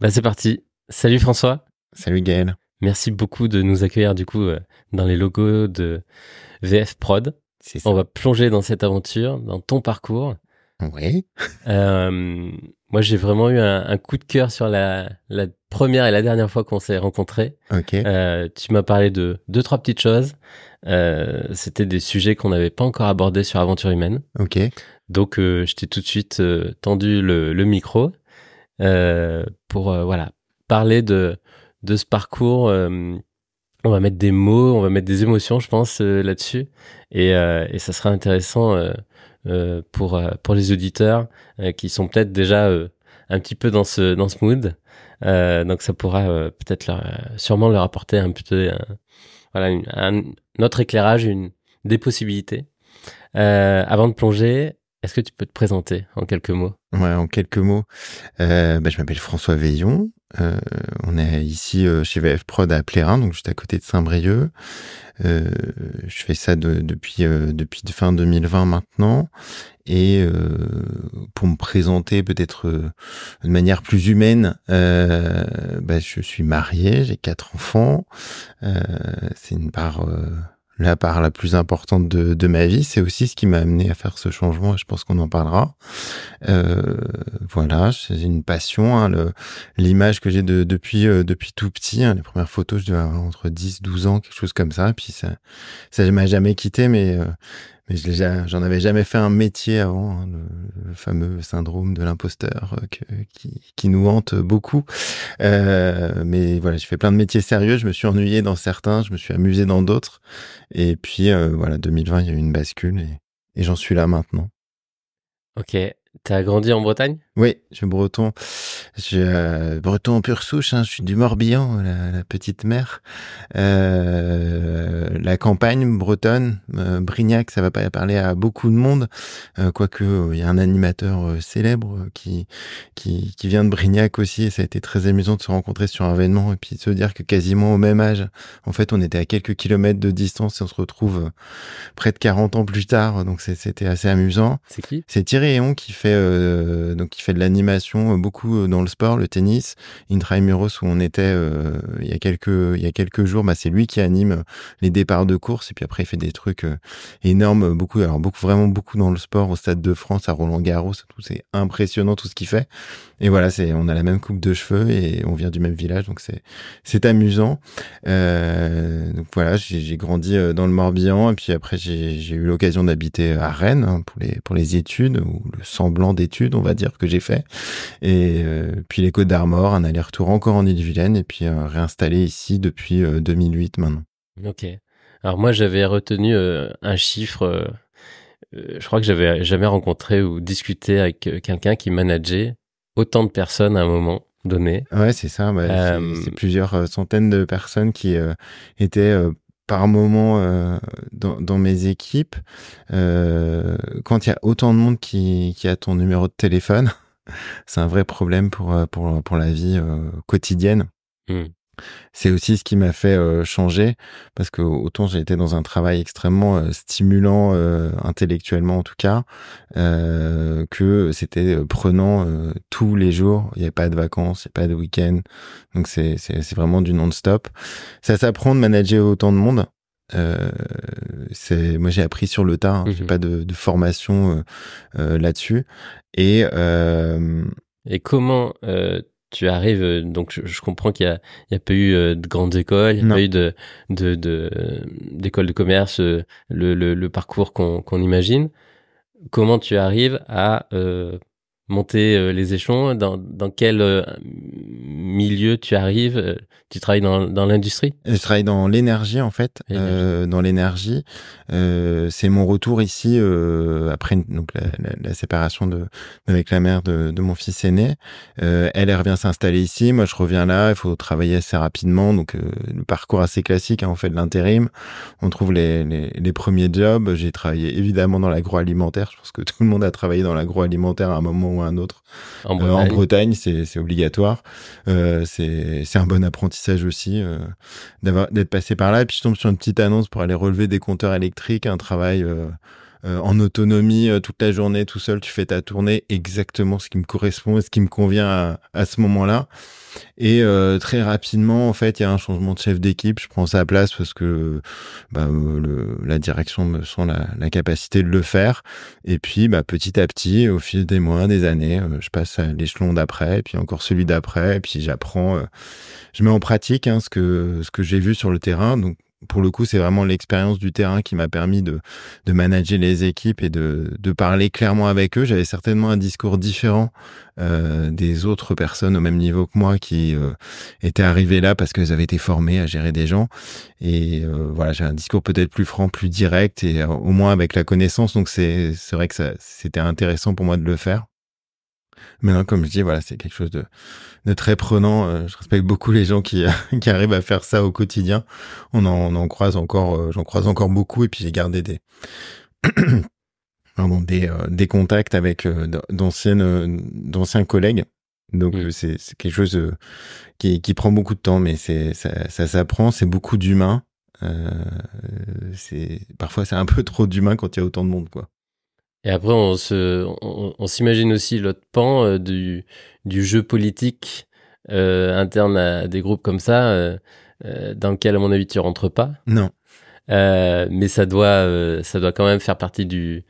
Bah c'est parti. Salut François. Salut Gaël. Merci beaucoup de nous accueillir dans les logos de VF Prod. C'est ça. On va plonger dans cette aventure, dans ton parcours. Oui. Moi, j'ai vraiment eu un coup de cœur sur la première et la dernière fois qu'on s'est rencontrés. Ok. Tu m'as parlé de 2-3 petites choses. C'était des sujets qu'on n'avait pas encore abordés sur Aventure Humaine. Ok. Donc, je t'ai tout de suite tendu le micro pour parler de ce parcours. On va mettre des mots, on va mettre des émotions, je pense, là-dessus. Et ça sera intéressant pour les auditeurs qui sont peut-être déjà un petit peu dans ce mood. Donc ça pourra peut-être sûrement leur apporter un peu un autre éclairage, des possibilités. Avant de plonger, est-ce que tu peux te présenter en quelques mots? Ouais, en quelques mots. Je m'appelle François Veillon. On est ici chez VF Prod à Plérin, donc juste à côté de Saint-Brieuc. Je fais ça depuis fin 2020 maintenant. Et pour me présenter peut-être de manière plus humaine, je suis marié, j'ai 4 enfants. C'est une part la part la plus importante de ma vie. C'est aussi ce qui m'a amené à faire ce changement, et je pense qu'on en parlera. Voilà, c'est une passion, hein, l'image que j'ai depuis tout petit, hein, les premières photos, je devais avoir entre 10-12 ans, quelque chose comme ça, et puis ça m'a jamais quitté, mais j'en avais jamais fait un métier avant, hein, le fameux syndrome de l'imposteur qui nous hante beaucoup. Mais voilà, j'ai fait plein de métiers sérieux, je me suis ennuyé dans certains, je me suis amusé dans d'autres. Et puis 2020, il y a eu une bascule et j'en suis là maintenant. Ok. T'as grandi en Bretagne? Oui, je suis breton. Je suis breton en pure souche, hein. Je suis du Morbihan, la petite mer. La campagne bretonne, Brignac, ça va pas parler à beaucoup de monde, quoique il y a un animateur célèbre qui vient de Brignac aussi, et ça a été très amusant de se rencontrer sur un événement et puis de se dire que quasiment au même âge, en fait, on était à quelques kilomètres de distance et on se retrouve près de 40 ans plus tard, donc c'était assez amusant. C'est qui? C'est Thierry Héon qui fait de l'animation beaucoup dans le sport, le tennis. Intramuros où on était il y a quelques jours, c'est lui qui anime les départs de course et puis après il fait des trucs énormes, vraiment beaucoup dans le sport au Stade de France, à Roland-Garros, tout, c'est impressionnant tout ce qu'il fait. Et voilà, on a la même coupe de cheveux et on vient du même village, donc c'est amusant. Donc voilà, j'ai grandi dans le Morbihan et puis après j'ai eu l'occasion d'habiter à Rennes, hein, pour les études, ou le semblant d'études, on va dire, que j'ai fait. Et puis les Côtes-d'Armor, un aller-retour encore en Ille-et-Vilaine et puis réinstallé ici depuis 2008 maintenant. Ok. Alors moi, j'avais retenu un chiffre. Je crois que j'avais jamais rencontré ou discuté avec quelqu'un qui manageait autant de personnes à un moment donné. Ouais, c'est ça. C'est plusieurs centaines de personnes qui étaient par moment dans mes équipes. Quand il y a autant de monde qui a ton numéro de téléphone, c'est un vrai problème pour la vie quotidienne. C'est aussi ce qui m'a fait changer, parce que autant j'ai été dans un travail extrêmement stimulant intellectuellement en tout cas, que c'était prenant tous les jours. Il n'y avait pas de vacances, il n'y a pas de week-end, donc c'est vraiment du non-stop. Ça s'apprend de manager autant de monde. Moi j'ai appris sur le tas, hein. J'ai pas de formation là-dessus. Et comment tu arrives, donc je comprends qu'il y a pas eu de grandes écoles, il y a pas eu d'école de commerce, le parcours qu'on imagine. Comment tu arrives à monter les échelons? Dans quel milieu tu arrives? Tu travailles dans l'industrie? Je travaille dans l'énergie en fait. Dans l'énergie, c'est mon retour ici après donc la séparation avec la mère de mon fils aîné. Elle revient s'installer ici, moi je reviens là. Il faut travailler assez rapidement, donc le parcours assez classique, hein, on fait de l'intérim, on trouve les premiers jobs. J'ai travaillé évidemment dans l'agroalimentaire. Je pense que tout le monde a travaillé dans l'agroalimentaire à un moment ou à un autre. En Bretagne, c'est obligatoire. C'est un bon apprentissage aussi d'être passé par là. Et puis je tombe sur une petite annonce pour aller relever des compteurs électriques, un travail en autonomie toute la journée, tout seul, tu fais ta tournée, exactement ce qui me correspond et ce qui me convient à ce moment-là. Et très rapidement, en fait, il y a un changement de chef d'équipe. Je prends sa place parce que la direction me sent la capacité de le faire. Et puis, petit à petit, au fil des mois, des années, je passe à l'échelon d'après, et puis encore celui d'après, et puis j'apprends, je mets en pratique ce que j'ai vu sur le terrain. Donc, pour le coup, c'est vraiment l'expérience du terrain qui m'a permis de manager les équipes et de parler clairement avec eux. J'avais certainement un discours différent des autres personnes au même niveau que moi qui étaient arrivées là parce qu'elles avaient été formées à gérer des gens. Et voilà, j'ai un discours peut-être plus franc, plus direct et au moins avec la connaissance. Donc c'est vrai que c'était intéressant pour moi de le faire. Maintenant, comme je dis, voilà, c'est quelque chose de très prenant. Je respecte beaucoup les gens qui qui arrivent à faire ça au quotidien. On en croise encore, j'en croise encore beaucoup. Et puis j'ai gardé des contacts avec d'anciens collègues. Donc c'est quelque chose qui prend beaucoup de temps, mais ça s'apprend. C'est beaucoup d'humains. Parfois c'est un peu trop d'humains quand il y a autant de monde, quoi. Et après, on s'imagine aussi l'autre pan du jeu politique interne à des groupes comme ça, dans lequel, à mon avis, tu rentres pas. Non. Mais ça doit quand même faire partie du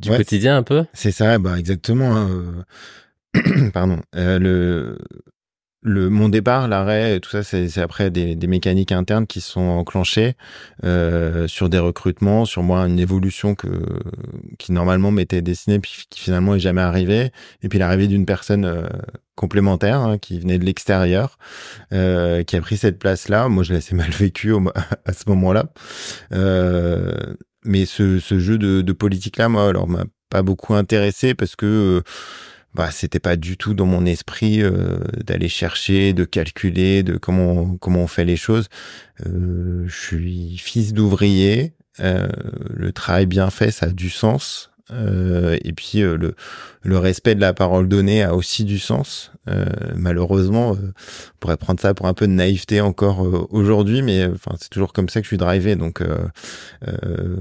quotidien un peu. C'est ça, exactement. Pardon. Mon départ, l'arrêt, tout ça, c'est après des mécaniques internes qui sont enclenchées sur des recrutements, sur moi une évolution qui normalement m'était destinée, puis qui finalement est jamais arrivée, et puis l'arrivée d'une personne complémentaire qui venait de l'extérieur, qui a pris cette place-là. Moi, je l'ai assez mal vécu à ce moment-là, mais ce jeu de politique-là, moi, alors m'a pas beaucoup intéressé parce que c'était pas du tout dans mon esprit d'aller chercher, de calculer, de comment on fait les choses. Je suis fils d'ouvrier. Le travail bien fait, ça a du sens. Et puis le respect de la parole donnée a aussi du sens. Malheureusement, on pourrait prendre ça pour un peu de naïveté encore aujourd'hui, mais c'est toujours comme ça que je suis drivé. Donc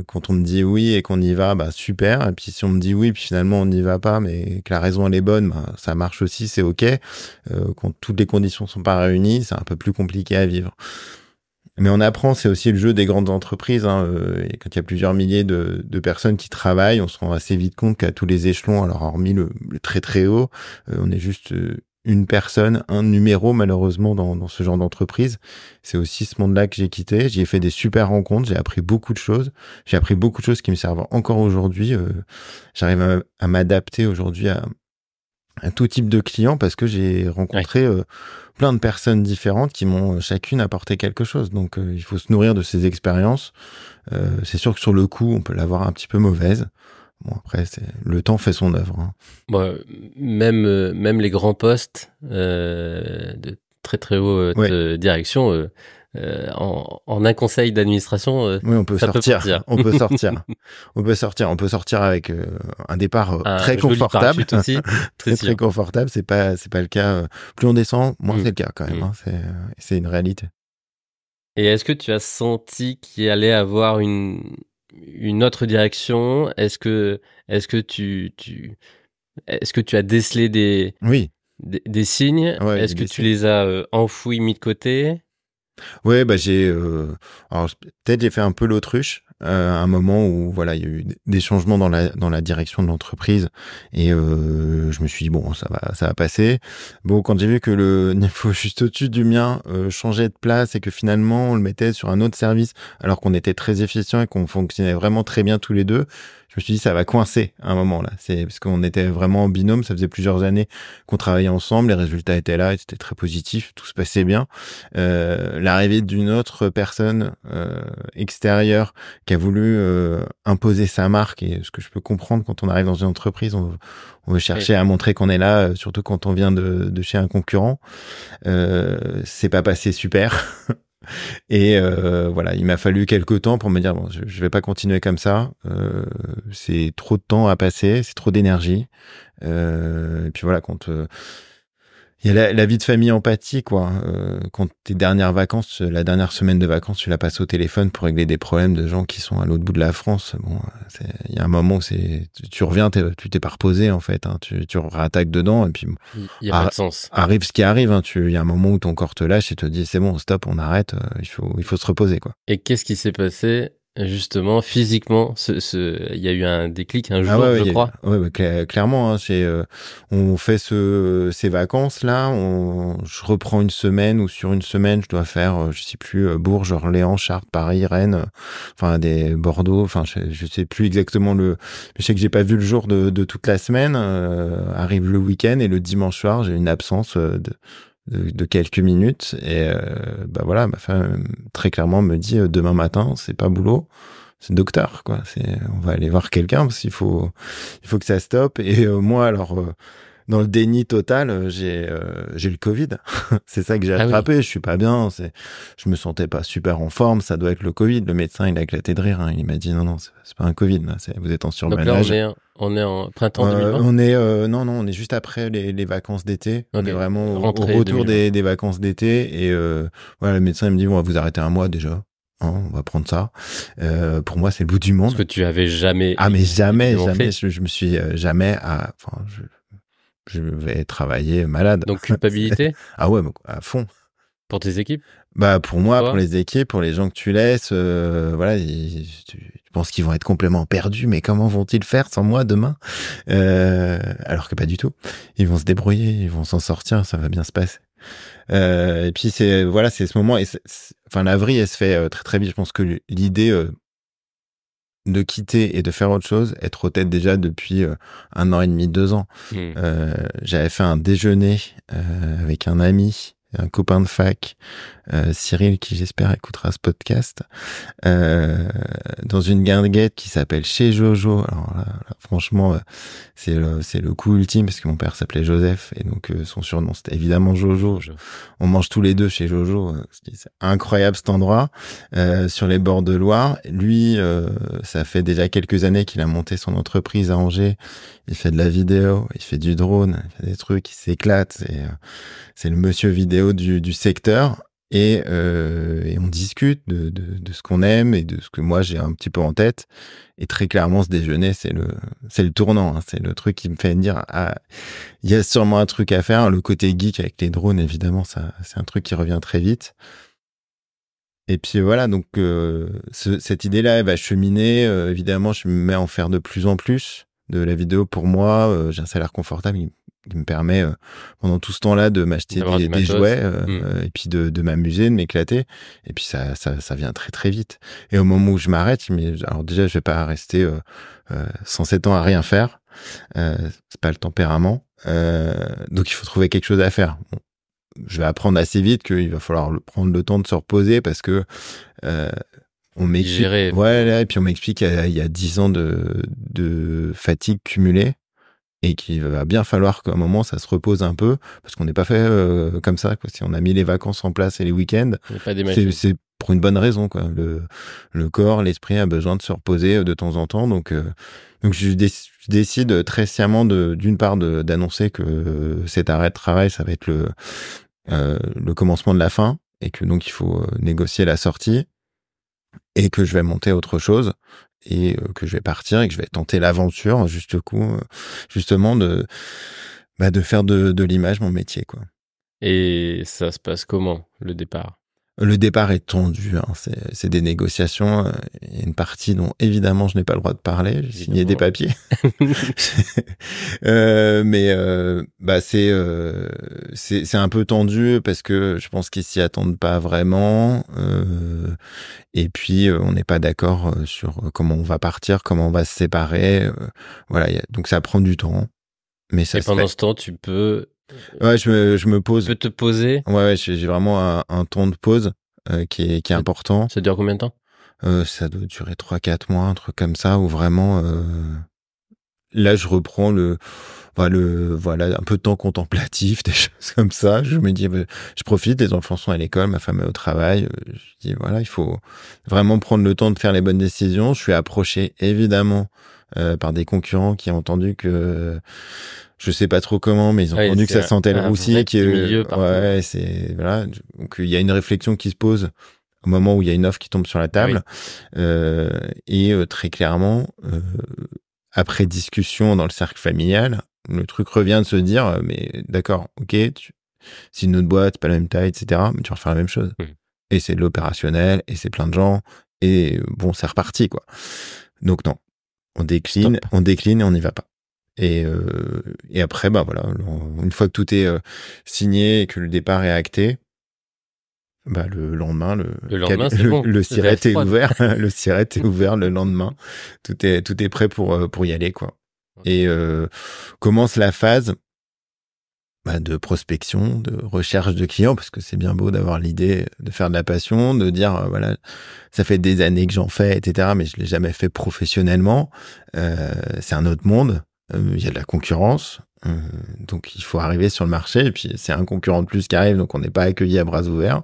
quand on me dit oui et qu'on y va, super. Et puis si on me dit oui, puis finalement on n'y va pas, mais que la raison elle est bonne, ça marche aussi, c'est ok. Quand toutes les conditions sont pas réunies, c'est un peu plus compliqué à vivre. Mais on apprend, c'est aussi le jeu des grandes entreprises. Et quand il y a plusieurs milliers de personnes qui travaillent, on se rend assez vite compte qu'à tous les échelons, alors hormis le très très haut, on est juste une personne, un numéro malheureusement dans ce genre d'entreprise. C'est aussi ce monde-là que j'ai quitté. J'y ai fait des super rencontres, j'ai appris beaucoup de choses. J'ai appris beaucoup de choses qui me servent encore aujourd'hui. J'arrive à m'adapter aujourd'hui à tout type de clients parce que j'ai rencontré plein de personnes différentes qui m'ont chacune apporté quelque chose. Donc, il faut se nourrir de ces expériences. C'est sûr que sur le coup, on peut l'avoir un petit peu mauvaise. Bon, après, le temps fait son œuvre. Hein. Bon, même les grands postes de très très haute direction, en un conseil d'administration, oui, on peut sortir. On peut sortir. On peut sortir avec un départ très confortable. Aussi, très confortable. C'est pas le cas. Plus on descend, moins c'est le cas quand même. Hein. C'est une réalité. Et est-ce que tu as senti qu'il allait avoir une autre direction? Est-ce que tu as décelé des signes? Ouais, est-ce que tu les as enfouis, mis de côté? Ouais, alors peut-être j'ai fait un peu l'autruche à un moment où voilà, il y a eu des changements dans la direction de l'entreprise et je me suis dit bon, ça va passer. Bon, quand j'ai vu que le niveau juste au-dessus du mien changeait de place et que finalement on le mettait sur un autre service alors qu'on était très efficient et qu'on fonctionnait vraiment très bien tous les deux, je me suis dit ça va coincer à un moment là. C'est parce qu'on était vraiment en binôme, ça faisait plusieurs années qu'on travaillait ensemble, les résultats étaient là, c'était très positif, tout se passait bien. L'arrivée d'une autre personne extérieure qui a voulu imposer sa marque, et ce que je peux comprendre quand on arrive dans une entreprise, on veut chercher à montrer qu'on est là, surtout quand on vient de chez un concurrent. C'est pas passé super. Et voilà, il m'a fallu quelques temps pour me dire bon, je vais pas continuer comme ça. C'est trop de temps à passer, c'est trop d'énergie. Et puis voilà, quand Il y a la vie de famille empathie, quoi. Quand tes dernières vacances, la dernière semaine de vacances, tu la passes au téléphone pour régler des problèmes de gens qui sont à l'autre bout de la France. Bon, il y a un moment où tu reviens, tu t'es pas reposé, en fait, hein. Tu réattaques dedans, et puis, Il y a pas de sens. arrive ce qui arrive, hein. Il y a un moment où ton corps te lâche et te dit, c'est bon, stop, on arrête, il faut se reposer, quoi. Et qu'est-ce qui s'est passé, justement, physiquement? Il y a eu un déclic un jour, ouais, je crois. clairement, hein, on fait ces vacances-là, je reprends une semaine, ou sur une semaine, je dois faire, je sais plus, Bourges, Orléans, Chartres, Paris, Rennes, enfin, des Bordeaux, enfin, je sais plus exactement je sais que j'ai pas vu le jour de toute la semaine, arrive le week-end, et le dimanche soir, j'ai une absence, de quelques minutes, et bah voilà, ma femme très clairement me dit, demain matin, c'est pas boulot, c'est docteur, quoi. On va aller voir quelqu'un, parce qu'il faut que ça stoppe. Et moi, alors, dans le déni total, j'ai le Covid. C'est ça que j'ai attrapé. Oui. Je suis pas bien. Je me sentais pas super en forme. Ça doit être le Covid. Le médecin, il a éclaté de rire, hein. Il m'a dit non, c'est pas un Covid, là. Vous êtes en surmenage. Donc là, on est en printemps 2020. On est juste après les vacances d'été. Okay. On est vraiment au Rentrée retour 2020. des vacances d'été. Et voilà, le médecin, il me dit, on va vous arrêter un mois déjà. Hein, on va prendre ça. Pour moi, c'est le bout du monde. Parce que tu avais jamais. Ah, mais jamais. Fait. Je me suis jamais je vais travailler malade. Donc, culpabilité? Ah ouais, à fond. Pour tes équipes? Bah, pour moi, pour les équipes, pour les gens que tu laisses, voilà, tu penses qu'ils vont être complètement perdus, mais comment vont-ils faire sans moi demain? Alors que pas du tout. Ils vont se débrouiller, ils vont s'en sortir, ça va bien se passer. Et puis c'est ce moment, et la vrille, elle se fait très très vite. Je pense que l'idée de quitter et de faire autre chose est trop tête déjà depuis 1 an et demi, 2 ans. J'avais fait un déjeuner avec un ami, un copain de fac, Cyril, qui j'espère écoutera ce podcast, dans une guinguette qui s'appelle Chez Jojo. Alors là, franchement, c'est le coup ultime, parce que mon père s'appelait Joseph, et donc son surnom c'était évidemment Jojo. On mange tous les deux chez Jojo. C'est incroyable cet endroit, sur les bords de Loire. Lui, ça fait déjà quelques années qu'il a monté son entreprise à Angers. Il fait de la vidéo, il fait du drone, il fait des trucs, il s'éclate. C'est le monsieur vidéo du secteur. Et on discute de ce qu'on aime et de ce que moi j'ai un petit peu en tête. Et très clairement, ce déjeuner, c'est le tournant, hein. C'est le truc qui me fait dire, il y a sûrement un truc à faire. Le côté geek avec les drones, évidemment, ça, c'est un truc qui revient très vite. Et puis voilà, donc cette idée-là, elle va cheminer. Évidemment, je me mets à en faire de plus en plus de la vidéo pour moi. J'ai un salaire confortable qui me permet pendant tout ce temps-là de m'acheter des jouets, et puis de m'amuser, de m'éclater. Et puis ça vient très très vite. Et au moment où je m'arrête, mais alors déjà je vais pas rester 107 ans à rien faire. C'est pas le tempérament. Donc il faut trouver quelque chose à faire. Bon, je vais apprendre assez vite qu'il va falloir prendre le temps de se reposer, parce que on m'explique, et puis on m'explique qu'il y a 10 ans de fatigue cumulée, et qu'il va bien falloir qu'à un moment ça se repose un peu, parce qu'on n'est pas fait comme ça, quoi. Si on a mis les vacances en place et les week-ends, c'est pour une bonne raison, quoi. Le corps, l'esprit a besoin de se reposer de temps en temps. Donc je décide très sciemment d'une part d'annoncer que cet arrêt de travail, ça va être le commencement de la fin, et que donc il faut négocier la sortie, et que je vais monter autre chose, et que je vais partir, et que je vais tenter l'aventure, justement de faire de l'image mon métier, quoi. Et ça se passe comment, le départ? Le départ est tendu, hein. C'est des négociations. Il y a une partie dont évidemment je n'ai pas le droit de parler. J'ai signé des papiers. Mais c'est un peu tendu, parce que je pense qu'ils s'y attendent pas vraiment. Et puis on n'est pas d'accord sur comment on va partir, comment on va se séparer. Voilà. Donc ça prend du temps. Mais ça. Et pendant ce temps, tu peux. Ouais, je me pose. Tu peux te poser. Ouais, j'ai vraiment un temps de pause qui est important. Ça dure combien de temps? Ça doit durer 3-4 mois, un truc comme ça, où vraiment là je reprends un peu de temps contemplatif, des choses comme ça. Je me dis, je profite, les enfants sont à l'école, ma femme est au travail. Je dis voilà, il faut vraiment prendre le temps de faire les bonnes décisions. Je suis approché évidemment par des concurrents qui ont entendu que je sais pas trop comment, mais ils ont entendu que ça sentait le roussi, ouais, c'est voilà. Donc il y a une réflexion qui se pose au moment où il y a une offre qui tombe sur la table, et très clairement, après discussion dans le cercle familial, le truc revient de se dire, mais d'accord, ok, c'est une autre boîte, pas la même taille, etc., mais tu vas faire la même chose. Et c'est de l'opérationnel, et c'est plein de gens, et bon, c'est reparti, quoi. Donc non, on décline et on n'y va pas. Et après, bah voilà, une fois que tout est signé et que le départ est acté, bah le lendemain, le siret est ouvert, le siret est ouvert le lendemain. Tout est prêt pour y aller, quoi. Et commence la phase de prospection, de recherche de clients, parce que c'est bien beau d'avoir l'idée de faire de la passion, de dire voilà, ça fait des années que j'en fais, etc., mais je l'ai jamais fait professionnellement. C'est un autre monde. Il y a de la concurrence, donc il faut arriver sur le marché, et puis c'est un concurrent de plus qui arrive, donc on n'est pas accueilli à bras ouverts.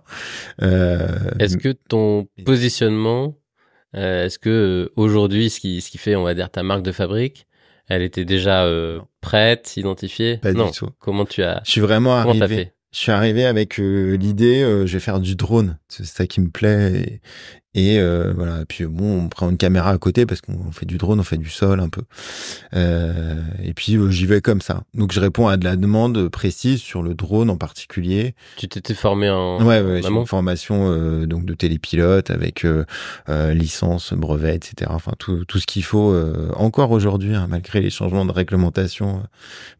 Est-ce que ton positionnement, est-ce que aujourd'hui, ce qui fait, on va dire, ta marque de fabrique, elle était déjà prête, identifiée? Pas du tout. Comment tu as... Je suis vraiment arrivé. Je suis arrivé avec l'idée, je vais faire du drone. C'est ça qui me plaît. Et voilà. Et puis bon, on prend une caméra à côté parce qu'on fait du drone, on fait du sol un peu. Et puis j'y vais comme ça. Donc je réponds à de la demande précise sur le drone en particulier. Tu t'étais formé en Ouais, j'ai une formation donc de télépilote avec licence, brevet, etc. Enfin tout ce qu'il faut encore aujourd'hui, hein, malgré les changements de réglementation.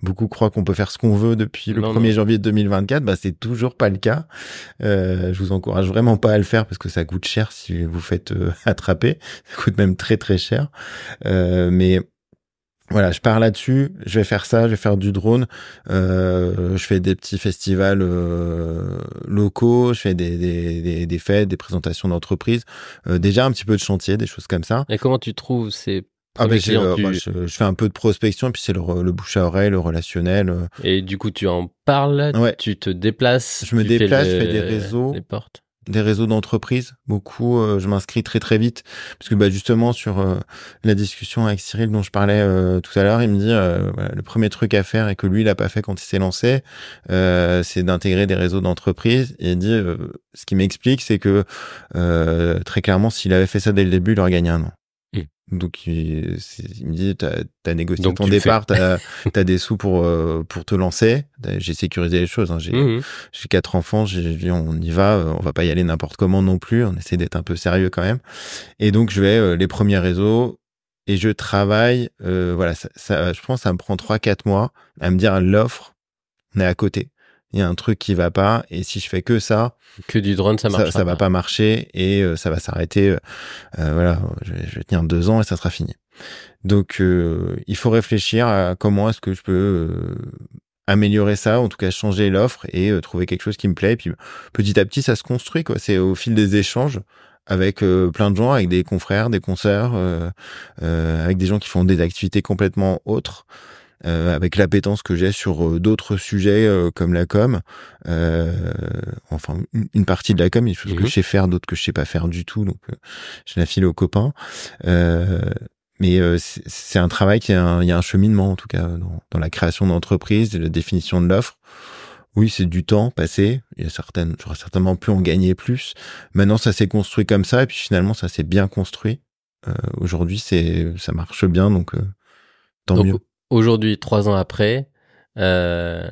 Beaucoup croient qu'on peut faire ce qu'on veut depuis le 1er janvier 2024. Bah c'est toujours pas le cas. Je vous encourage vraiment pas à le faire parce que ça coûte cher si vous faites attraper. Ça coûte même très très cher. Mais voilà, je pars là-dessus, je vais faire ça, je vais faire du drone, je fais des petits festivals locaux, je fais des fêtes, des présentations d'entreprises, déjà un petit peu de chantier, des choses comme ça. Et comment tu trouves ces je fais un peu de prospection, et puis c'est le bouche à oreille, le relationnel. Et du coup, tu en parles, tu te déplaces. Je me déplace, je fais des réseaux. Les portes. Des réseaux d'entreprises, beaucoup. Je m'inscris très très vite parce que justement sur la discussion avec Cyril dont je parlais tout à l'heure, il me dit voilà, le premier truc à faire et que lui il a pas fait quand il s'est lancé, c'est d'intégrer des réseaux d'entreprises. Et il dit ce qui m'explique, c'est que très clairement, s'il avait fait ça dès le début, il aurait gagné un an. Donc il me dit t'as négocié ton départ, t'as des sous pour te lancer. J'ai sécurisé les choses. Hein. J'ai 4 enfants. J'ai dit on y va. On va pas y aller n'importe comment non plus. On essaie d'être un peu sérieux quand même. Et donc je vais les premiers réseaux et je travaille. Voilà, ça, je pense que ça me prend 3-4 mois à me dire l'offre. On est à côté. Il y a un truc qui va pas, et si je fais que ça, que du drone, ça va pas marcher, et ça va s'arrêter. Voilà, je vais tenir 2 ans et ça sera fini. Donc, il faut réfléchir à comment est-ce que je peux améliorer ça, en tout cas changer l'offre et trouver quelque chose qui me plaît. Et puis petit à petit, ça se construit, quoi. C'est au fil des échanges avec plein de gens, avec des confrères, des consoeurs, avec des gens qui font des activités complètement autres. Avec l'appétence que j'ai sur d'autres sujets comme la com, enfin une partie de la com, il y a des choses que je sais faire, d'autres que je sais pas faire du tout, donc je la file aux copains. Mais c'est un travail il y a un cheminement en tout cas dans la création d'entreprise, la définition de l'offre. Oui, c'est du temps passé. J'aurais certainement pu en gagner plus. Maintenant, ça s'est construit comme ça, et puis finalement, ça s'est bien construit. Aujourd'hui, ça marche bien, donc tant mieux. Aujourd'hui, 3 ans après, les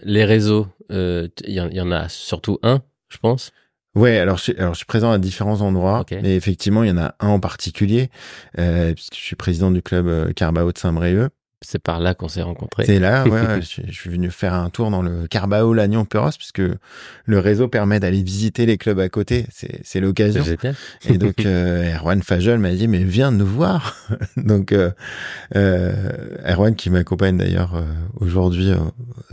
réseaux, il y en a surtout un, je pense. Ouais, alors je suis présent à différents endroits, mais effectivement, il y en a un en particulier, puisque je suis président du club Carbao de Saint-Brieuc. C'est par là qu'on s'est rencontrés. C'est là, ouais. Je suis venu faire un tour dans le Carbao Lannion-Perros, puisque le réseau permet d'aller visiter les clubs à côté. C'est l'occasion. Et donc, Erwan Fajol m'a dit, mais viens nous voir. Donc, Erwan qui m'accompagne d'ailleurs aujourd'hui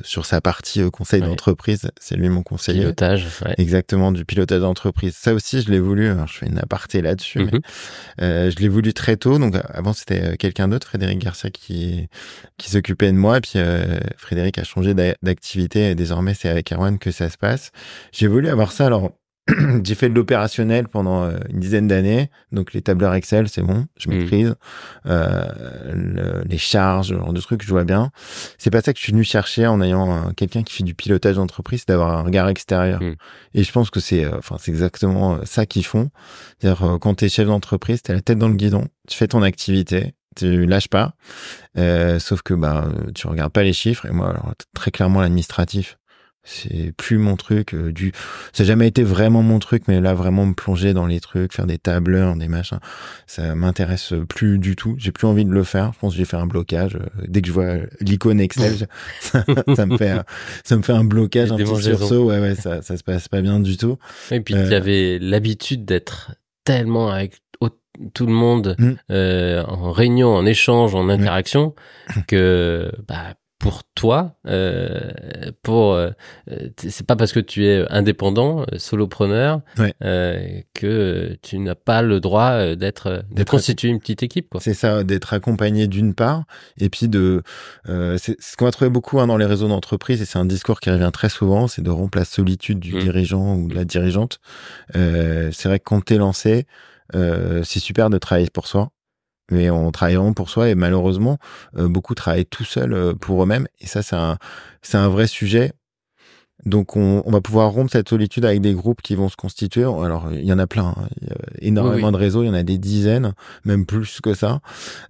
sur sa partie conseil d'entreprise, c'est lui mon conseiller. Pilotage. Ouais. Exactement, du pilotage d'entreprise. Ça aussi, je l'ai voulu. Alors, je fais une aparté là-dessus, mais je l'ai voulu très tôt. Donc, avant, c'était quelqu'un d'autre, Frédéric Garcia, qui s'occupait de moi, et puis Frédéric a changé d'activité et désormais c'est avec Erwan que ça se passe. J'ai voulu avoir ça, alors j'ai fait de l'opérationnel pendant une dizaine d'années. Donc, les tableurs Excel, c'est bon, je maîtrise. Les charges, ce genre de trucs, je vois bien. C'est pas ça que je suis venu chercher en ayant quelqu'un qui fait du pilotage d'entreprise, c'est d'avoir un regard extérieur. Et je pense que c'est exactement ça qu'ils font. C'est-à-dire, quand t'es chef d'entreprise, t'as la tête dans le guidon, tu fais ton activité, tu lâches pas. Sauf que, tu regardes pas les chiffres. Et moi, alors, très clairement, l'administratif, c'est plus mon truc. Ça n'a jamais été vraiment mon truc, mais là, vraiment me plonger dans les trucs, faire des tableurs, des machins, ça m'intéresse plus du tout. J'ai plus envie de le faire. Je pense que j'ai fait un blocage. Dès que je vois l'icône Excel, ça me fait un blocage, un petit sursaut. Ouais, ça se passe pas bien du tout. Et puis, tu avais l'habitude d'être tellement avec tout le monde en réunion, en échange, en interaction, que pour toi, c'est pas parce que tu es indépendant, solopreneur, que tu n'as pas le droit de constituer une petite équipe, quoi. C'est ça, d'être accompagné d'une part, et puis c'est ce qu'on va trouver beaucoup dans les réseaux d'entreprise, et c'est un discours qui revient très souvent, c'est de rompre la solitude du dirigeant ou de la dirigeante. C'est vrai que quand t'es lancé, c'est super de travailler pour soi, mais on travaille vraiment pour soi, et malheureusement, beaucoup travaillent tout seuls pour eux-mêmes, et ça, c'est un vrai sujet. Donc, on va pouvoir rompre cette solitude avec des groupes qui vont se constituer. Alors, il y en a plein, hein. Il y a énormément de réseaux, il y en a des dizaines, même plus que ça.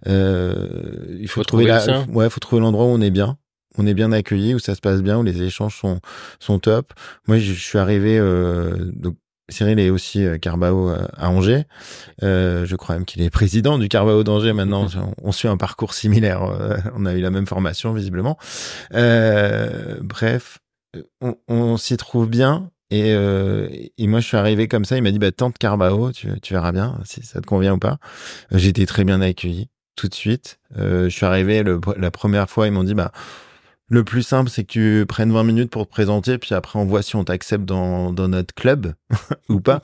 Il faut trouver faut trouver l'endroit où on est bien. On est bien accueilli, où ça se passe bien, où les échanges sont top. Moi, je suis arrivé, donc, Cyril est aussi Carbao à Angers. Je crois même qu'il est président du Carbao d'Angers maintenant. On suit un parcours similaire. On a eu la même formation, visiblement. Bref, on s'y trouve bien. Et moi, je suis arrivé comme ça. Il m'a dit, tente Carbao, tu verras bien si ça te convient ou pas. J'ai été très bien accueilli tout de suite. Je suis arrivé la première fois, ils m'ont dit, le plus simple, c'est que tu prennes 20 minutes pour te présenter, puis après, on voit si on t'accepte dans notre club ou pas.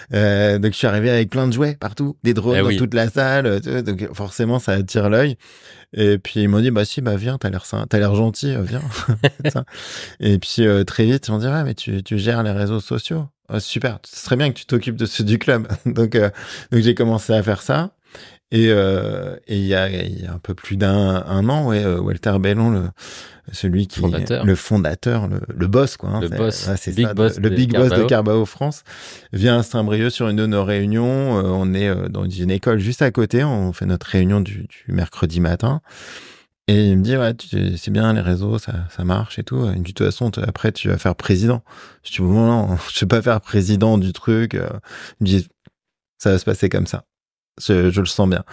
Donc, je suis arrivé avec plein de jouets partout, des drones dans toute la salle. Donc, forcément, ça attire l'œil. Et puis, ils m'ont dit, viens, t'as l'air gentil, viens. Et puis, très vite, ils m'ont dit, mais tu gères les réseaux sociaux. Super, ce serait bien que tu t'occupes de ceux du club. Donc, j'ai commencé à faire ça. Et il y a un peu plus d'un an, Walter Bellon, celui qui est le fondateur, le boss, quoi. Hein, le boss, c'est big boss de Carbao France, vient à Saint-Brieuc sur une de nos réunions. On est dans une école juste à côté. On fait notre réunion du mercredi matin. Et il me dit, c'est bien les réseaux, ça marche et tout. Il me dit, de toute façon, après, tu vas faire président. Je dis, non, je vais pas faire président du truc. Il me dit, ça va se passer comme ça. Je le sens bien.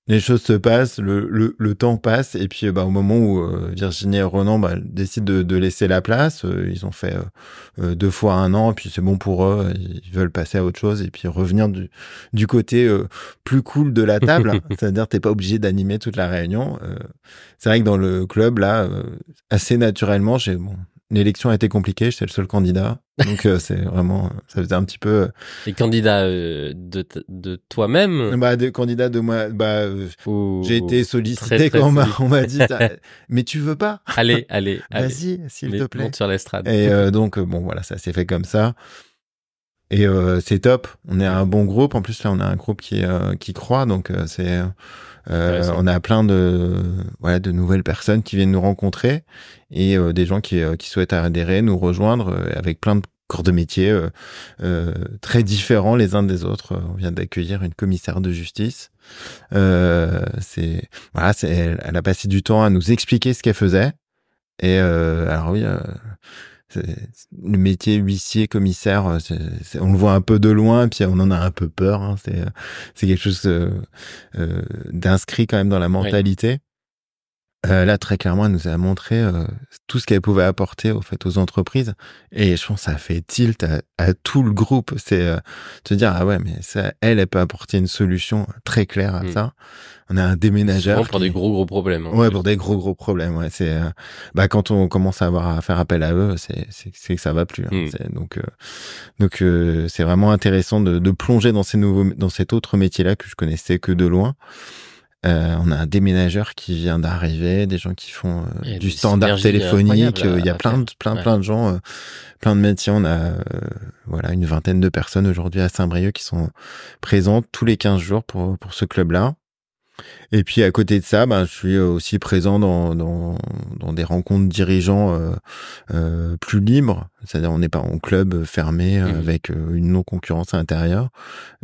Les choses se passent, le temps passe, et puis au moment où Virginie et Ronan décident de laisser la place, ils ont fait 2 fois 1 an, puis c'est bon pour eux, ils veulent passer à autre chose et puis revenir du côté plus cool de la table, c'est-à-dire t'es pas obligé d'animer toute la réunion. C'est vrai que dans le club là, assez naturellement, l'élection a été compliquée, j'étais le seul candidat. Donc, c'est vraiment, ça faisait un petit peu. Les candidats de toi-même? Des candidats de moi, j'ai été sollicité quand on m'a dit, mais tu veux pas? Allez. Vas-y, s'il te plaît. Monte sur l'estrade. Et donc, voilà, ça s'est fait comme ça. Et c'est top. On est un bon groupe. En plus, là, on a un groupe qui croît. Donc, on a plein de nouvelles personnes qui viennent nous rencontrer et des gens qui souhaitent adhérer, nous rejoindre avec plein de corps de métier très différents les uns des autres. On vient d'accueillir une commissaire de justice. Elle a passé du temps à nous expliquer ce qu'elle faisait. Et alors oui. Le métier huissier, commissaire, on le voit un peu de loin, puis on en a un peu peur. Hein, c'est quelque chose d'inscrit quand même dans la mentalité. Là, très clairement, elle nous a montré tout ce qu'elle pouvait apporter aux entreprises, et je pense que ça a fait tilt à tout le groupe. C'est te dire mais ça, elle peut apporter une solution très claire à ça. On a un déménageur. Souvent pour des gros problèmes. Ouais, pour des gros problèmes. Ouais, c'est quand on commence à faire appel à eux, c'est que ça va plus. Hein. Donc c'est vraiment intéressant de plonger dans cet autre métier-là que je connaissais que de loin. On a un déménageur qui vient d'arriver, des gens qui font Il y a du des standard synergies téléphonique. incroyables Il y a à faire. plein de gens, plein de métiers. On a voilà une vingtaine de personnes aujourd'hui à Saint-Brieuc qui sont présentes tous les 15 jours pour ce club-là. Et puis à côté de ça, ben, je suis aussi présent dans des rencontres dirigeants plus libres. C'est-à-dire on n'est pas en club fermé avec une non-concurrence à l'intérieur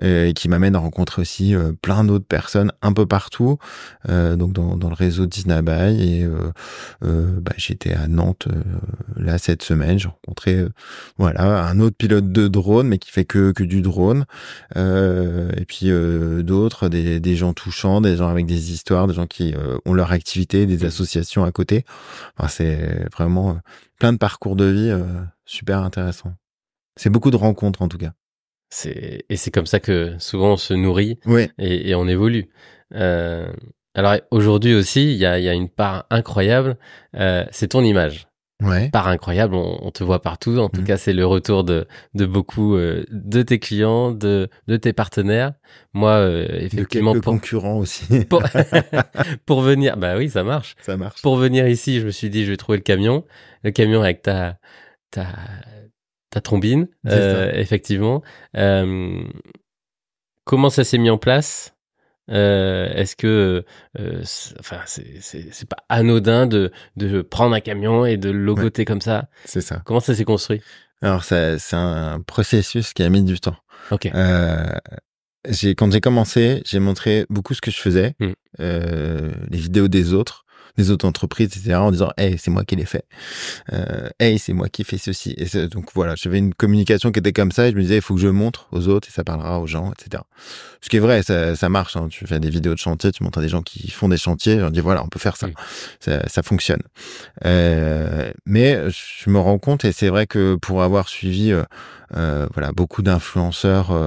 et qui m'amène à rencontrer aussi plein d'autres personnes un peu partout. Donc dans le réseau d'Isnabaye et j'étais à Nantes là cette semaine. J'ai rencontré voilà un autre pilote de drone mais qui fait que du drone. Et puis d'autres, des gens touchants, des gens avec des histoires, des gens qui ont leur activité, des associations à côté. Enfin, c'est vraiment plein de parcours de vie super intéressants. C'est beaucoup de rencontres en tout cas. Et c'est comme ça que souvent on se nourrit Oui. et on évolue. Alors aujourd'hui aussi, il y a une part incroyable, c'est ton image. Ouais. Part incroyable, on te voit partout. En tout cas, c'est le retour de beaucoup de tes clients, de tes partenaires. Moi, effectivement, de quelques concurrents aussi. Pour venir, bah oui, ça marche. Ça marche. Pour venir ici, je me suis dit, je vais trouver le camion avec ta trombine, effectivement. Comment ça s'est mis en place? Est-ce que, c'est pas anodin de prendre un camion et de le logoter comme ça? C'est ça. Comment ça s'est construit? Alors c'est un processus qui a mis du temps. Ok. Quand j'ai commencé, j'ai montré beaucoup ce que je faisais, les vidéos des autres entreprises, etc., en disant, hey, c'est moi qui l'ai fait. Hey, c'est moi qui fais ceci. Et donc voilà, j'avais une communication qui était comme ça, et je me disais, il faut que je montre aux autres, et ça parlera aux gens, etc. Ce qui est vrai, ça marche, hein. Tu fais des vidéos de chantier, tu montres à des gens qui font des chantiers, on dit, voilà, on peut faire ça. Ça fonctionne. Mais je me rends compte, et c'est vrai que pour avoir suivi voilà, beaucoup d'influenceurs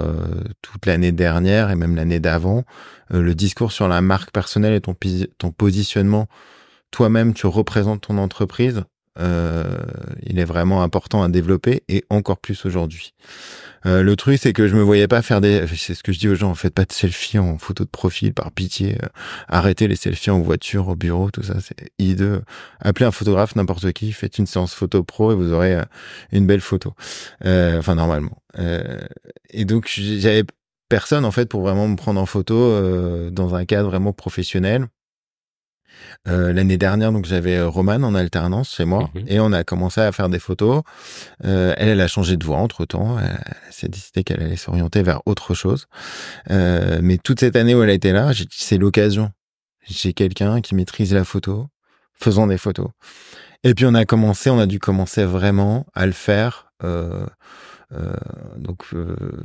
toute l'année dernière et même l'année d'avant, le discours sur la marque personnelle et ton positionnement, toi-même tu représentes ton entreprise, il est vraiment important à développer et encore plus aujourd'hui. Le truc, c'est que je me voyais pas faire c'est ce que je dis aux gens, faites pas de selfies en photo de profil, par pitié. Arrêtez les selfies en voiture, au bureau, tout ça, c'est hideux. Appelez un photographe, n'importe qui, faites une séance photo pro et vous aurez une belle photo. Enfin, normalement. Et donc, j'avais personne, en fait, pour vraiment me prendre en photo dans un cadre vraiment professionnel. L'année dernière, donc j'avais Romane en alternance chez moi et on a commencé à faire des photos. Elle a changé de voie entre-temps. Elle s'est décidé qu'elle allait s'orienter vers autre chose. Mais toute cette année où elle a été là, j'ai dit c'est l'occasion. J'ai quelqu'un qui maîtrise la photo, faisant des photos. Et puis on a dû commencer vraiment à le faire. Donc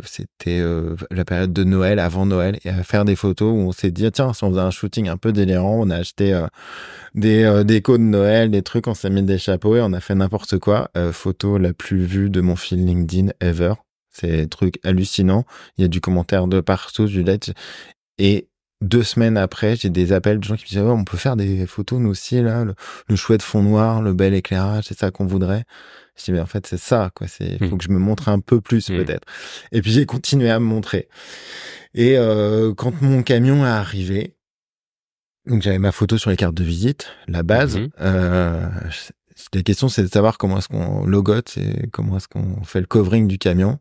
c'était la période de Noël, avant Noël, et à faire des photos où on s'est dit tiens, si on faisait un shooting un peu délirant, on a acheté des décos de Noël, des trucs, on s'est mis des chapeaux et on a fait n'importe quoi. Photo la plus vue de mon fil LinkedIn ever. C'est un truc hallucinant. Il y a du commentaire de partout, du like. Et 2 semaines après, j'ai des appels de gens qui me disent ouais, on peut faire des photos nous aussi là, le chouette fond noir, le bel éclairage, c'est ça qu'on voudrait. Je dis mais en fait c'est ça quoi, faut que je me montre un peu plus peut-être. Et puis j'ai continué à me montrer. Et quand mon camion est arrivé, donc j'avais ma photo sur les cartes de visite, la base. La question c'est de savoir comment est-ce qu'on logote et comment est-ce qu'on fait le covering du camion.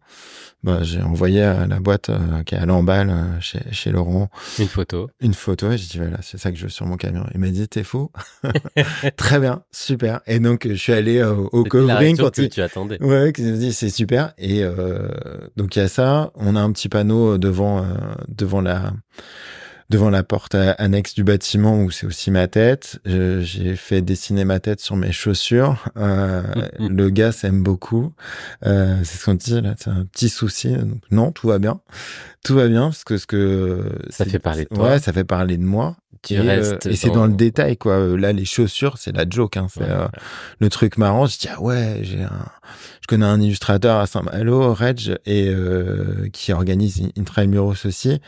J'ai envoyé à la boîte qui est à l'emballe chez Laurent une photo et j'ai dit voilà, c'est ça que je veux sur mon camion. Il m'a dit t'es faux. Très bien, super. Et donc je suis allé au covering quand tu attendais. Ouais, qui me dit c'est super. Et donc il y a ça, on a un petit panneau devant la porte annexe du bâtiment où c'est aussi ma tête. J'ai fait dessiner ma tête sur mes chaussures. Le gars s'aime beaucoup. C'est ce qu'on dit là, c'est un petit souci. Donc, non, tout va bien. Tout va bien parce que ça fait parler de toi. Ouais, ça fait parler de moi. Et c'est dans le détail quoi. Là, les chaussures, c'est la joke. Hein. C'est le truc marrant. Je dis ah ouais, je connais un illustrateur à Saint-Malo, Reg, et qui organise Intramuros aussi.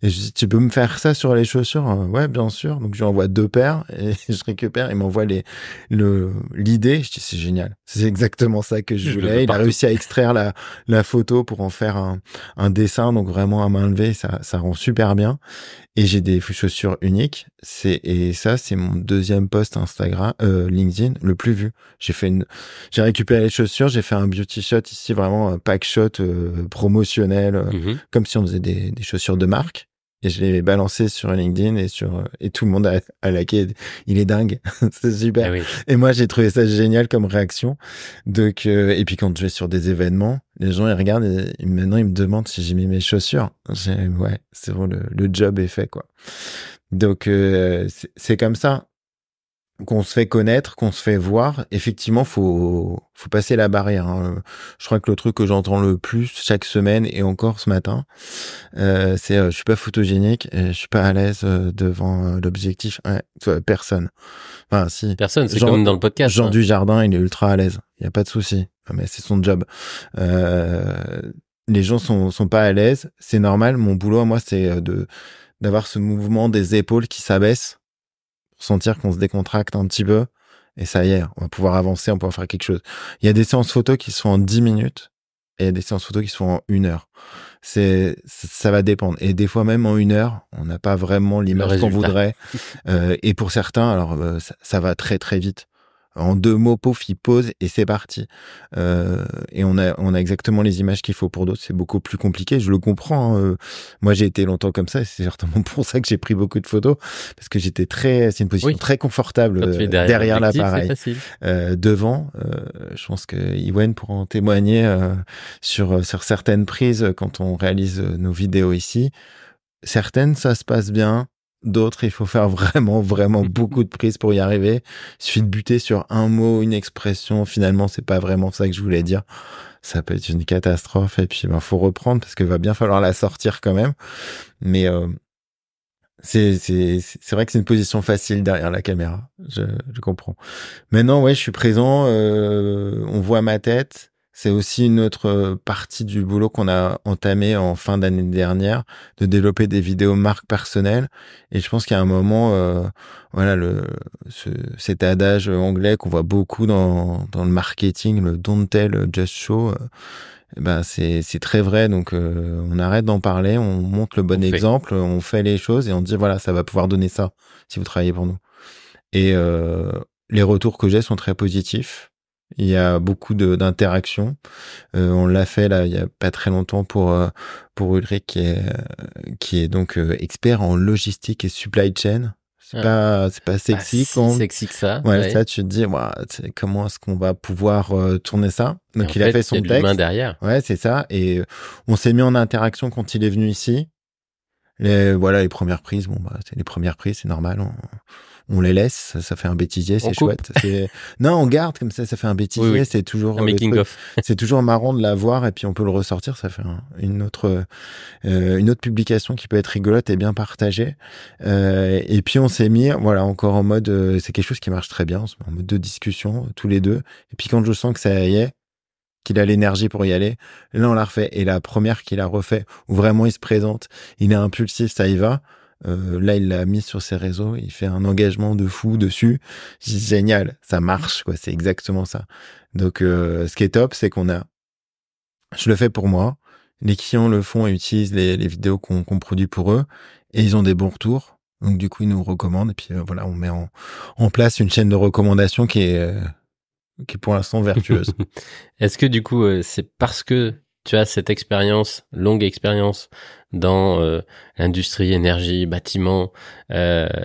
Et je dis tu peux me faire ça ça sur les chaussures? Ouais, bien sûr. Donc, je lui envoie 2 paires et je récupère. Il m'envoie l'idée. Je dis, c'est génial. C'est exactement ça que je Je le voulais. veux Il a partout. réussi à extraire la photo pour en faire un dessin. Donc, vraiment à main levée, ça rend super bien. Et j'ai des chaussures uniques. Et ça, c'est mon 2e post Instagram, LinkedIn, le plus vu. J'ai récupéré les chaussures, j'ai fait un beauty shot ici, vraiment un pack shot promotionnel, comme si on faisait des chaussures de marque. Et je l'ai balancé sur LinkedIn et tout le monde a liké. Il est dingue. C'est super. Eh oui. Et moi, j'ai trouvé ça génial comme réaction. Donc, et puis quand je vais sur des événements, les gens, ils regardent et maintenant, ils me demandent si j'ai mis mes chaussures. Ouais, c'est bon, le job est fait, quoi. Donc, c'est comme ça qu'on se fait connaître, qu'on se fait voir. Effectivement, faut passer la barrière, hein. Je crois que le truc que j'entends le plus chaque semaine et encore ce matin, c'est je suis pas photogénique et je suis pas à l'aise devant l'objectif. Ouais, personne. Enfin, si. Personne, c'est comme dans le podcast. Jean Dujardin, il est ultra à l'aise. Il y a pas de souci. Mais c'est son job. Les gens sont pas à l'aise. C'est normal. Mon boulot, moi, c'est d'avoir ce mouvement des épaules qui s'abaissent pour sentir qu'on se décontracte un petit peu. Et ça y est, on va pouvoir avancer, on va pouvoir faire quelque chose. Il y a des séances photos qui sont en 10 minutes et il y a des séances photos qui sont en 1 heure. Ça va dépendre. Et des fois même en 1 heure, on n'a pas vraiment l'image qu'on voudrait. Et pour certains, alors ça va très très vite. En 2 mots, pouf, il pose et c'est parti. Et on a exactement les images qu'il faut. Pour d'autres, c'est beaucoup plus compliqué. Je le comprends, hein. Moi, j'ai été longtemps comme ça et c'est certainement pour ça que j'ai pris beaucoup de photos parce que c'est une position très confortable derrière l'appareil. Devant, je pense que Ewen pourra en témoigner sur certaines prises quand on réalise nos vidéos ici. Certaines, ça se passe bien. D'autres, il faut faire vraiment, vraiment beaucoup de prises pour y arriver. Il suffit de buter sur un mot, une expression. Finalement, c'est pas vraiment ça que je voulais dire. Ça peut être une catastrophe. Et puis, faut reprendre parce qu'il va bien falloir la sortir quand même. Mais c'est vrai que c'est une position facile derrière la caméra. Je comprends. Maintenant, ouais, je suis présent. On voit ma tête. C'est aussi une autre partie du boulot qu'on a entamé en fin d'année dernière, de développer des vidéos marques personnelles. Et je pense qu'il y a un moment, voilà, cet adage anglais qu'on voit beaucoup dans le marketing, le don't tell, just show. C'est très vrai. Donc, on arrête d'en parler, on montre le bon exemple, on fait les choses et on dit voilà, ça va pouvoir donner ça si vous travaillez pour nous. Et les retours que j'ai sont très positifs. Il y a beaucoup d'interactions. On l'a fait là il y a pas très longtemps pour Ulrich qui est donc expert en logistique et supply chain. C'est pas sexy si sexy que ça. Ouais, ça tu te dis comment est-ce qu'on va pouvoir tourner ça. Donc il a fait son texte. L'humain derrière. Ouais, c'est ça et on s'est mis en interaction quand il est venu ici. Les premières prises, c'est les premières prises, c'est normal. On les laisse, ça fait un bêtisier, c'est chouette. Non, on garde comme ça fait un bêtisier, oui. C'est toujours un making of. C'est toujours marrant de la voir et puis on peut le ressortir, ça fait une autre publication qui peut être rigolote et bien partagée. Et puis on s'est mis, encore en mode, c'est quelque chose qui marche très bien, on se met en mode de discussion tous les deux. Et puis quand je sens que ça y est, qu'il a l'énergie pour y aller, là on l'a refait. Et la première qu'il a refait, où vraiment il se présente, il est impulsif, ça y va. Là, il l'a mis sur ses réseaux, il fait un engagement de fou dessus. C'est génial, ça marche, quoi. C'est exactement ça. Donc, ce qui est top, c'est je le fais pour moi. Les clients le font et utilisent les vidéos qu'on produit pour eux, et ils ont des bons retours. Donc, du coup, ils nous recommandent. Et puis, on met en place une chaîne de recommandations qui est pour l'instant vertueuse. Est-ce que du coup, c'est parce que tu as cette longue expérience dans l'industrie, énergie, bâtiment,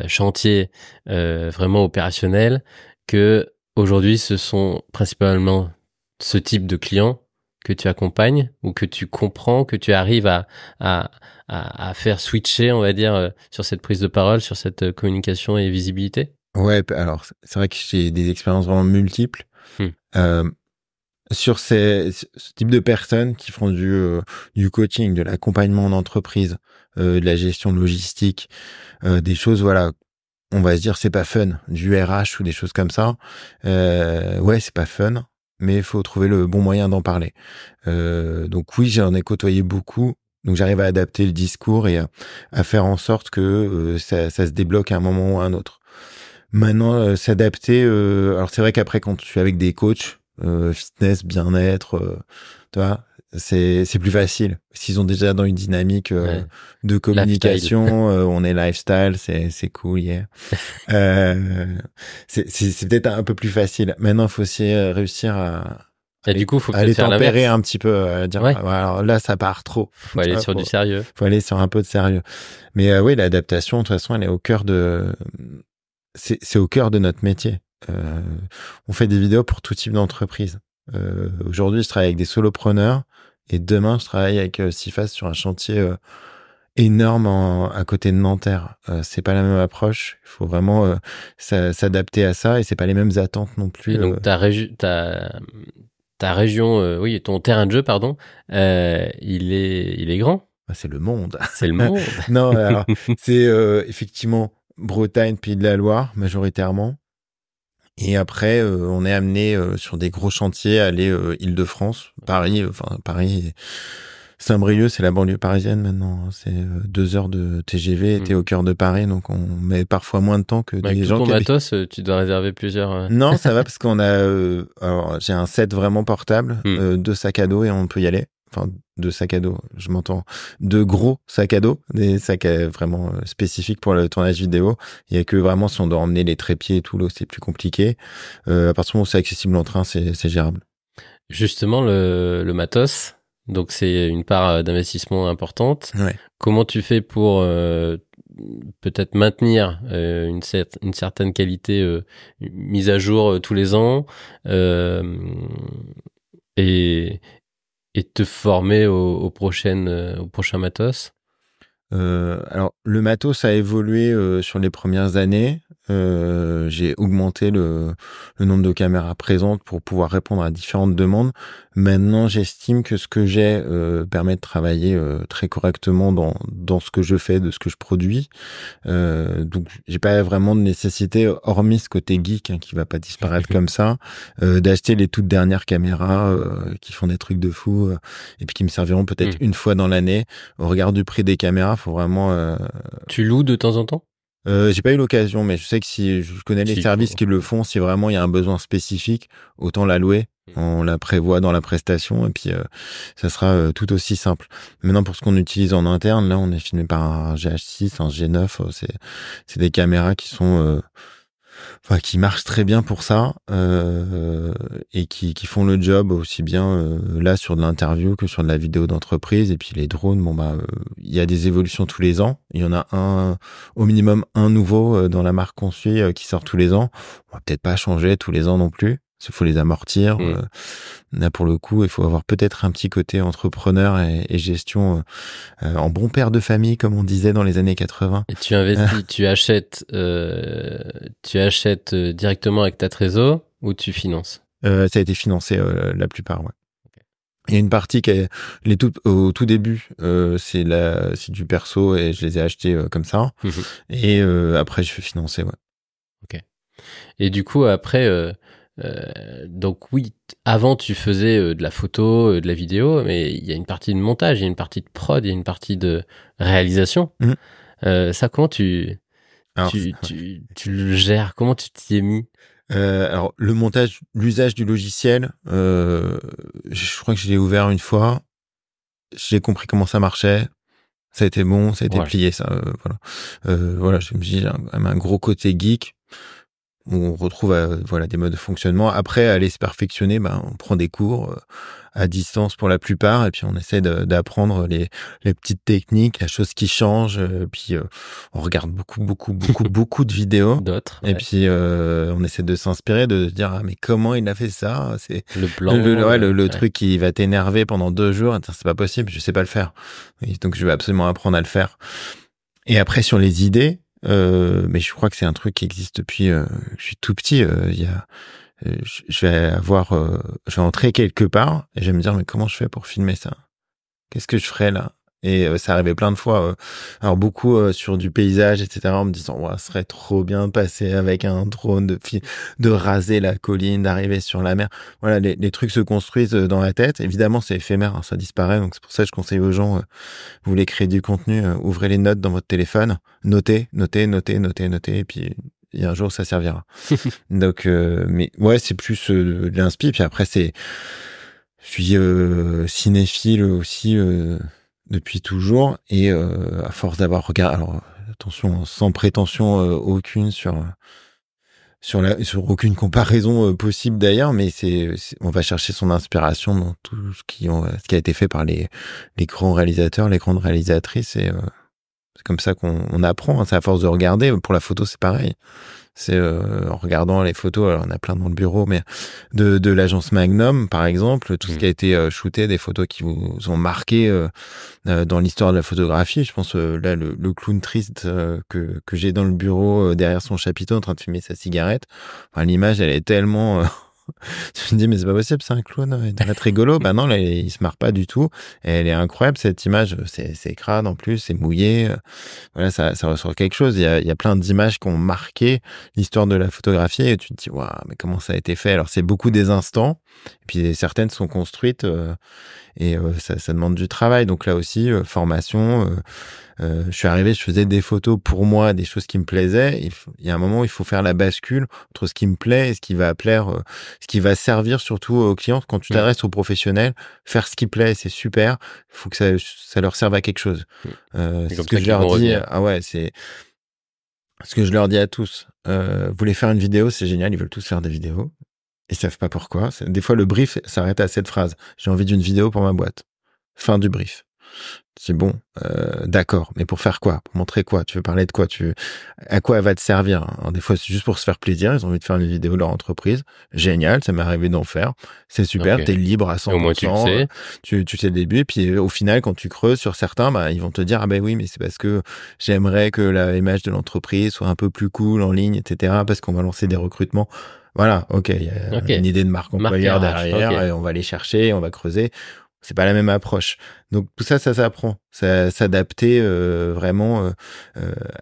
chantier, vraiment opérationnel, que aujourd'hui ce sont principalement ce type de clients que tu accompagnes ou que tu comprends, que tu arrives à faire switcher, on va dire, sur cette prise de parole, sur cette communication et visibilité? Ouais, alors c'est vrai que j'ai des expériences vraiment multiples. Sur ce type de personnes qui font du coaching, de l'accompagnement en entreprise, de la gestion logistique, des choses, on va se dire c'est pas fun, du RH ou des choses comme ça. Ouais, c'est pas fun, mais il faut trouver le bon moyen d'en parler. Donc oui, j'en ai côtoyé beaucoup. Donc j'arrive à adapter le discours et à faire en sorte que ça se débloque à un moment ou à un autre. Maintenant, s'adapter. Alors c'est vrai qu'après, quand je suis avec des coachs fitness, bien-être, tu vois, c'est plus facile. S'ils ont déjà dans une dynamique de communication, on est lifestyle, c'est cool, yeah. C'est peut-être un peu plus facile. Maintenant, il faut aussi réussir et du coup, faut à peut-être les faire tempérer l'inverse. un petit peu, dire Ouais. alors là, ça part trop. Faut aller sur du sérieux. Faut aller sur un peu de sérieux. Mais oui, l'adaptation, de toute façon, elle est au cœur c'est au cœur de notre métier. On fait des vidéos pour tout type d'entreprise. Aujourd'hui, je travaille avec des solopreneurs et demain, je travaille avec Cifas sur un chantier énorme à côté de Nanterre. C'est pas la même approche. Il faut vraiment s'adapter à ça et c'est pas les mêmes attentes non plus. Et donc ta région, oui, ton terrain de jeu, pardon, il est grand. C'est le monde. C'est le monde. Non, alors c'est effectivement Bretagne, Pays de la Loire majoritairement. Et après, on est amené sur des gros chantiers à aller Île-de-France, Paris, Saint-Brieuc, c'est la banlieue parisienne maintenant. C'est 2 heures de TGV, t'es au cœur de Paris, donc on met parfois moins de temps que des gens ton qui habitent. matos, tu dois réserver plusieurs. Non, ça va parce qu'on a. Alors, j'ai un set vraiment portable, 2 sacs à dos et on peut y aller. Enfin, 2 sacs à dos, je m'entends. 2 gros sacs à dos, des sacs vraiment spécifiques pour le tournage vidéo. Il y a que vraiment si on doit emmener les trépieds et tout, là, c'est plus compliqué. À partir du moment où c'est accessible en train, c'est gérable. Justement, le matos, donc c'est une part d'investissement importante. Ouais. Comment tu fais pour peut-être maintenir une certaine qualité mise à jour tous les ans et te former au prochain matos? Alors, le matos a évolué sur les premières années. J'ai augmenté le nombre de caméras présentes pour pouvoir répondre à différentes demandes. Maintenant, j'estime que ce que j'ai permet de travailler très correctement dans ce que je fais, de ce que je produis. Donc, j'ai pas vraiment de nécessité, hormis ce côté geek qui va pas disparaître comme ça, d'acheter les toutes dernières caméras qui font des trucs de fou et puis qui me serviront peut-être une fois dans l'année. Au regard du prix des caméras, faut vraiment. Tu loues de temps en temps? J'ai pas eu l'occasion, mais je sais que si je connais les services qui le font, si vraiment il y a un besoin spécifique, autant la louer. On la prévoit dans la prestation et puis ça sera tout aussi simple. Maintenant, pour ce qu'on utilise en interne, là, on est filmé par un GH6, un G9. C'est des caméras qui sont qui marchent très bien pour ça et qui font le job aussi bien là sur de l'interview que sur de la vidéo d'entreprise. Et puis les drones, il y a des évolutions tous les ans. Il y en a au minimum un nouveau dans la marque qu'on suit qui sort tous les ans. On va peut-être pas changer tous les ans non plus. Il faut les amortir. Là, pour le coup, il faut avoir peut-être un petit côté entrepreneur et gestion en bon père de famille, comme on disait dans les années 80. Et tu investis, tu achètes directement avec ta trésor ou tu finances? Ça a été financé la plupart, ouais. Okay. Il y a une partie qui est au tout début, c'est du perso et je les ai achetés comme ça. Et après, je fais financer, ouais. Ok. Et du coup, après, donc oui, avant tu faisais de la photo, de la vidéo, mais il y a une partie de montage, il y a une partie de prod, il y a une partie de réalisation. Ça, comment tu le gères? Comment tu t'y es mis? Alors le montage, l'usage du logiciel, je crois que je l'ai ouvert une fois, j'ai compris comment ça marchait, ça a été bon, ça a été plié, ça, voilà. Je me dis, j'ai un gros côté geek. On retrouve des modes de fonctionnement. Après, aller se perfectionner, on prend des cours à distance pour la plupart, et puis on essaie d'apprendre les petites techniques, la chose qui change. Puis on regarde beaucoup de vidéos. D'autres. Et puis on essaie de s'inspirer, de se dire mais comment il a fait ça? C'est le blanc, le truc qui va t'énerver pendant 2 jours. C'est pas possible, je sais pas le faire. Et donc je vais absolument apprendre à le faire. Et après sur les idées. Mais je crois que c'est un truc qui existe depuis que je suis tout petit. Je vais entrer quelque part et je vais me dire mais comment je fais pour filmer ça? Qu'est-ce que je ferais là? Et ça arrivait plein de fois. Alors beaucoup sur du paysage, etc. En me disant, ouais, ce serait trop bien de passer avec un drone, de raser la colline, d'arriver sur la mer. Voilà, les trucs se construisent dans la tête. Évidemment, c'est éphémère, hein, ça disparaît. Donc c'est pour ça que je conseille aux gens, vous voulez créer du contenu, ouvrez les notes dans votre téléphone, notez. Et puis il y a un jour, ça servira. Donc, mais ouais, c'est plus de l'inspi. Puis après, je suis cinéphile aussi depuis toujours. Et à force d'avoir regardé, alors attention, sans prétention aucune sur aucune comparaison possible d'ailleurs, mais on va chercher son inspiration dans tout ce qui a été fait par les grands réalisateurs, les grandes réalisatrices. Et c'est comme ça qu'on apprend. Hein. C'est à force de regarder. Pour la photo, c'est pareil. C'est en regardant les photos, alors on a plein dans le bureau, mais de l'agence Magnum, par exemple, tout ce qui a été shooté, des photos qui vous ont marqué dans l'histoire de la photographie. Je pense là le clown triste que j'ai dans le bureau derrière son chapiteau en train de fumer sa cigarette. Enfin, l'image, elle est tellement je me dis, mais c'est pas possible, c'est un clown, il doit être rigolo. Bah non, là, il se marre pas du tout. Et elle est incroyable, cette image. C'est crade en plus, c'est mouillé. Voilà, ça ressort quelque chose. Il y a plein d'images qui ont marqué l'histoire de la photographie et tu te dis, waouh, mais comment ça a été fait? Alors, c'est beaucoup des instants. Et puis, certaines sont construites, et ça demande du travail. Donc là aussi, formation. Je suis arrivé, je faisais des photos pour moi, des choses qui me plaisaient. Il y a un moment où il faut faire la bascule entre ce qui me plaît et ce qui va plaire, ce qui va servir surtout aux clients. Quand tu t'adresses aux professionnels, faire ce qui plaît, c'est super. Il faut que ça leur serve à quelque chose. C'est ce que je leur dis. Ah ouais, c'est ce que je leur dis à tous. Vous voulez faire une vidéo, c'est génial. Ils veulent tous faire des vidéos. Ils savent pas pourquoi. Des fois, le brief s'arrête à cette phrase. J'ai envie d'une vidéo pour ma boîte. Fin du brief. C'est bon, d'accord, mais pour faire quoi? Pour montrer quoi? Tu veux parler de quoi? À quoi elle va te servir? Alors, des fois, c'est juste pour se faire plaisir. Ils ont envie de faire une vidéo de leur entreprise. Génial, ça m'est arrivé d'en faire. C'est super, T'es libre à 100%. Et au moins, tu le sais. Tu sais le début. Et puis, au final, quand tu creuses sur certains, bah, ils vont te dire, ah ben oui, mais c'est parce que j'aimerais que l'image de l'entreprise soit un peu plus cool en ligne, etc. Parce qu'on va lancer des recrutements. Voilà, ok, il y a une idée de marque employeur derrière, et on va aller chercher, on va creuser. C'est pas la même approche. Donc tout ça s'apprend. S'adapter vraiment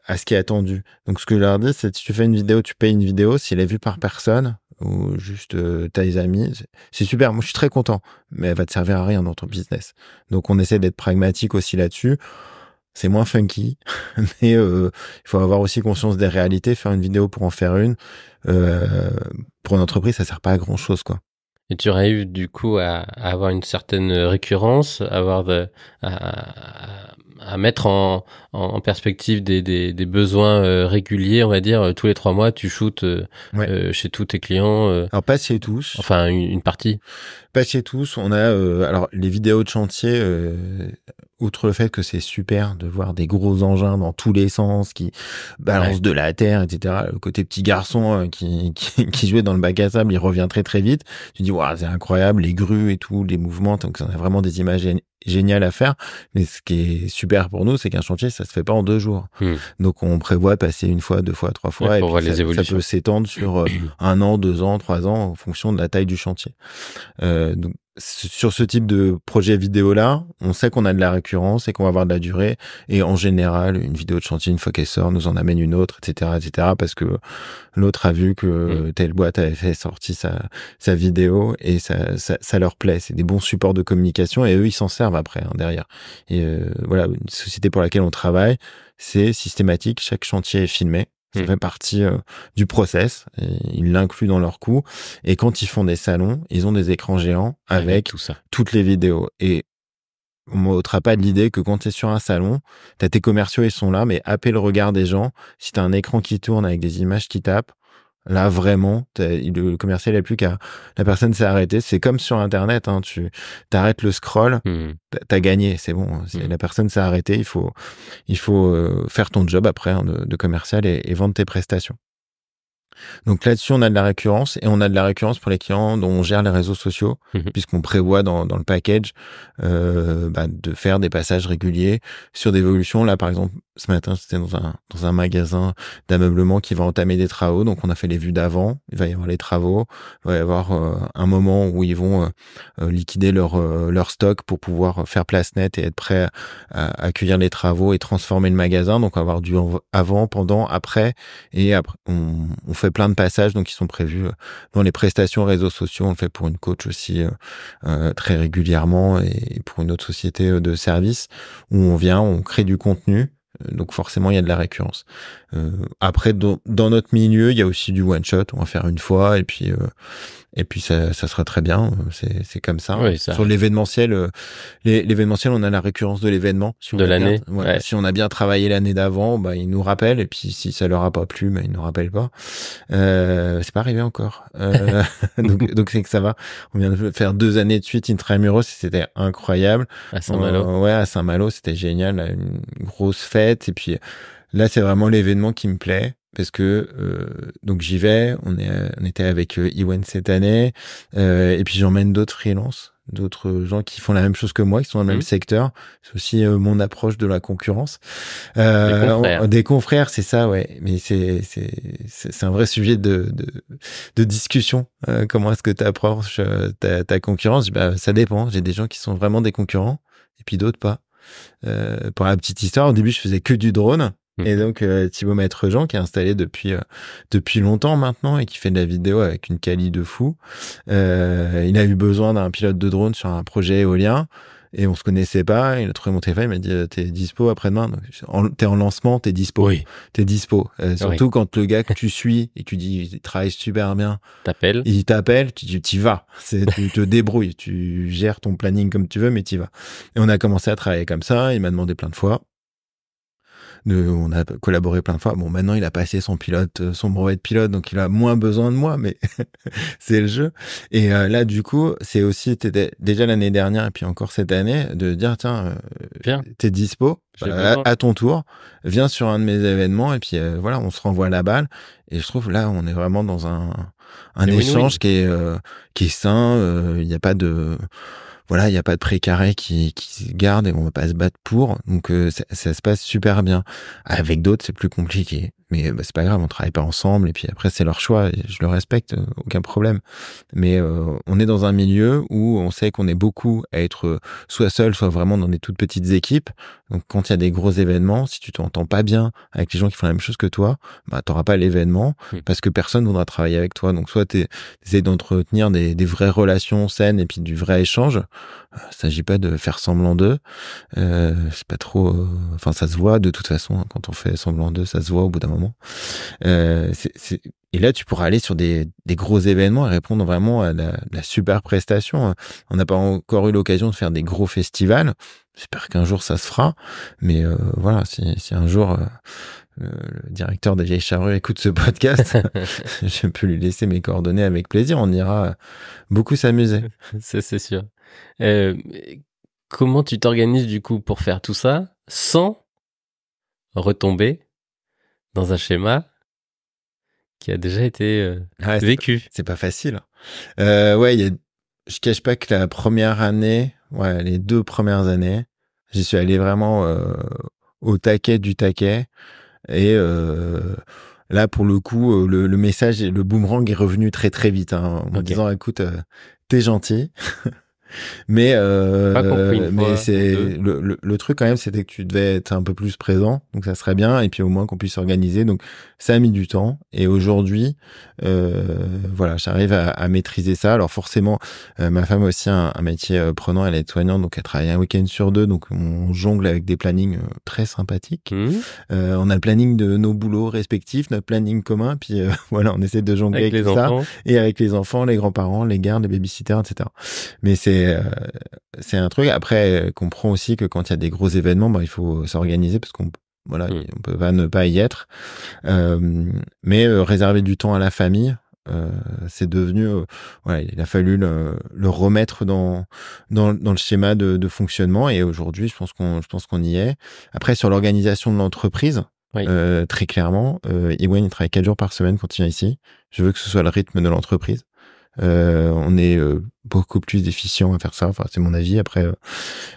à ce qui est attendu. Donc ce que je leur dis, c'est si tu fais une vidéo, tu payes une vidéo, si elle est vue par personne ou juste tes amis, c'est super. Moi, je suis très content, mais elle va te servir à rien dans ton business. Donc on essaie d'être pragmatique aussi là-dessus. C'est moins funky, mais il faut avoir aussi conscience des réalités. Faire une vidéo pour en faire une, pour une entreprise, ça sert pas à grand-chose, quoi. Et tu aurais eu du coup à avoir une certaine récurrence, à mettre en perspective des besoins réguliers, on va dire, tous les 3 mois, tu shootes chez tous tes clients. Alors pas chez tous. Enfin, une partie. Pas chez tous. On a alors les vidéos de chantier. Outre le fait que c'est super de voir des gros engins dans tous les sens qui balancent de la terre, etc. Le côté petit garçon qui jouait dans le bac à sable, il revient très très vite. Tu dis waouh, c'est incroyable, les grues et tout, les mouvements. Donc on a vraiment des images géniales à faire. Mais ce qui est super pour nous, c'est qu'un chantier, ça se fait pas en 2 jours. Donc on prévoit passer 1 fois, 2 fois, 3 fois, et puis ça peut s'étendre sur 1 an, 2 ans, 3 ans, en fonction de la taille du chantier. Donc sur ce type de projet vidéo là, on sait qu'on a de la récurrence et qu'on va avoir de la durée, et en général une vidéo de chantier, une fois qu'elle sort, nous en amène une autre, etc., parce que l'autre a vu que telle boîte avait fait sortir sa vidéo et ça leur plaît. C'est des bons supports de communication et eux ils s'en servent après derrière. Et voilà, une société pour laquelle on travaille, c'est systématique, chaque chantier est filmé. Ça fait partie du process. Ils l'incluent dans leur coût. Et quand ils font des salons, ils ont des écrans géants avec tout ça, toutes les vidéos. Et on m'ôtera pas de l'idée que quand tu es sur un salon, t'as tes commerciaux, ils sont là, mais happer le regard des gens. Si t'as un écran qui tourne avec des images qui tapent, là vraiment, le commercial n'a plus qu'à... La personne s'est arrêtée. C'est comme sur Internet, hein, tu t'arrêtes le scroll, t'as gagné, c'est bon. La personne s'est arrêtée, il faut faire ton job après, hein, de commercial et vendre tes prestations. Donc là-dessus, on a de la récurrence et on a de la récurrence pour les clients dont on gère les réseaux sociaux, puisqu'on prévoit dans le package de faire des passages réguliers sur des évolutions. Là, par exemple, ce matin, c'était dans un magasin d'ameublement qui va entamer des travaux. Donc, on a fait les vues d'avant. Il va y avoir les travaux. Il va y avoir un moment où ils vont liquider leur stock pour pouvoir faire place nette et être prêts à accueillir les travaux et transformer le magasin. Donc, on va avoir du avant, pendant, après. Et après, on fait plein de passages donc qui sont prévus dans les prestations réseaux sociaux. On le fait pour une coach aussi très régulièrement et pour une autre société de services où on crée du contenu. Donc forcément, il y a de la récurrence. Après, dans notre milieu, il y a aussi du one shot. On va faire une fois et puis ça sera très bien. C'est comme ça. Oui, ça. Sur l'événementiel, l'événementiel, on a la récurrence de l'événement. Si de l'année. Ouais. Si on a bien travaillé l'année d'avant, ils nous rappellent. Et puis si ça leur a pas plu, ils nous rappellent pas. C'est pas arrivé encore. Donc c'est que ça va. On vient de faire 2 années de suite Intramuros. C'était incroyable. À Saint-Malo. Ouais, à Saint-Malo, c'était génial. Là, une grosse fête. Et puis là, c'est vraiment l'événement qui me plaît. Parce que donc j'y vais, on était avec Iwen cette année, et puis j'emmène d'autres freelances, d'autres gens qui font la même chose que moi, qui sont dans le même secteur. C'est aussi mon approche de la concurrence. Des confrères, c'est ça, ouais. Mais c'est un vrai sujet de discussion. Comment est-ce que tu approches ta concurrence? Ça dépend. J'ai des gens qui sont vraiment des concurrents, et puis d'autres pas. Pour la petite histoire, au début, je faisais que du drone. Et donc Thibaut Maître-Jean qui est installé depuis longtemps maintenant et qui fait de la vidéo avec une quali de fou. Il a eu besoin d'un pilote de drone sur un projet éolien et on se connaissait pas. Il a trouvé mon téléphone, il m'a dit t'es dispo après-demain. T'es en lancement, t'es dispo. Oui. T'es dispo. Surtout quand le gars que tu suis et tu dis il travaille super bien. Il t'appelle, tu dis t'y vas. Tu te débrouilles, tu gères ton planning comme tu veux, mais t'y vas. Et on a commencé à travailler comme ça. Il m'a demandé plein de fois. On a collaboré plein de fois. Bon, maintenant, il a passé son brevet de pilote, donc il a moins besoin de moi, mais c'est le jeu. Et là, du coup, c'est aussi, déjà l'année dernière et puis encore cette année, de dire, tiens, t'es dispo, à ton tour, viens sur un de mes événements et puis voilà, on se renvoie la balle. Et je trouve, là, on est vraiment dans un échange qui est sain. Il n'y a pas de... Voilà, il n'y a pas de précaré qui se garde et on va pas se battre pour. Donc ça se passe super bien. Avec d'autres, c'est plus compliqué. Mais c'est pas grave, on travaille pas ensemble et puis après c'est leur choix et je le respecte, aucun problème. Mais on est dans un milieu où on sait qu'on est beaucoup à être soit seul, soit vraiment dans des toutes petites équipes. Donc quand il y a des gros événements, si tu t'entends pas bien avec les gens qui font la même chose que toi, t'auras pas l'événement parce que personne voudra travailler avec toi. Donc soit t'essayes d'entretenir des vraies relations saines et puis du vrai échange. Il s'agit pas de faire semblant d'eux. C'est pas trop... Enfin, ça se voit de toute façon. Hein, quand on fait semblant d'eux, ça se voit au bout d'un moment. Et là, tu pourras aller sur des gros événements et répondre vraiment à la super prestation. On n'a pas encore eu l'occasion de faire des gros festivals. J'espère qu'un jour, ça se fera. Mais voilà, si un jour... le directeur des Vieilles Charrues écoute ce podcast, je peux lui laisser mes coordonnées avec plaisir. On ira beaucoup s'amuser. C'est sûr. Comment tu t'organises du coup pour faire tout ça sans retomber dans un schéma qui a déjà été vécu? C'est pas facile. Ouais, je cache pas que la première année, les 2 premières années, j'y suis allé vraiment au taquet du taquet. Et là, pour le coup, le message, le boomerang est revenu très très vite, en me disant, écoute, t'es gentil. Mais c'est le truc quand même, c'était que tu devais être un peu plus présent, donc ça serait bien, et puis au moins qu'on puisse s'organiser. Donc ça a mis du temps, et aujourd'hui, voilà, j'arrive à maîtriser ça. Alors forcément, ma femme a aussi un métier prenant, elle est soignante, donc elle travaille un week-end sur 2, donc on jongle avec des plannings très sympathiques. On a le planning de nos boulots respectifs, notre planning commun, puis voilà, on essaie de jongler avec tout ça, et avec les enfants, les grands-parents, les gardes, les babysitters, etc. Mais c'est un truc. Après, elle comprend aussi que quand il y a des gros événements, il faut s'organiser parce qu'on peut pas ne pas y être. Mais réserver du temps à la famille, c'est devenu, il a fallu le remettre dans le schéma de fonctionnement. Et aujourd'hui, je pense qu'on y est. Après, sur l'organisation de l'entreprise, Oui. Très clairement. Ewen, il travaille 4 jours par semaine quand il vient ici. Je veux que ce soit le rythme de l'entreprise. On est beaucoup plus efficient à faire ça. Enfin, c'est mon avis. Après,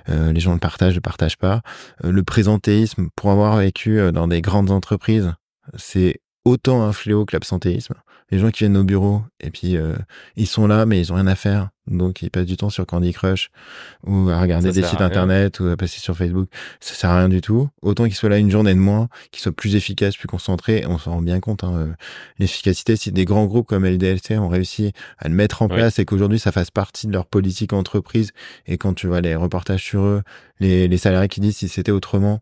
les gens le partagent pas. Le présentéisme, pour avoir vécu dans des grandes entreprises, c'est autant un fléau que l'absentéisme. Les gens qui viennent au bureau et puis ils sont là, mais ils ont rien à faire. Donc ils passent du temps sur Candy Crush ou à regarder des sites internet ou à passer sur Facebook. Ça sert à rien du tout. Autant qu'ils soient là une journée de moins, qu'ils soient plus efficaces, plus concentrés. On s'en rend bien compte. L'efficacité, si des grands groupes comme LDLC ont réussi à le mettre en place et qu'aujourd'hui ça fasse partie de leur politique entreprise. Et quand tu vois les reportages sur eux, les salariés qui disent si c'était autrement,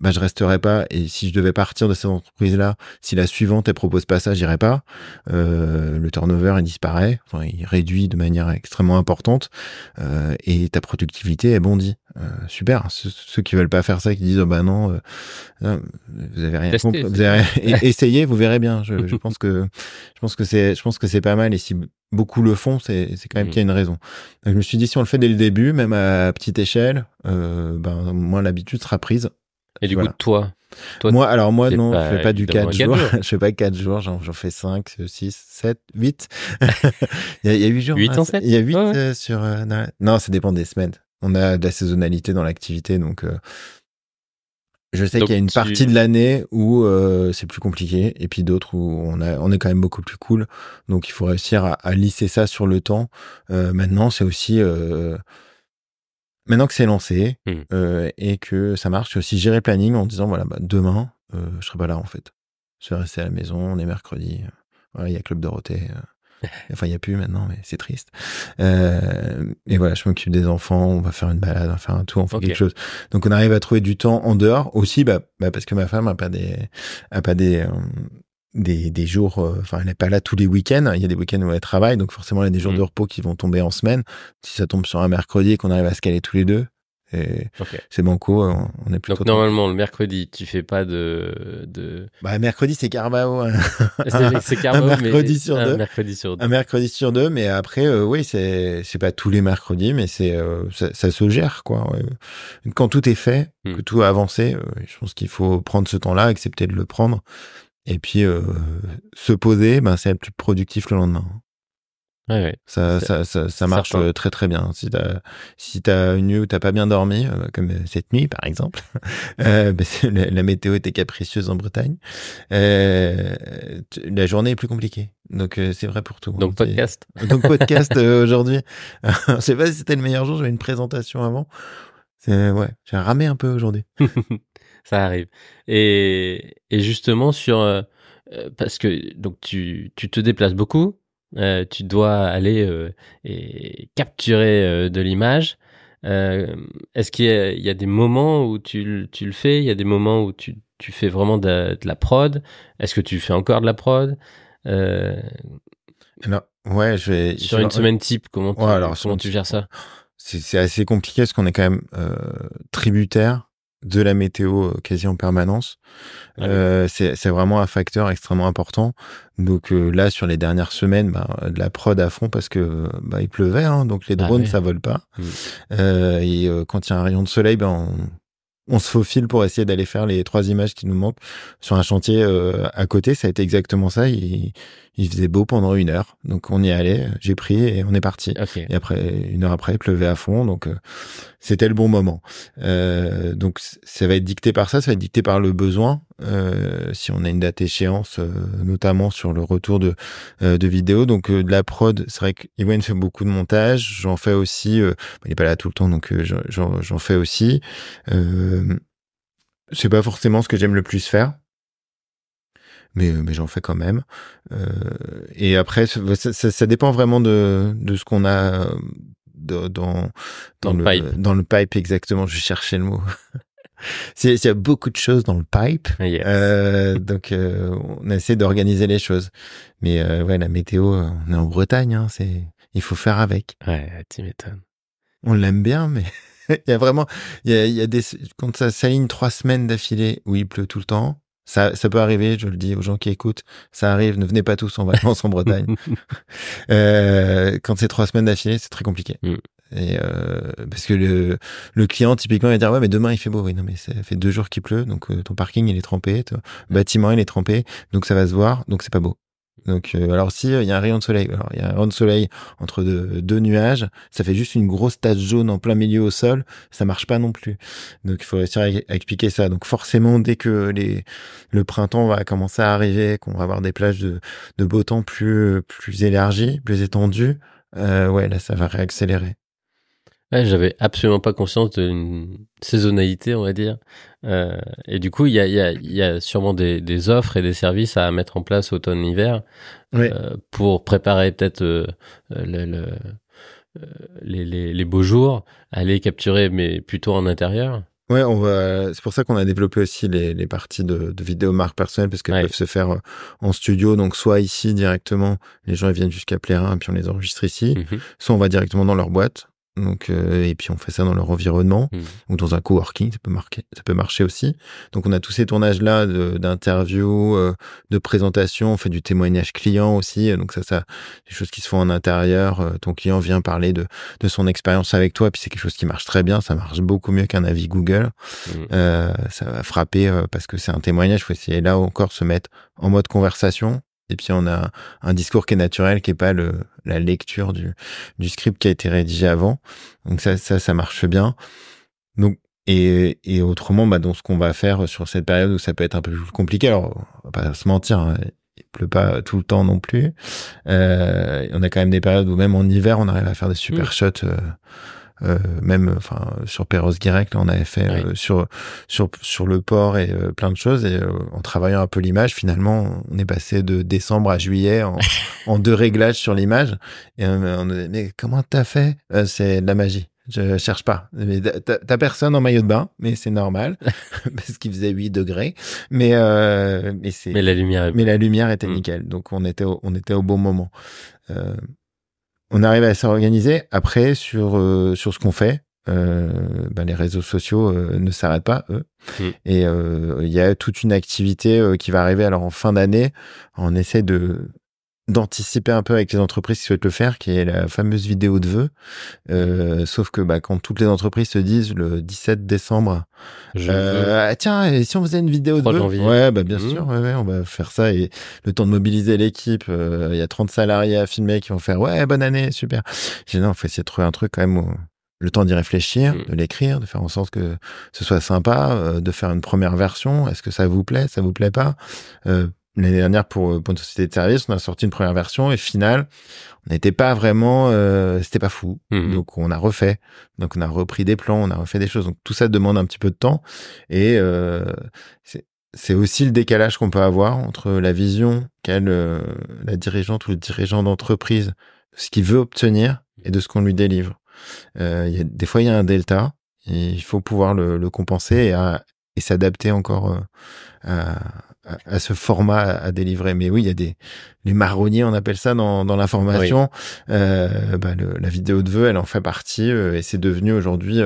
bah je resterai pas, et si je devais partir de cette entreprise-là, si la suivante elle propose pas ça, j'irai pas. Le turnover il disparaît, enfin il réduit de manière extrêmement importante, et ta productivité elle bondit. Super. Ceux qui veulent pas faire ça, qui disent oh bah non, vous avez rien compris, vous avez essayé, vous verrez bien. Je pense que c'est pas mal, et si beaucoup le font, c'est quand même qu'il y a une raison. Donc, je me suis dit si on le fait dès le début, même à petite échelle, ben moi l'habitude sera prise. Et du coup, toi, moi, non, je fais pas du 4 jours. Je fais pas 4 jours, j'en fais 5, 6, 7, 8. il y a 8 jours. 8 en 7? Il y a 8 sur... non, ça dépend des semaines. On a de la saisonnalité dans l'activité, donc je sais qu'il y a une partie de l'année où c'est plus compliqué, et puis d'autres où on est quand même beaucoup plus cool. Donc il faut réussir à lisser ça sur le temps. Maintenant, c'est aussi... Maintenant que c'est lancé et que ça marche, c'est aussi gérer le planning en disant voilà, bah, demain, je serai pas là en fait. Je vais rester à la maison, on est mercredi. Voilà, il y a Club Dorothée. Enfin, il y a plus maintenant, mais c'est triste. Et voilà, je m'occupe des enfants, on va faire une balade, on va faire un tour, on fait quelque chose. Donc on arrive à trouver du temps en dehors aussi, parce que ma femme a pas des jours, enfin elle n'est pas là tous les week-ends, il y a des week-ends où elle travaille, donc forcément il y a des jours de repos qui vont tomber en semaine. Si ça tombe sur un mercredi et qu'on arrive à se caler tous les deux, et c'est banco, on est plutôt... Donc normalement le mercredi tu fais pas Bah mercredi c'est Carvao, hein. C'est Carvao, un mercredi sur deux. Un mercredi sur deux. Un mercredi sur deux, mais après oui, c'est pas tous les mercredis, mais c'est ça se gère quoi. Quand tout est fait, que tout a avancé, je pense qu'il faut prendre ce temps-là, accepter de le prendre. Et puis, se poser, ben, c'est être plus productif le lendemain. Ouais. Ça marche très très bien. Si t'as une nuit où t'as pas bien dormi, comme cette nuit par exemple, la météo était capricieuse en Bretagne, la journée est plus compliquée. Donc c'est vrai pour tout. Donc podcast. Donc podcast aujourd'hui. Je sais pas si c'était le meilleur jour, j'avais une présentation avant. J'ai ramé un peu aujourd'hui. Ça arrive. Et justement parce que donc tu te déplaces beaucoup, tu dois aller et capturer de l'image. Est-ce qu'il y a des moments où tu le fais, il y a des moments où tu fais vraiment de la prod? Est-ce que tu fais encore de la prod? Alors, ouais, sur une semaine type, comment tu gères ça? C'est assez compliqué parce qu'on est quand même tributaire de la météo quasi en permanence. C'est vraiment un facteur extrêmement important. Donc là, sur les dernières semaines, de la prod à fond parce que il pleuvait, hein, donc les drones ça vole pas. Et quand il y a un rayon de soleil, on se faufile pour essayer d'aller faire les 3 images qui nous manquent sur un chantier à côté. Ça a été exactement ça. Il faisait beau pendant 1 heure, donc on y allait. J'ai pris et on est parti. Et après 1 heure après, il pleuvait à fond, donc c'était le bon moment. Donc ça va être dicté par ça va être dicté par le besoin. Si on a une date échéance, notamment sur le retour de vidéos, donc de la prod, c'est vrai qu'Ewen fait beaucoup de montage. J'en fais aussi. Il est pas là tout le temps, donc j'en fais aussi. C'est pas forcément ce que j'aime le plus faire, mais j'en fais quand même. Et après, ça dépend vraiment de ce qu'on a dans le pipe, exactement. Je cherchais le mot. Il y a beaucoup de choses dans le pipe, donc on essaie d'organiser les choses. Mais la météo, on est en Bretagne, hein, il faut faire avec. Ouais, tu m'étonnes. On l'aime bien, mais il y a vraiment, il y a des, quand ça s'aligne 3 semaines d'affilée où il pleut tout le temps, ça peut arriver, je le dis aux gens qui écoutent, ça arrive, ne venez pas tous en vacances en Bretagne. Quand c'est 3 semaines d'affilée, c'est très compliqué. Et parce que le client typiquement il va dire ouais mais demain il fait beau. Oui non mais ça fait 2 jours qu'il pleut, donc ton parking il est trempé, ton bâtiment il est trempé, donc ça va se voir, donc c'est pas beau. Donc alors si il y a un rayon de soleil, alors il y a un rayon de soleil entre deux nuages, ça fait juste une grosse tache jaune en plein milieu au sol, ça marche pas non plus. Donc il faut réussir à expliquer ça. Donc forcément dès que le printemps va commencer à arriver, qu'on va avoir des plages de beau temps plus élargies, plus étendues, ouais là ça va réaccélérer. Ouais, j'avais absolument pas conscience d'une saisonnalité, on va dire. Et du coup, il y a sûrement des offres et des services à mettre en place automne-hiver Ouais. pour préparer peut-être les beaux jours, aller capturer, mais plutôt en intérieur. Ouais, c'est pour ça qu'on a développé aussi les parties de vidéo marque personnelle parce qu'elles Ouais. peuvent se faire en studio. Donc, soit ici directement, les gens ils viennent jusqu'à Plérin, puis on les enregistre ici. Mhm. Soit on va directement dans leur boîte. Donc, et puis on fait ça dans leur environnement Mhm. ou dans un coworking, ça peut marcher aussi. Donc, on a tous ces tournages-là d'interviews, de présentations. On fait du témoignage client aussi. Donc, ça, des choses qui se font en intérieur. Ton client vient parler de son expérience avec toi, puis c'est quelque chose qui marche très bien. Ça marche beaucoup mieux qu'un avis Google. Ça va frapper parce que c'est un témoignage. Il faut essayer là encore se mettre en mode conversation. Et puis on a un discours qui est naturel, qui est pas la lecture du script qui a été rédigé avant. Donc ça marche bien. Donc et autrement, donc ce qu'on va faire sur cette période où ça peut être un peu plus compliqué. Alors on va pas se mentir, hein, il pleut pas tout le temps non plus. On a quand même des périodes où même en hiver, on arrive à faire des super shots. Même sur Perros-Guirec, là on avait fait sur le port et plein de choses, et en travaillant un peu l'image, finalement on est passé de décembre à juillet en 2 réglages sur l'image, et on a dit mais comment t'as fait? C'est de la magie, je cherche pas, mais t'as personne en maillot de bain, mais c'est normal parce qu'il faisait 8 degrés, mais la lumière était nickel, donc on était au bon moment. On arrive à s'organiser. Après, sur ce qu'on fait, les réseaux sociaux ne s'arrêtent pas, eux. Et il y a toute une activité qui va arriver alors en fin d'année. On essaie d'anticiper un peu avec les entreprises qui souhaitent le faire, qui est la fameuse vidéo de vœux. Sauf que quand toutes les entreprises se disent le 17 décembre, tiens, et si on faisait une vidéo de vœux? Janvier. Ouais, bien sûr, ouais, on va faire ça. Et le temps de mobiliser l'équipe, il y a 30 salariés à filmer qui vont faire ouais, bonne année, super. J'ai dit non, faut essayer de trouver un truc quand même où le temps d'y réfléchir, de l'écrire, de faire en sorte que ce soit sympa, de faire une première version. Est-ce que ça vous plaît pas? L'année dernière, pour une société de service, on a sorti une première version et finale, on n'était pas vraiment, c'était pas fou. Donc on a refait, donc on a repris des plans, on a refait des choses. Donc tout ça demande un petit peu de temps, et c'est aussi le décalage qu'on peut avoir entre la vision qu'a la dirigeante ou le dirigeant d'entreprise, de ce qu'il veut obtenir et de ce qu'on lui délivre. Des fois il y a un delta, et il faut pouvoir le compenser et s'adapter encore à ce format à délivrer. Mais oui, il y a les marronniers, on appelle ça dans l'information. Oui. La vidéo de vœux, elle en fait partie, et c'est devenu aujourd'hui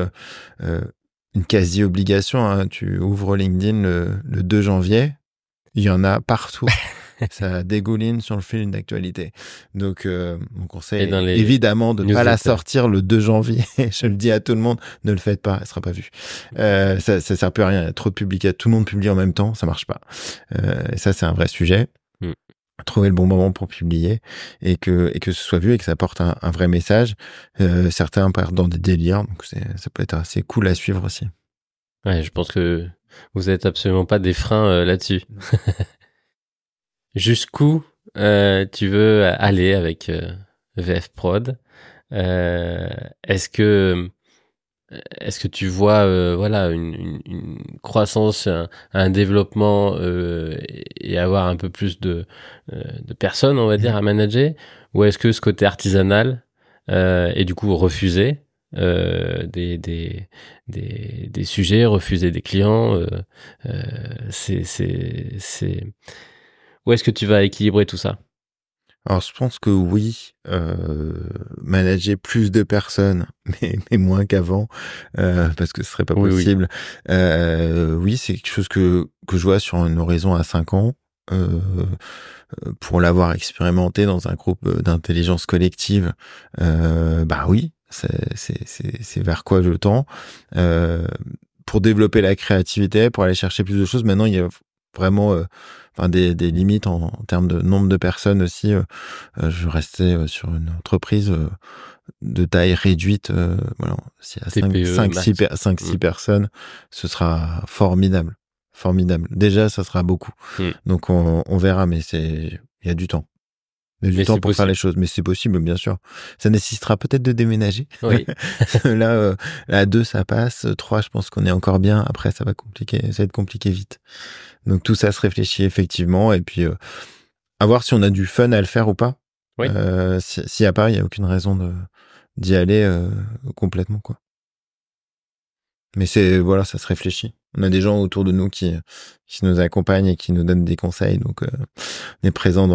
une quasi-obligation. Hein. Tu ouvres LinkedIn le 2 janvier, il y en a partout. Ça dégouline sur le fil d'actualité. Donc, mon conseil est évidemment de ne pas la sortir le 2 janvier. Je le dis à tout le monde, ne le faites pas, elle sera pas vue. Ça sert plus à rien. Il y a trop de publications, tout le monde publie en même temps, ça marche pas. Et ça, c'est un vrai sujet. Trouver le bon moment pour publier et que ce soit vu et que ça apporte un vrai message. Certains partent dans des délires, donc ça peut être assez cool à suivre aussi. Ouais, je pense que vous êtes absolument pas des freins là-dessus. Jusqu'où tu veux aller avec VF Prod? Est-ce que tu vois une croissance, un développement et avoir un peu plus de personnes, on va dire, à manager, ou est-ce que ce côté artisanal et du coup refuser des sujets, refuser des clients, c'est où est-ce que tu vas équilibrer tout ça? Alors, je pense que oui, manager plus de personnes, mais moins qu'avant, parce que ce serait pas possible. Oui, c'est quelque chose que je vois sur un horizon à 5 ans. Pour l'avoir expérimenté dans un groupe d'intelligence collective, oui, c'est vers quoi je tends. Pour développer la créativité, pour aller chercher plus de choses. Maintenant, il y a vraiment des limites en termes de nombre de personnes aussi. Je restais sur une entreprise de taille réduite. Voilà, s'il y a TPE, 5-6 personnes, ce sera formidable. Formidable. Déjà, ça sera beaucoup. Donc, on verra, mais il y a du temps. Il y a du temps pour faire les choses, mais c'est possible, bien sûr. Ça nécessitera peut-être de déménager. Oui. Là, à 2, ça passe. 3, je pense qu'on est encore bien. Après, ça va être compliqué vite. Donc, tout ça se réfléchit effectivement. Et puis, à voir si on a du fun à le faire ou pas. Oui. S'il n'y a pas, il n'y a aucune raison d'y aller complètement, quoi. Mais ça se réfléchit. On a des gens autour de nous qui nous accompagnent et qui nous donnent des conseils. Donc, on est présent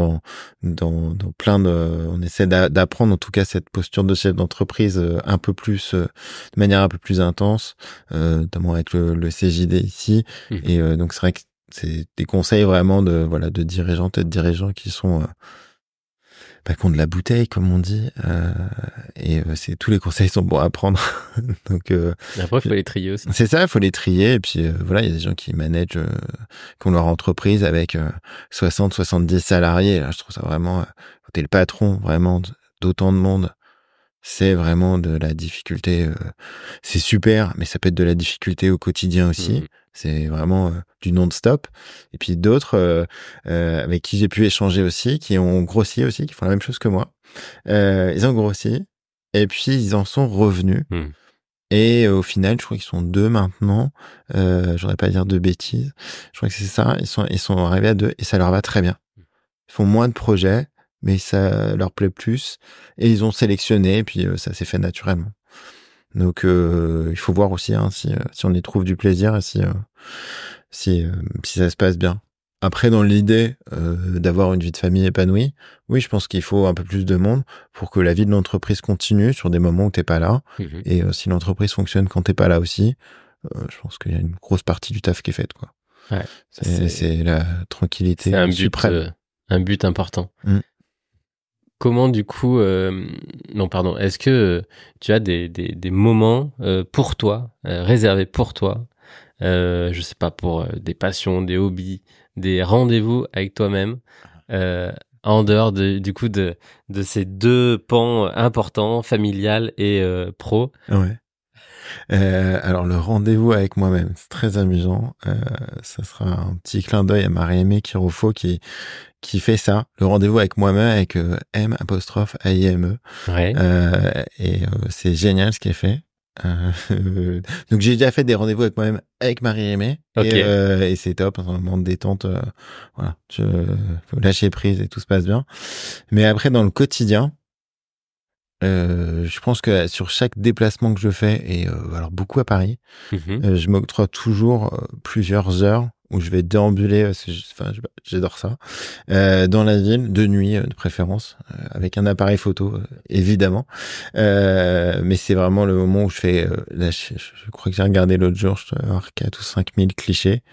dans plein on essaie d'apprendre en tout cas cette posture de chef d'entreprise un peu plus, de manière un peu plus intense, notamment avec le CJD ici. Et donc, c'est vrai que c'est des conseils vraiment de dirigeantes et de dirigeants qui sont qui ont de la bouteille, comme on dit, et tous les conseils sont bons à prendre. Donc après, il faut les trier aussi. C'est ça, il faut les trier. Et puis il y a des gens qui managent, qui ont leur entreprise avec 60-70 salariés. Là, je trouve ça vraiment, quand t'es le patron vraiment d'autant de monde, c'est vraiment de la difficulté. C'est super, mais ça peut être de la difficulté au quotidien aussi. C'est vraiment du non-stop. Et puis d'autres avec qui j'ai pu échanger aussi, qui ont grossi aussi, qui font la même chose que moi. Ils ont grossi et puis ils en sont revenus. Et au final, je crois qu'ils sont 2 maintenant. Je voudrais pas dire de bêtises. Je crois que c'est ça. Ils sont arrivés à 2 et ça leur va très bien. Ils font moins de projets, mais ça leur plaît plus. Et ils ont sélectionné et puis ça s'est fait naturellement. Donc il faut voir aussi si on y trouve du plaisir et si ça se passe bien. Après, dans l'idée d'avoir une vie de famille épanouie, oui, je pense qu'il faut un peu plus de monde pour que la vie de l'entreprise continue sur des moments où t'es pas là. Et si l'entreprise fonctionne quand t'es pas là aussi, je pense qu'il y a une grosse partie du taf qui est faite, quoi. Ouais, c'est la tranquillité suprême. Un but important. Comment du coup est-ce que tu as des moments pour toi réservés pour toi, je sais pas, pour des passions, des hobbies, des rendez-vous avec toi-même en dehors du coup de ces 2 pans importants, familial et pro? Ouais. Alors le rendez-vous avec moi-même, c'est très amusant. Ça sera un petit clin d'œil à Marie-Aimée Kirofo qui fait ça, le rendez-vous avec moi-même avec M'_AIME. Ouais. Et c'est génial ce qui est fait. Donc j'ai déjà fait des rendez-vous avec moi-même avec Marie-Aimée. Okay. Et c'est top, un moment de détente. Voilà, faut lâcher prise et tout se passe bien. Mais après dans le quotidien, je pense que sur chaque déplacement que je fais, et alors beaucoup à Paris, je m'octroie toujours plusieurs heures où je vais déambuler, j'adore ça, dans la ville, de nuit de préférence, avec un appareil photo, évidemment. Mais c'est vraiment le moment où je fais, là, je crois que j'ai regardé l'autre jour, je dois avoir 4 ou 5 000 clichés.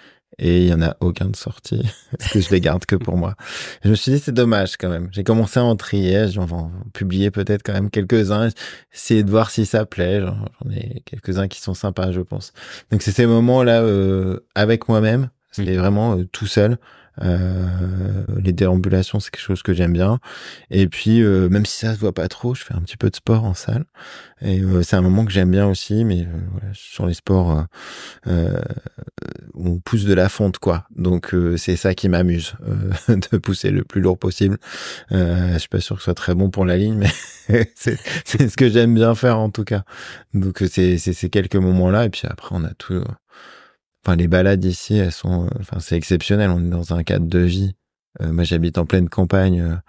Et il y en a aucun de sorti parce que je les garde que pour moi. Je me suis dit c'est dommage quand même. J'ai commencé à en trier, j'en vais en publier peut-être quand même quelques-uns, essayer de voir si ça plaît. J'en ai quelques-uns qui sont sympas, je pense. Donc c'est ces moments-là avec moi-même, c'est vraiment tout seul. Les déambulations, c'est quelque chose que j'aime bien. Et puis même si ça se voit pas trop, je fais un petit peu de sport en salle. Et c'est un moment que j'aime bien aussi, mais voilà, sur les sports on pousse de la fonte, quoi. Donc c'est ça qui m'amuse, de pousser le plus lourd possible. Je suis pas sûr que ce soit très bon pour la ligne, mais c'est ce que j'aime bien faire en tout cas. Donc c'est ces quelques moments-là, et puis après on a tout. Enfin, les balades ici, elles sont, c'est exceptionnel. On est dans un cadre de vie. Moi, j'habite en pleine campagne.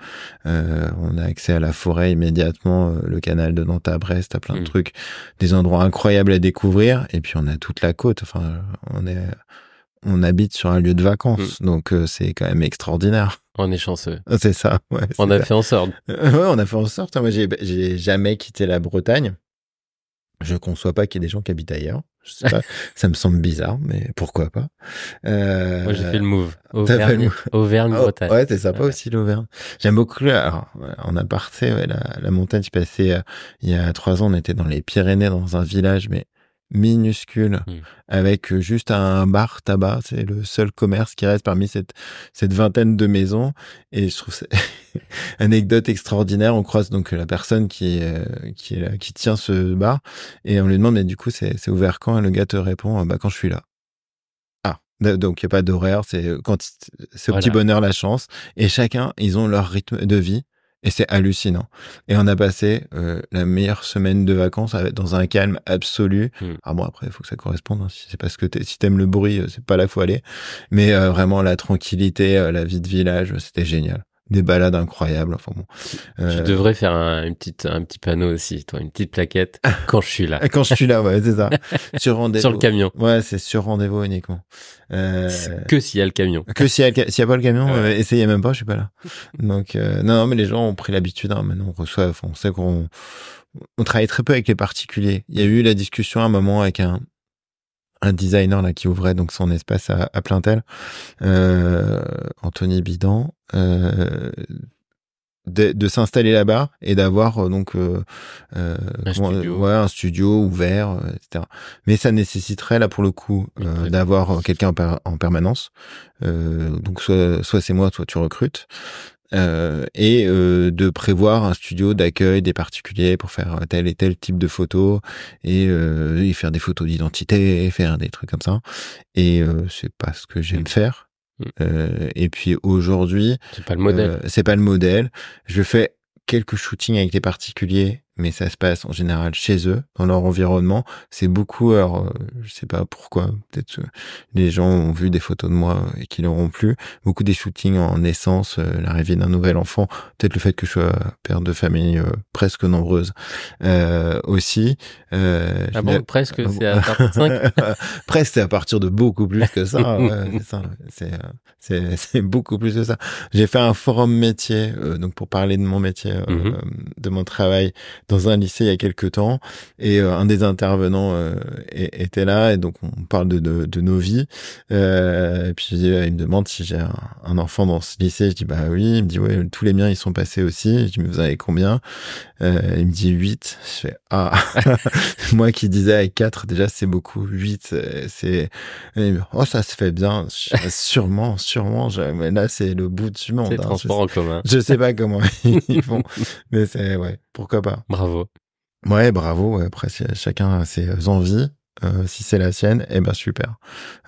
On a accès à la forêt immédiatement, le canal de Nantes à Brest, à plein de trucs, des endroits incroyables à découvrir. Et puis, on a toute la côte. Enfin, on habite sur un lieu de vacances, donc c'est quand même extraordinaire. On est chanceux. C'est ça. Ouais, on a fait en sorte. Ouais, on a fait en sorte. Moi, j'ai jamais quitté la Bretagne. Je conçois pas qu'il y ait des gens qui habitent ailleurs. Je sais pas, ça me semble bizarre, mais pourquoi pas. Moi, j'ai fait le move. T'as fait le Auvergne-Bretagne. Ouais, c'est sympa aussi l'Auvergne. J'aime beaucoup. Alors, en aparté, ouais, la montagne, je passais il y a 3 ans, on était dans les Pyrénées, dans un village, mais minuscule, avec juste un bar tabac. C'est le seul commerce qui reste parmi cette vingtaine de maisons. Et je trouve ça anecdote extraordinaire. On croise donc la personne qui tient ce bar et on lui demande, mais du coup, c'est ouvert quand? Et le gars te répond, bah, quand je suis là. Donc, il n'y a pas d'horaire, c'est au petit bonheur la chance. Et chacun, ils ont leur rythme de vie. Et c'est hallucinant. Et on a passé la meilleure semaine de vacances dans un calme absolu. Alors bon, après, il faut que ça corresponde. Hein. Si c'est parce que si t'aimes le bruit, c'est pas là qu'il faut aller. Mais vraiment, la tranquillité, la vie de village, c'était génial. Des balades incroyables. Enfin bon. Tu devrais faire un petit panneau aussi, toi, une petite plaquette. Quand je suis là. Quand je suis là, ouais, c'est ça. Sur rendez-vous. Sur le camion. Ouais, c'est sur rendez-vous uniquement. Que s'il y a le camion. Que s'il y a pas le camion, essayez même pas, je suis pas là. Donc, non, mais les gens ont pris l'habitude, hein. Maintenant, on reçoit, on sait on travaille très peu avec les particuliers. Il y a eu la discussion à un moment avec un designer, là, qui ouvrait donc son espace à Plaintel, Anthony Bidan, de s'installer là-bas et d'avoir donc un studio ouvert, etc. Mais ça nécessiterait là pour le coup d'avoir quelqu'un en permanence. Donc soit c'est moi, soit tu recrutes. Et de prévoir un studio d'accueil des particuliers pour faire tel et tel type de photos et faire des photos d'identité, faire des trucs comme ça. Et c'est pas ce que j'aime faire. Et puis aujourd'hui, c'est pas le modèle. C'est pas le modèle. Je fais quelques shootings avec les particuliers, mais ça se passe en général chez eux, dans leur environnement. C'est beaucoup, alors je sais pas pourquoi, peut-être les gens ont vu des photos de moi et qui leur ont plu. Beaucoup des shootings en naissance, l'arrivée d'un nouvel enfant, peut-être le fait que je sois père de famille presque nombreuse aussi. Ah bon, presque, c'est à partir de 5 Presque, c'est à partir de beaucoup plus que ça. C'est ça. C'est beaucoup plus que ça. J'ai fait un forum métier, donc pour parler de mon métier, de mon travail dans un lycée il y a quelques temps, et un des intervenants était là, et donc on parle de nos vies. Et puis il me demande si j'ai un enfant dans ce lycée. Je dis bah oui. Il me dit ouais, tous les miens ils sont passés aussi. Je dis mais vous en avez combien? Il me dit 8. Je fais moi qui disais avec 4 déjà c'est beaucoup. 8 c'est oh ça se fait bien. Sûrement mais là c'est le bout du monde. C'est transport en commun. Je sais pas comment ils font, mais c'est pourquoi pas. Bravo. Ouais, bravo. Ouais. Après chacun a ses envies. Si c'est la sienne, ben super.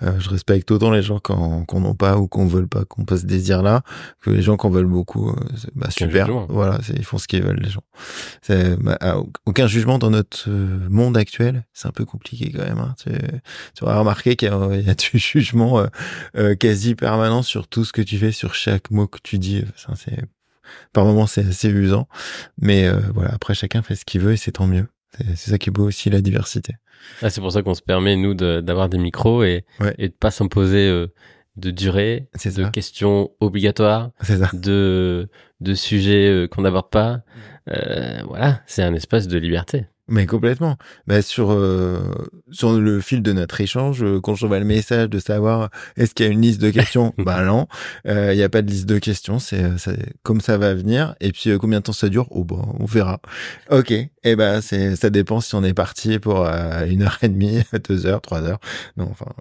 Je respecte autant les gens qu'on n'ont pas ou qu'on veut pas, qu'on peut ce désir-là, que les gens qu'on veulent beaucoup. Super. Voilà, ils font ce qu'ils veulent les gens. Aucun jugement dans notre monde actuel. C'est un peu compliqué quand même. Hein. Tu auras remarqué qu'il y a du jugement quasi permanent sur tout ce que tu fais, sur chaque mot que tu dis. Par moments c'est assez usant, mais voilà. Après chacun fait ce qu'il veut et c'est tant mieux. C'est ça qui est beau aussi, la diversité. Ah, c'est pour ça qu'on se permet, nous, d'avoir des micros et de pas s'imposer de durée, de questions obligatoires, de sujets qu'on n'aborde pas. Voilà, c'est un espace de liberté. Mais complètement. Sur le fil de notre échange, quand je vois le message de savoir est-ce qu'il y a une liste de questions, non, il y a pas de liste de questions, c'est comme ça va venir. Et puis combien de temps ça dure? On verra. Ok. Et ça dépend si on est parti pour 1h30, 2h, 3h. Non, enfin,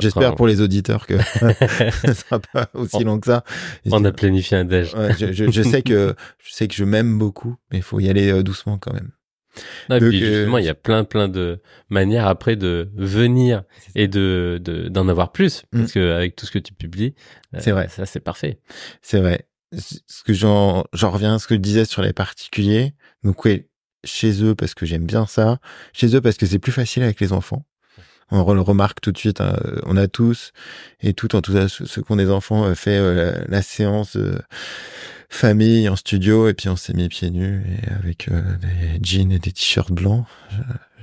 j'espère pour les auditeurs que ça sera pas aussi long que ça. On a planifié un déj. Ouais, je sais que je m'aime beaucoup, mais il faut y aller doucement quand même. Non, donc, puis justement, il y a plein de manières après de venir et d'en avoir plus, parce que avec tout ce que tu publies, c'est vrai. Ça c'est parfait. C'est vrai. Ce que j'en reviens à ce que je disais sur les particuliers. Donc chez eux parce que j'aime bien ça, chez eux parce que c'est plus facile avec les enfants. On le remarque tout de suite. Hein, on a tous et toutes, en tout cas ceux qui ont des enfants, fait la séance famille en studio, et puis on s'est mis pieds nus et avec des jeans et des t-shirts blancs.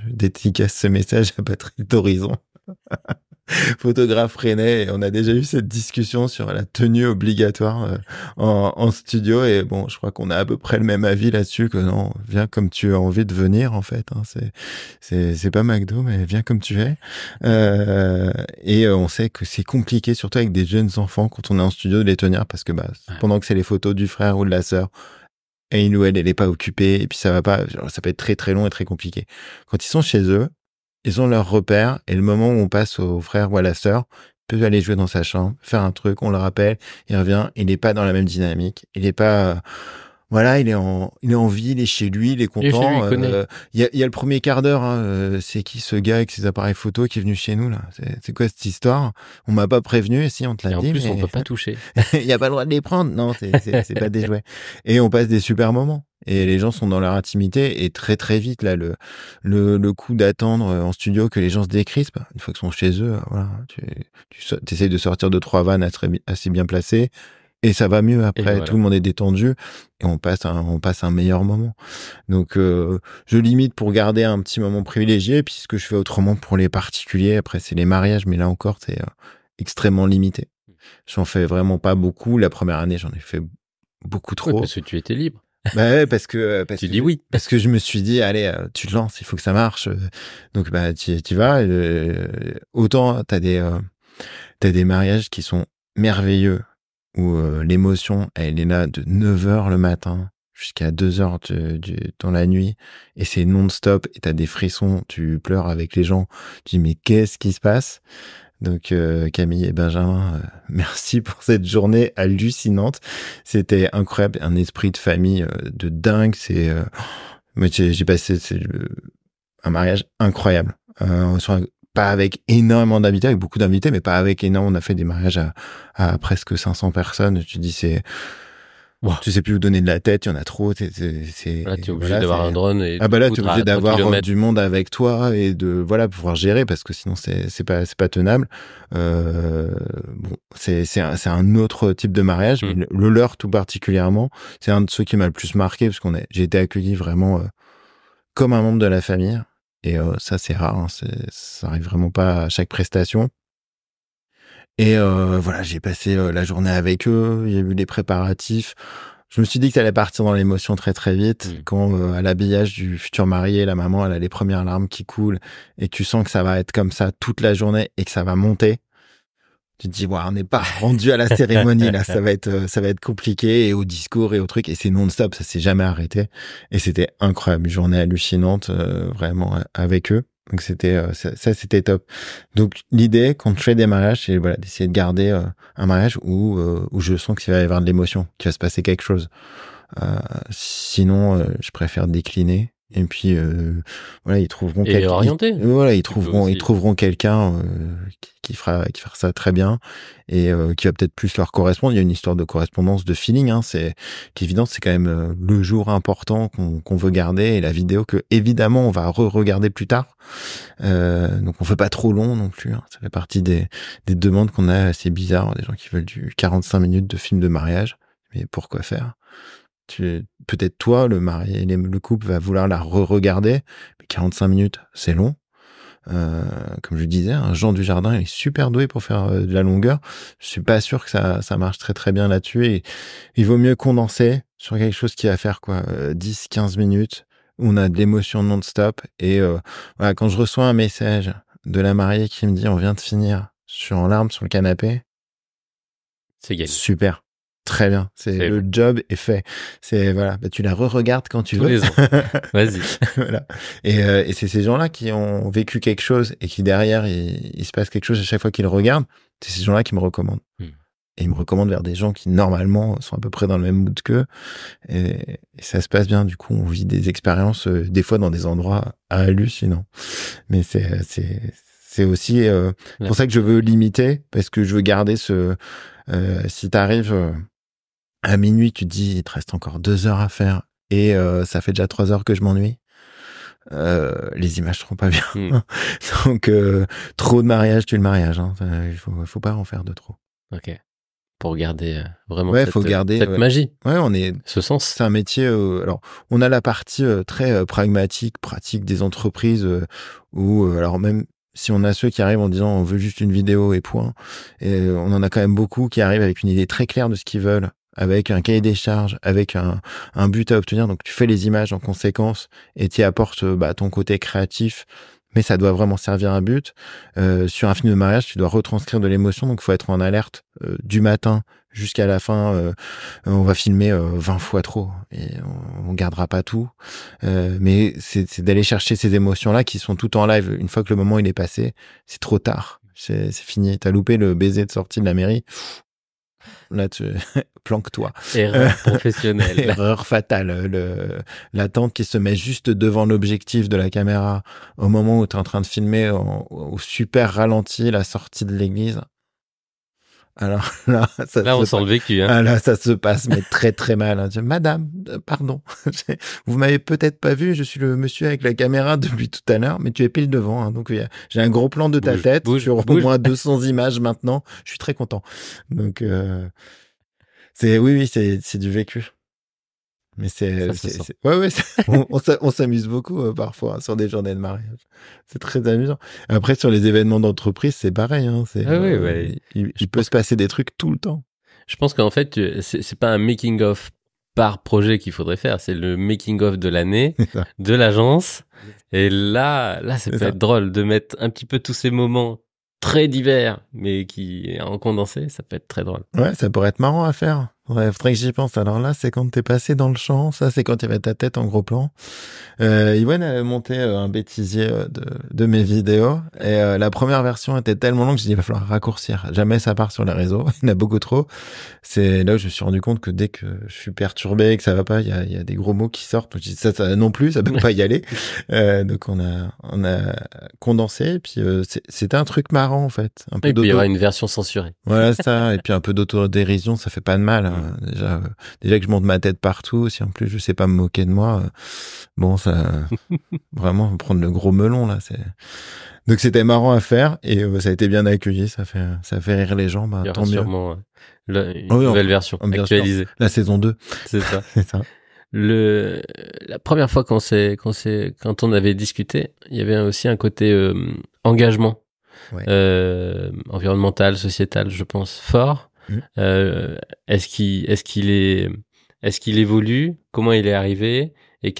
Je dédicace ce message à Patrick d'Horizon. photographe rennais, et on a déjà eu cette discussion sur la tenue obligatoire en studio, et bon, je crois qu'on a à peu près le même avis là-dessus, que non, viens comme tu as envie de venir, en fait, hein, c'est pas McDo, mais viens comme tu es. Et on sait que c'est compliqué, surtout avec des jeunes enfants, quand on est en studio, de les tenir, parce que pendant que c'est les photos du frère ou de la sœur, et il ou elle est pas occupée, et puis ça va pas, ça peut être très très long et très compliqué. Quand ils sont chez eux, ils ont leur repère, et le moment où on passe au frère ou à la sœur, il peut aller jouer dans sa chambre, faire un truc, on le rappelle, il revient, il n'est pas dans la même dynamique, il est pas, voilà, il est en vie, il est chez lui, il est content. Il y a le premier quart d'heure, hein, c'est qui ce gars avec ses appareils photo qui est venu chez nous là? C'est quoi cette histoire? On m'a pas prévenu, et si on te l'a dit. Et en plus, mais on peut pas toucher. il y a pas le droit de les prendre, non, c'est pas des jouets. Et on passe des super moments. Et les gens sont dans leur intimité, et très très vite là, le coup d'attendre en studio que les gens se décrispent, une fois qu'ils sont chez eux, voilà, tu essayes de sortir 2-3 vannes assez bien placées. Et ça va mieux après, voilà. Tout le monde est détendu, et on passe un meilleur moment. Donc je limite pour garder un petit moment privilégié, puis ce que je fais autrement pour les particuliers, après c'est les mariages, mais là encore c'est extrêmement limité. J'en fais vraiment pas beaucoup. La première année, j'en ai fait beaucoup trop. Oui, parce que tu étais libre. Bah ouais, parce que dis oui. Parce que je me suis dit, allez, tu te lances, il faut que ça marche. Donc tu vas. Autant t'as des mariages qui sont merveilleux, où l'émotion, elle est là de 9h le matin jusqu'à 2h dans la nuit, et c'est non-stop, et t'as des frissons, tu pleures avec les gens, tu dis mais qu'est-ce qui se passe? Donc Camille et Benjamin, merci pour cette journée hallucinante. C'était incroyable, un esprit de famille de dingue. J'ai passé un mariage incroyable. Pas avec énormément d'invités, avec beaucoup d'invités, mais pas avec énormément. On a fait des mariages à presque 500 personnes. Tu dis tu sais plus où donner de la tête, il y en a trop. Là, t'es obligé d'avoir un drone. Et là, t'es obligé d'avoir du monde avec toi, et de pouvoir gérer, parce que sinon c'est pas tenable. C'est un autre type de mariage, mais le leur tout particulièrement, c'est un de ceux qui m'a le plus marqué, parce j'ai été accueilli vraiment comme un membre de la famille, et ça c'est rare, hein, ça arrive vraiment pas à chaque prestation. Et j'ai passé la journée avec eux, il y a eu les préparatifs. Je me suis dit que ça allait partir dans l'émotion très très vite. Quand à l'habillage du futur marié, la maman, elle a les premières larmes qui coulent, et tu sens que ça va être comme ça toute la journée, et que ça va monter. Tu te dis, on n'est pas rendu à la cérémonie, là, ça va être compliqué, et au discours et au truc, et c'est non-stop, ça s'est jamais arrêté. Et c'était incroyable, une journée hallucinante, vraiment, avec eux. Donc c'était top. Donc l'idée quand je fais des mariages, c'est d'essayer de garder un mariage où je sens qu'il va y avoir de l'émotion, qu'il va se passer quelque chose. Sinon je préfère décliner, et puis ils trouveront ils trouveront quelqu'un qui fera ça très bien, et qui va peut-être plus leur correspondre. Il y a une histoire de correspondance, de feeling, hein. C'est évident, c'est quand même le jour important qu'on veut garder, et la vidéo que évidemment on va regarder plus tard. Donc on fait pas trop long non plus, hein. Ça fait partie des demandes qu'on a assez bizarres, des gens qui veulent du 45 minutes de film de mariage. Mais pourquoi faire? Peut-être toi, le marié, le couple va vouloir la regarder, mais 45 minutes, c'est long. Comme je disais, Jean Dujardin, il est super doué pour faire de la longueur. Je suis pas sûr que ça marche très très bien là-dessus, et il vaut mieux condenser sur quelque chose qui va faire 10-15 minutes, où on a de l'émotion non-stop. Et quand je reçois un message de la mariée qui me dit on vient de finir, je suis en larmes sur le canapé, c'est gagné. Super. Très bien, le job est fait. Tu la re-regardes quand tu veux. Les ans. Vas-y. Voilà. Et c'est ces gens-là qui ont vécu quelque chose, et qui derrière il se passe quelque chose à chaque fois qu'ils le regardent. C'est ces gens-là qui me recommandent. Et ils me recommandent vers des gens qui normalement sont à peu près dans le même mood qu'eux. Et ça se passe bien. Du coup, on vit des expériences des fois dans des endroits hallucinants. Mais c'est aussi pour ça que je veux limiter, parce que je veux garder si t'arrives à minuit, tu te dis, il te reste encore 2 heures à faire, et ça fait déjà 3 heures que je m'ennuie. Les images seront pas bien. Donc, trop de mariage tue le mariage, hein. Il faut pas en faire de trop. Ok. Pour garder vraiment cette magie. Ouais, ce sens. C'est un métier. Alors, on a la partie très pragmatique, pratique des entreprises, où alors même si on a ceux qui arrivent en disant on veut juste une vidéo et point, et on en a quand même beaucoup qui arrivent avec une idée très claire de ce qu'ils veulent, avec un cahier des charges, avec un but à obtenir. Donc tu fais les images en conséquence et tu y apportes ton côté créatif, mais ça doit vraiment servir un but. Sur un film de mariage, tu dois retranscrire de l'émotion, donc il faut être en alerte du matin jusqu'à la fin. On va filmer 20 fois trop et on gardera pas tout. Mais c'est d'aller chercher ces émotions-là qui sont tout en live. Une fois que le moment il est passé, c'est trop tard. C'est fini. T'as loupé le baiser de sortie de la mairie. Là, tu planque-toi. Erreur professionnelle. Erreur fatale. La tante qui se met juste devant l'objectif de la caméra au moment où tu es en train de filmer au super ralenti la sortie de l'église. Alors là, on sent le vécu. Hein. Ah là, ça se passe, mais très très mal. Hein. Madame, pardon, vous m'avez peut-être pas vu, je suis le monsieur avec la caméra depuis tout à l'heure, mais tu es pile devant. Hein. Donc j'ai un gros plan de ta tête sur au moins 200 images maintenant. Je suis très content. Donc oui, c'est du vécu. Mais on s'amuse beaucoup parfois sur des journées de mariage. C'est très amusant. Après sur les événements d'entreprise, c'est pareil. Hein, il peut se passer des trucs tout le temps. Je pense qu'en fait, c'est pas un making of par projet qu'il faudrait faire, c'est le making of de l'année, de l'agence. Et là, ça peut être drôle de mettre un petit peu tous ces moments très divers, mais qui en condensé, ça peut être très drôle. Ouais, ça pourrait être marrant à faire. Ouais, faudrait que j'y pense. Alors là, c'est quand t'es passé dans le champ. Ça, c'est quand il y avait ta tête en gros plan. Yvonne avait monté un bêtisier de mes vidéos. Et la première version était tellement longue que j'ai dit, il va falloir raccourcir. Jamais ça part sur les réseaux. Il y en a beaucoup trop. C'est là où je me suis rendu compte que dès que je suis perturbé, que ça va pas, il y a des gros mots qui sortent. Donc, je dis, ça non plus, ça peut pas y aller. Donc, on a condensé. Et puis, c'était un truc marrant, en fait. Et puis, il y aura une version censurée. Voilà, ça. Et puis, un peu d'autodérision, ça fait pas de mal. Déjà que je monte ma tête partout, si en plus je sais pas me moquer de moi, bon, ça, vraiment prendre le gros melon là, donc c'était marrant à faire et ça a été bien accueilli, ça fait rire les gens, il y tant aura mieux. Sûrement une nouvelle version actualisée. La saison 2. C'est ça. C'est ça. La première fois quand on avait discuté, il y avait aussi un côté engagement, environnemental, sociétal, je pense, fort. Est-ce qu'il évolue? Comment il est arrivé? Et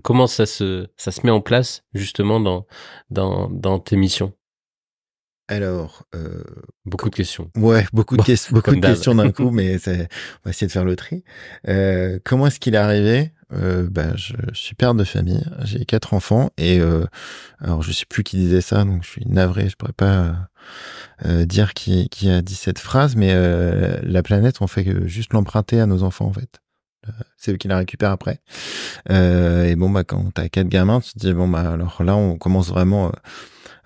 comment ça se met en place justement dans tes missions? Alors, beaucoup de questions. Ouais, beaucoup de questions d'un coup, mais on va essayer de faire le tri. Comment est-ce qu'il est arrivé? Je suis père de famille, j'ai 4 enfants et alors je sais plus qui disait ça, donc je suis navré, je pourrais pas dire qui a dit cette phrase, mais la planète, on fait juste l'emprunter à nos enfants en fait. C'est eux qui la récupèrent après. Et bon quand t'as 4 gamins, tu te dis alors là on commence vraiment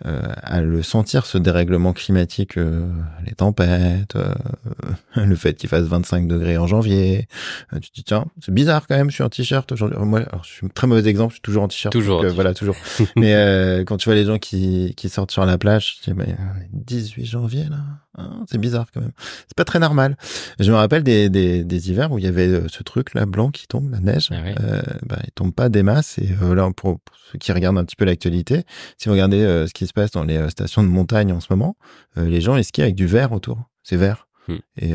à le sentir, ce dérèglement climatique, les tempêtes, le fait qu'il fasse 25 degrés en janvier. Tu te dis, tiens, c'est bizarre quand même, je suis en t-shirt aujourd'hui. Moi, alors, je suis un très mauvais exemple, je suis toujours en t-shirt. Toujours. Voilà, toujours. Mais quand tu vois les gens qui sortent sur la plage, tu te dis, 18 janvier, là, hein, c'est bizarre quand même. C'est pas très normal. Je me rappelle des hivers où il y avait ce truc là blanc qui tombe, la neige. Ah oui. Il tombe pas des masses. Et là, pour ceux qui regardent un petit peu l'actualité, si vous regardez ce qui se passe dans les stations de montagne en ce moment, les gens ils skient avec du vert autour. C'est vert. Et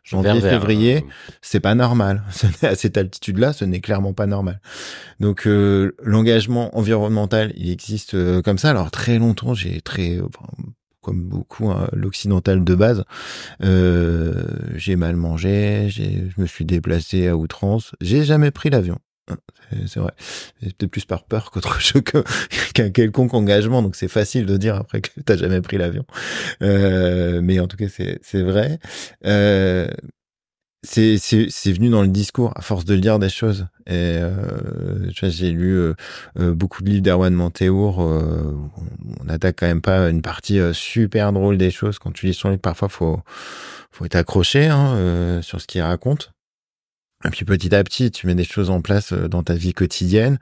janvier, février, c'est pas normal. À cette altitude-là, ce n'est clairement pas normal. Donc l'engagement environnemental, il existe comme ça. Alors très longtemps, comme beaucoup l'occidental de base, j'ai mal mangé, je me suis déplacé à outrance, j'ai jamais pris l'avion. C'est vrai. C'est peut-être plus par peur qu'autre chose qu'un quelconque engagement. Donc c'est facile de dire après que t'as jamais pris l'avion. Mais en tout cas c'est vrai. C'est venu dans le discours à force de lire des choses. Et tu vois, j'ai lu beaucoup de livres d'Erwan Montéour. On attaque quand même pas une partie super drôle des choses. Quand tu lis son livre, parfois faut être accroché sur ce qu'il raconte. Et puis petit à petit, tu mets des choses en place dans ta vie quotidienne,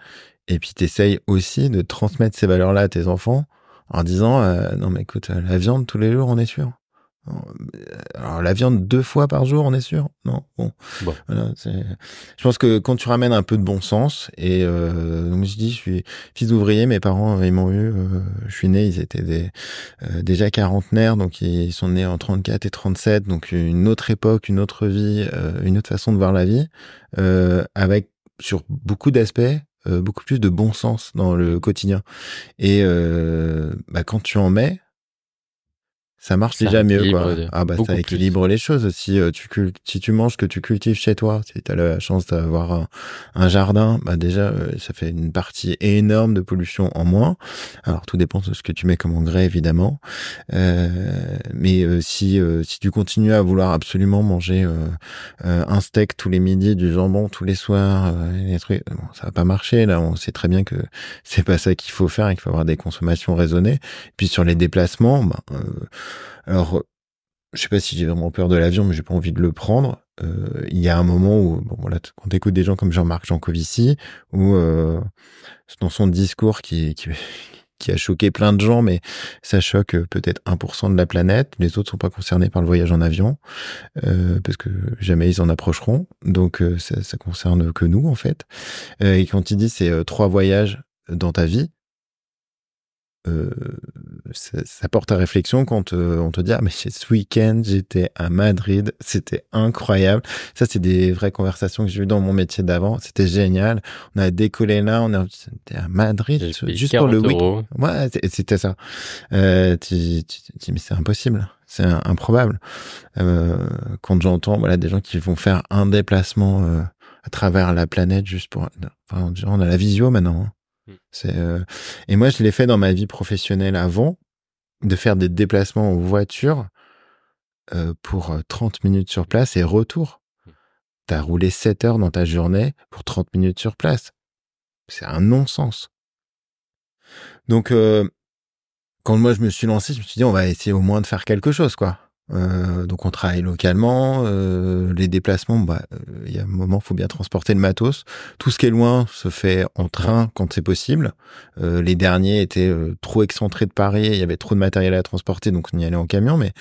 et puis t'essayes aussi de transmettre ces valeurs-là à tes enfants en disant non mais écoute, la viande tous les jours, on est sûr. Alors, la viande 2 fois par jour, on est sûr? Non? Bon. Bon. Voilà, je pense que quand tu ramènes un peu de bon sens, et donc je dis, je suis fils d'ouvrier, mes parents, ils m'ont eu, je suis né, ils étaient déjà quarantenaires, donc ils sont nés en 34 et 37, donc une autre époque, une autre vie, une autre façon de voir la vie, avec, sur beaucoup d'aspects, beaucoup plus de bon sens dans le quotidien. Et quand tu en mets, ça marche Ça déjà mieux, équilibre quoi. Ah bah ça beaucoup plus. équilibre les choses. Si si tu manges ce que tu cultives chez toi, si tu as la chance d'avoir un jardin, bah déjà ça fait une partie énorme de pollution en moins. Alors tout dépend de ce que tu mets comme engrais, évidemment. Mais si tu continues à vouloir absolument manger un steak tous les midis, du jambon tous les soirs, des trucs, bon, ça va pas marcher. Là, on sait très bien que c'est pas ça qu'il faut faire et qu'il faut avoir des consommations raisonnées. Puis sur les déplacements, alors, je sais pas si j'ai vraiment peur de l'avion, mais j'ai pas envie de le prendre. Il y a un moment où, bon, voilà, quand t'écoutes des gens comme Jean-Marc Jancovici, où dans son discours qui a choqué plein de gens, mais ça choque peut-être 1% de la planète. Les autres sont pas concernés par le voyage en avion, parce que jamais ils en approcheront. Donc ça concerne que nous, en fait. Et quand il dit c'est 3 voyages dans ta vie, ça porte à réflexion quand on te dit mais ce week-end j'étais à Madrid, c'était incroyable. Ça, c'est des vraies conversations que j'ai eues dans mon métier d'avant. C'était génial. On a décollé là, était à Madrid J'ai payé juste pour le 40 week-end. euros. Ouais, c'était ça. Tu dis mais c'est impossible, c'est improbable. Quand j'entends des gens qui vont faire un déplacement à travers la planète juste pour, enfin, on a la visio maintenant. Hein. Et moi, je l'ai fait dans ma vie professionnelle avant, de faire des déplacements en voiture pour 30 minutes sur place et retour. T'as roulé 7 heures dans ta journée pour 30 minutes sur place. C'est un non-sens. Donc, quand moi je me suis lancé, je me suis dit on va essayer au moins de faire quelque chose, quoi. Donc on travaille localement, les déplacements, il y a un moment, faut bien transporter le matos. Tout ce qui est loin se fait en train quand c'est possible. Les derniers étaient trop excentrés de Paris, il y avait trop de matériel à transporter, donc on y allait en camion. Mais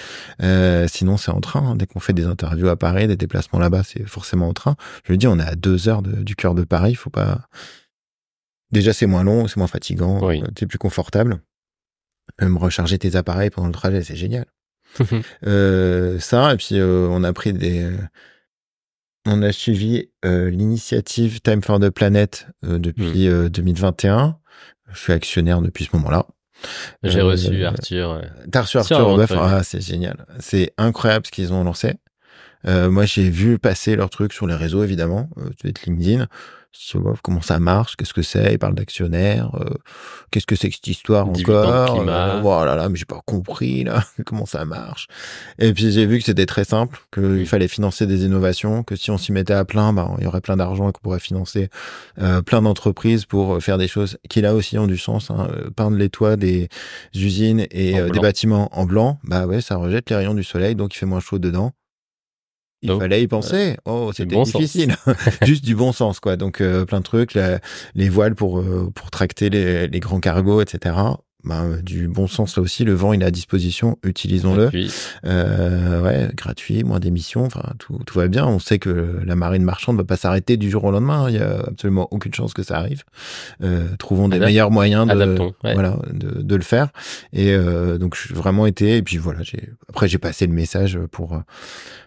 sinon c'est en train. Hein. Dès qu'on fait des interviews à Paris, des déplacements là-bas, c'est forcément en train. Je le dis, on est à 2 heures du cœur de Paris. Faut pas. Déjà c'est moins long, c'est moins fatigant, Oui. t'es plus confortable. Même recharger tes appareils pendant le trajet, c'est génial. Ça, et puis on a suivi l'initiative Time for the Planet depuis 2021. Je suis actionnaire depuis ce moment-là. J'ai reçu Arthur. T'as reçu Arthur Leboeuf, c'est génial. C'est incroyable ce qu'ils ont lancé. Moi, j'ai vu passer leurs trucs sur les réseaux, évidemment, peut-être LinkedIn. Comment ça marche, qu'est-ce que c'est, ils parlent d'actionnaires, qu'est-ce que c'est que cette histoire encore, voilà, là, mais j'ai pas compris, là, comment ça marche. Et puis, j'ai vu que c'était très simple, qu'il fallait financer des innovations, que si on s'y mettait à plein, il y aurait plein d'argent et qu'on pourrait financer plein d'entreprises pour faire des choses qui, là aussi, ont du sens, hein. Peindre les toits des usines et des bâtiments en blanc, ça rejette les rayons du soleil, donc il fait moins chaud dedans. Il fallait y penser. C'était difficile. Juste du bon sens, quoi. Donc, plein de trucs, les voiles pour tracter les grands cargos, etc. Du bon sens là aussi. Le vent, il est à disposition. Utilisons-le. Gratuit, moins d'émissions. Enfin, tout va bien. On sait que la marine marchande ne va pas s'arrêter du jour au lendemain. Il y a absolument aucune chance que ça arrive. Trouvons des meilleurs moyens de le faire. Et donc, je suis vraiment été. Et puis voilà, j'ai passé le message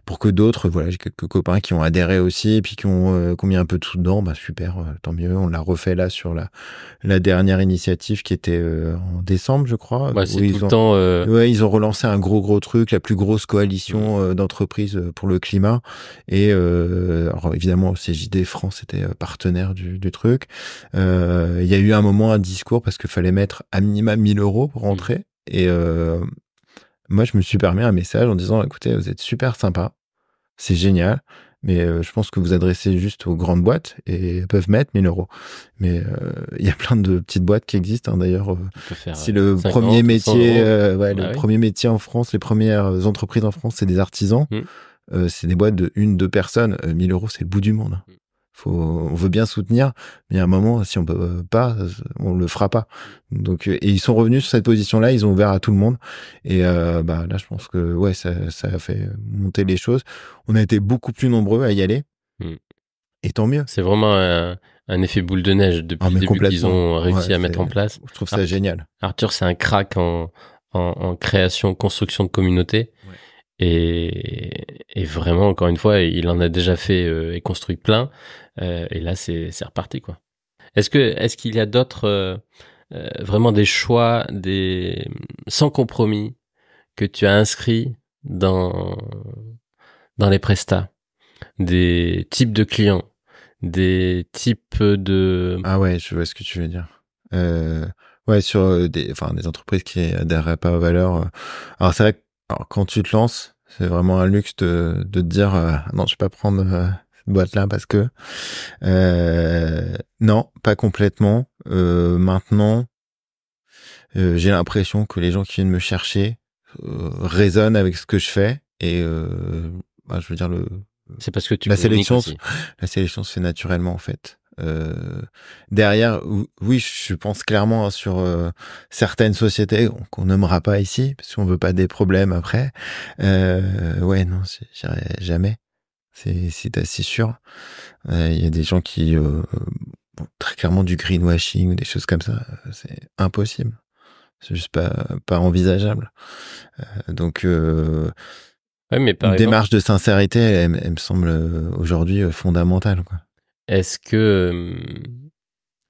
pour que d'autres, j'ai quelques copains qui ont adhéré aussi et puis qui ont mis un peu tout dedans, super, tant mieux. On l'a refait là sur la dernière initiative qui était en décembre, je crois. Ils ont relancé un gros truc, la plus grosse coalition d'entreprises pour le climat. Et alors évidemment, CJD France était partenaire du truc. Il y a eu un moment un discours parce qu'il fallait mettre à minima 1 000 € pour rentrer. Et moi, je me suis permis un message en disant, écoutez, vous êtes super sympa, c'est génial, mais je pense que vous adressez juste aux grandes boîtes et elles peuvent mettre 1 000 €. Mais il y a plein de petites boîtes qui existent, hein, d'ailleurs. Si le premier métier, premier métier en France, les premières entreprises en France, c'est des artisans. C'est des boîtes de 1-2 personnes. 1 000 €, c'est le bout du monde. On veut bien soutenir, mais à un moment, si on peut pas, on le fera pas. Donc, et ils sont revenus sur cette position-là, ils ont ouvert à tout le monde. Et bah là, je pense que ouais, ça a fait monter les choses. On a été beaucoup plus nombreux à y aller, et tant mieux. C'est vraiment un effet boule de neige depuis le début qu'ils ont réussi à mettre en place. Je trouve ça génial. Arthur, c'est un crack en création, construction de communauté. Ouais. Et vraiment, encore une fois, il en a déjà fait et construit plein. Et là, c'est reparti, quoi. Est-ce qu'il y a d'autres, vraiment des choix, sans compromis, que tu as inscrits dans les prestats, des types de clients, des types de... Ah ouais, je vois ce que tu veux dire. Ouais, sur des entreprises qui adhèrent pas aux valeurs. Alors c'est vrai que quand tu te lances, c'est vraiment un luxe de te dire non, je vais pas prendre cette boîte-là parce que non, pas complètement. Maintenant, j'ai l'impression que les gens qui viennent me chercher résonnent avec ce que je fais et bah, je veux dire c'est parce que tu la sélection se fait naturellement en fait. Derrière, oui, je pense clairement sur certaines sociétés qu'on nommera pas ici parce qu'on veut pas des problèmes après. Ouais, non, j'irai jamais. C'est assez sûr. Il y a des gens qui très clairement du greenwashing ou des choses comme ça, c'est impossible. C'est juste pas envisageable. Donc ouais, mais une démarche de sincérité, elle me semble aujourd'hui fondamentale, quoi. Est-ce que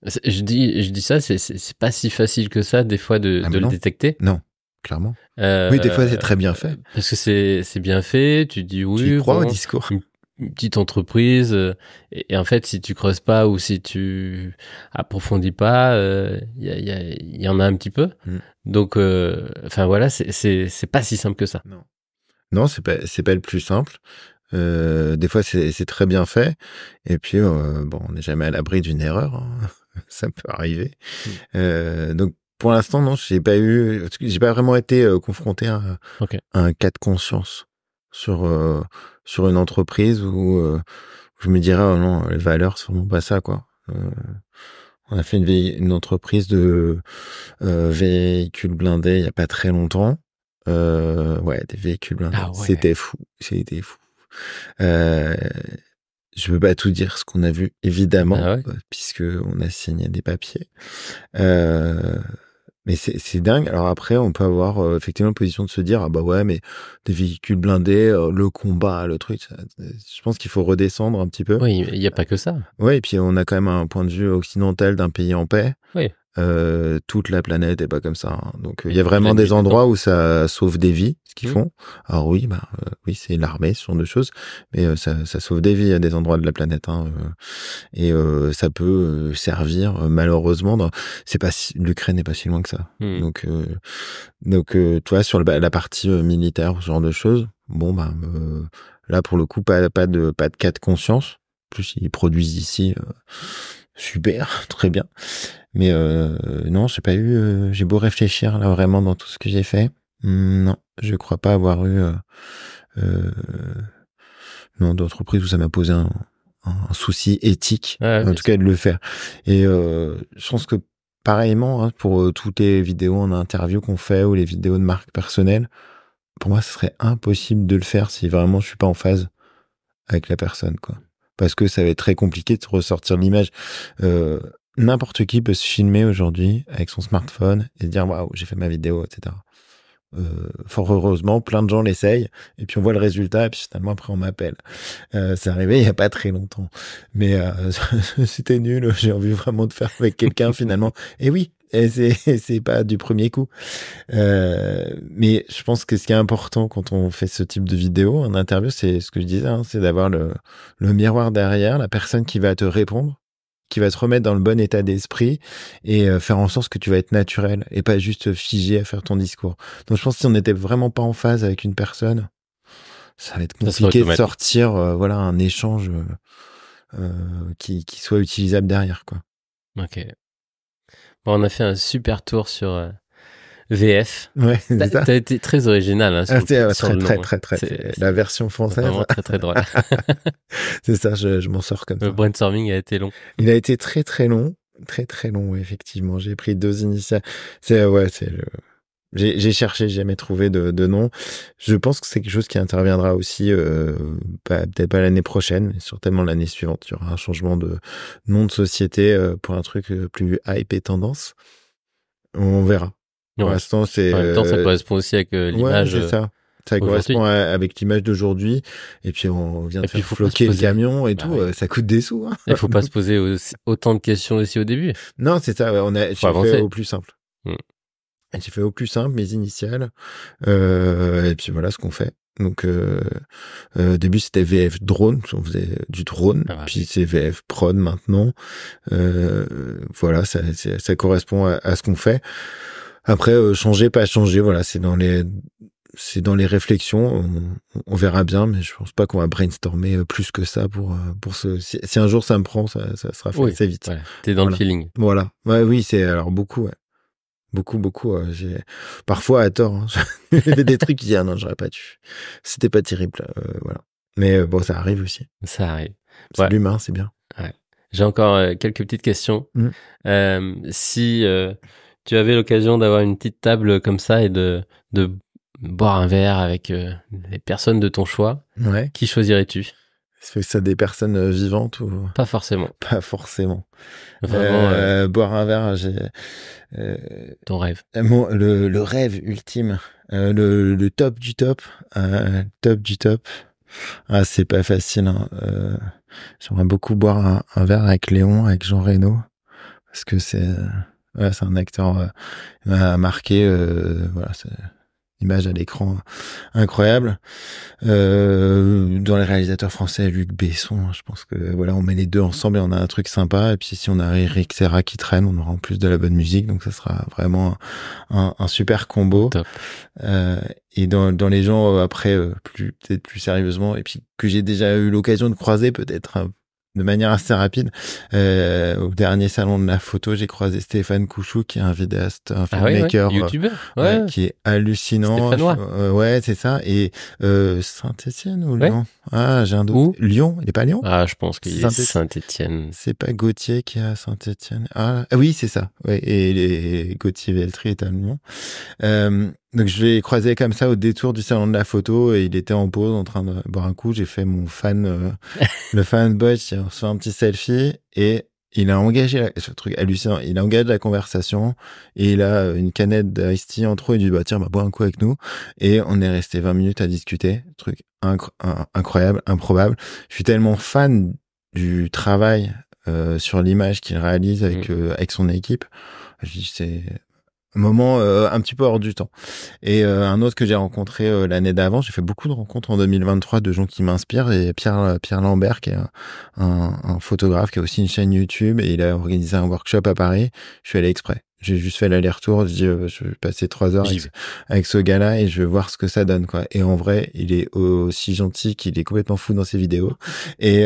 je dis ça, c'est pas si facile que ça des fois de le détecter. Non, clairement. Oui, des fois c'est très bien fait. Parce que c'est bien fait. Tu dis oui. Tu y crois au discours. Une petite entreprise et en fait si tu creuses pas ou si tu approfondis pas, il y en a un petit peu. Donc enfin voilà, c'est pas si simple que ça. Non, c'est pas le plus simple. Des fois c'est très bien fait et puis bon, on n'est jamais à l'abri d'une erreur, hein. Ça peut arriver. Donc pour l'instant non, j'ai pas vraiment été confronté à un cas de conscience sur une entreprise où je me dirais oh non, les valeurs sont vraiment pas ça, quoi. On a fait une entreprise de véhicules blindés il y a pas très longtemps. Ouais, des véhicules blindés. Ah ouais. C'était fou. Je veux pas tout dire ce qu'on a vu, évidemment, puisque on a signé des papiers. Mais c'est dingue. Alors après, on peut avoir effectivement la position de se dire ah bah ouais, mais des véhicules blindés, le combat, le truc. Je pense qu'il faut redescendre un petit peu. Oui, il y a pas que ça. Ouais, et puis on a quand même un point de vue occidental d'un pays en paix. Oui. Toute la planète est pas comme ça, hein. Donc il y a vraiment des endroits où ça sauve des vies, ce qu'ils font. Alors oui, oui, c'est l'armée, ce genre de choses, mais ça sauve des vies à des endroits de la planète, hein. Et ça peut servir malheureusement. L'Ukraine n'est pas si loin que ça. Donc tu vois, sur la partie militaire, ce genre de choses. Bon là pour le coup pas de cas de conscience. En plus ils produisent ici. Super, très bien. Mais non, j'ai beau réfléchir là vraiment dans tout ce que j'ai fait. Non, je crois pas avoir eu d'entreprise où ça m'a posé un souci éthique, en tout cas de le faire. Et je pense que pareillement, hein, pour toutes les vidéos en interview qu'on fait ou les vidéos de marque personnelle, pour moi, ce serait impossible de le faire si vraiment je suis pas en phase avec la personne, quoi. Parce que ça va être très compliqué de ressortir l'image. N'importe qui peut se filmer aujourd'hui avec son smartphone et dire waouh, j'ai fait ma vidéo, etc. Fort heureusement, plein de gens l'essayent et puis on voit le résultat et puis finalement après on m'appelle. C'est arrivé il y a pas très longtemps, mais c'était nul. J'ai envie vraiment de faire avec quelqu'un finalement. Et oui, et c'est pas du premier coup. Mais je pense que ce qui est important quand on fait ce type de vidéo, en interview, c'est ce que je disais, hein, c'est d'avoir le miroir derrière, la personne qui va te répondre, qui va te remettre dans le bon état d'esprit et faire en sorte que tu vas être naturel et pas juste figé à faire ton discours. Donc je pense que si on n'était vraiment pas en phase avec une personne, ça va être compliqué de sortir voilà un échange qui soit utilisable derrière, quoi. Ok. Bon, on a fait un super tour sur VF. Ouais, c'est ça. T'as été très original, hein, sur Très, le nom. très. C'est la version française. Vraiment très, très drôle. C'est ça, je m'en sors comme ça. Le brainstorming a été long. Il a été très, très long. Très, très long, oui, effectivement. J'ai pris 2 initiales. J'ai cherché, j'ai jamais trouvé de nom. Je pense que c'est quelque chose qui interviendra aussi, peut-être pas l'année prochaine, mais certainement l'année suivante. Il y aura un changement de nom de société pour un truc plus hype et tendance. On verra. Pour l'instant, c'est... En même temps, ça correspond aussi avec l'image. Ouais, c'est ça. Ça correspond avec l'image d'aujourd'hui. Et puis, on vient de faire floquer le camion et tout. Ça coûte des sous. Hein. Il faut pas se poser autant de questions aussi au début. Non, c'est ça. J'ai fait au plus simple. J'ai fait au plus simple, mes initiales. Et puis voilà ce qu'on fait. Donc, au début, c'était VF Drone. On faisait du drone. Puis c'est VF Prod maintenant. Voilà, ça correspond à ce qu'on fait. Après, changer, pas changer. Voilà, c'est dans les réflexions. On verra bien, mais je pense pas qu'on va brainstormer plus que ça pour si un jour ça me prend, ça sera fait assez vite. Ouais, t'es dans le feeling. Voilà. Ouais, oui, c'est alors beaucoup, ouais. Beaucoup. J'ai parfois à tort. Hein, j'ai des trucs qui disent non, j'aurais pas dû. C'était pas terrible. Voilà. Mais bon, ça arrive aussi. Ça arrive. C'est l'humain, c'est bien. Ouais. J'ai encore quelques petites questions. Si tu avais l'occasion d'avoir une petite table comme ça et de boire un verre avec les personnes de ton choix, qui choisirais-tu? Est-ce que c'est des personnes vivantes ou pas forcément? Pas forcément. Vraiment. Boire un verre, j'ai ton rêve. Le rêve ultime, le top du top, top du top. Ah, c'est pas facile. Hein. J'aimerais beaucoup boire un verre avec Léon, avec Jean Reno, parce que c'est un acteur m'a marqué. Voilà, c'est image à l'écran incroyable. Dans les réalisateurs français, Luc Besson, je pense que voilà, on met les deux ensemble et on a un truc sympa. Et puis si on a Eric Serra qui traîne, on aura en plus de la bonne musique, donc ça sera vraiment un super combo. Top. Et dans les gens après, peut-être plus sérieusement, et puis que j'ai déjà eu l'occasion de croiser peut-être de manière assez rapide. Au dernier salon de la photo, j'ai croisé Stéphane Couchou, qui est un vidéaste, un filmmaker, YouTuber, qui est hallucinant. Ouais, c'est ça. Et Saint-Étienne ou Lyon? Ah, j'ai un doute. Où? Lyon, il est pas à Lyon? Ah, je pense qu'il est Saint-Étienne. C'est pas Gauthier qui est à Saint-Étienne. Ah oui, c'est ça. Ouais, et Gauthier Veltri est à Lyon. Donc je l'ai croisé comme ça au détour du salon de la photo et il était en pause en train de boire un coup. J'ai fait mon le fanboy, on se fait un petit selfie et il a engagé ce truc hallucinant. Il a engagé la conversation et il a une canette d'Ice Tea en trop. Il dit tiens, bois un coup avec nous et on est resté 20 minutes à discuter. Truc incroyable, improbable. Je suis tellement fan du travail sur l'image qu'il réalise avec son équipe. Je dis c'est un moment un petit peu hors du temps. Et un autre que j'ai rencontré l'année d'avant, j'ai fait beaucoup de rencontres en 2023 de gens qui m'inspirent, et Pierre Lambert, qui est un photographe qui a aussi une chaîne YouTube, et il a organisé un workshop à Paris. Je suis allé exprès. J'ai juste fait l'aller-retour. Je dis, je vais passer 3 heures avec ce gars-là et je vais voir ce que ça donne, quoi. Et en vrai, il est aussi gentil qu'il est complètement fou dans ses vidéos. Et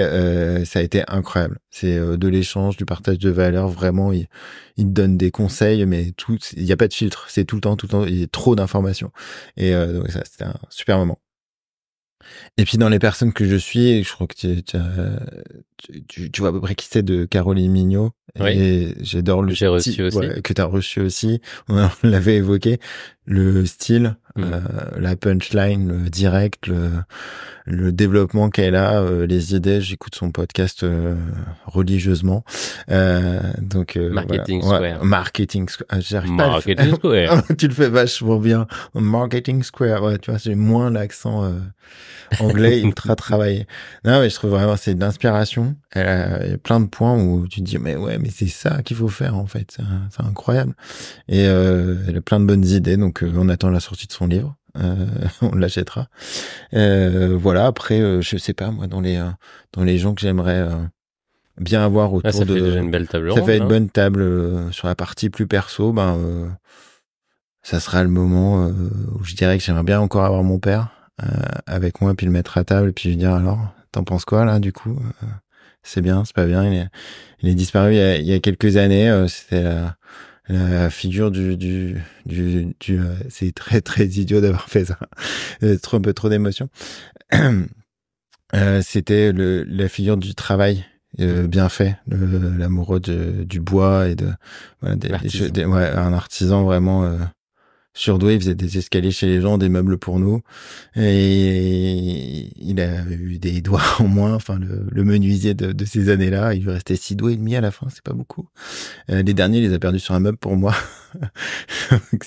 ça a été incroyable. C'est de l'échange, du partage de valeurs. Vraiment, il te donne des conseils, mais il n'y a pas de filtre. C'est tout le temps. Il y a trop d'informations. Et donc ça, c'était un super moment. Et puis dans les personnes que je suis, je crois que tu vois à peu près qui c'est, de Caroline Mignot. Oui. Et j'adore le style reçu aussi. Que tu as reçu aussi. On l'avait évoqué. Le style, la punchline, le direct, le développement qu'elle a, les idées. J'écoute son podcast religieusement. Donc Marketing Square. Marketing Square. J'arrive Marketing Square. Tu le fais vachement bien. Marketing Square. Ouais, tu vois, j'ai moins l'accent anglais ultra travaillé. Non, mais je trouve vraiment c'est de l'inspiration. Il y a plein de points où tu te dis mais c'est ça qu'il faut faire en fait. C'est incroyable. Et elle a plein de bonnes idées. Donc on attend la sortie de son livre. On l'achètera. Voilà. Après, je sais pas moi, dans les gens que j'aimerais bien avoir autour ça fait déjà une belle table ronde. Ça fait une bonne table sur la partie plus perso. Ça sera le moment où je dirais que j'aimerais bien encore avoir mon père avec moi, puis le mettre à table, et puis lui dire alors, t'en penses quoi là du coup? C'est bien, c'est pas bien. Il est disparu il y a quelques années. C'était la figure c'est très très idiot d'avoir fait ça, un peu trop d'émotions. C'était la figure du travail bien fait, l'amoureux du bois et de voilà, un artisan vraiment surdoué. Il faisait des escaliers chez les gens, des meubles pour nous, et il a eu des doigts en moins. Enfin, le menuisier de ces années-là, il lui restait 6 doigts et demi à la fin, c'est pas beaucoup. Les derniers, il les a perdus sur un meuble pour moi. Donc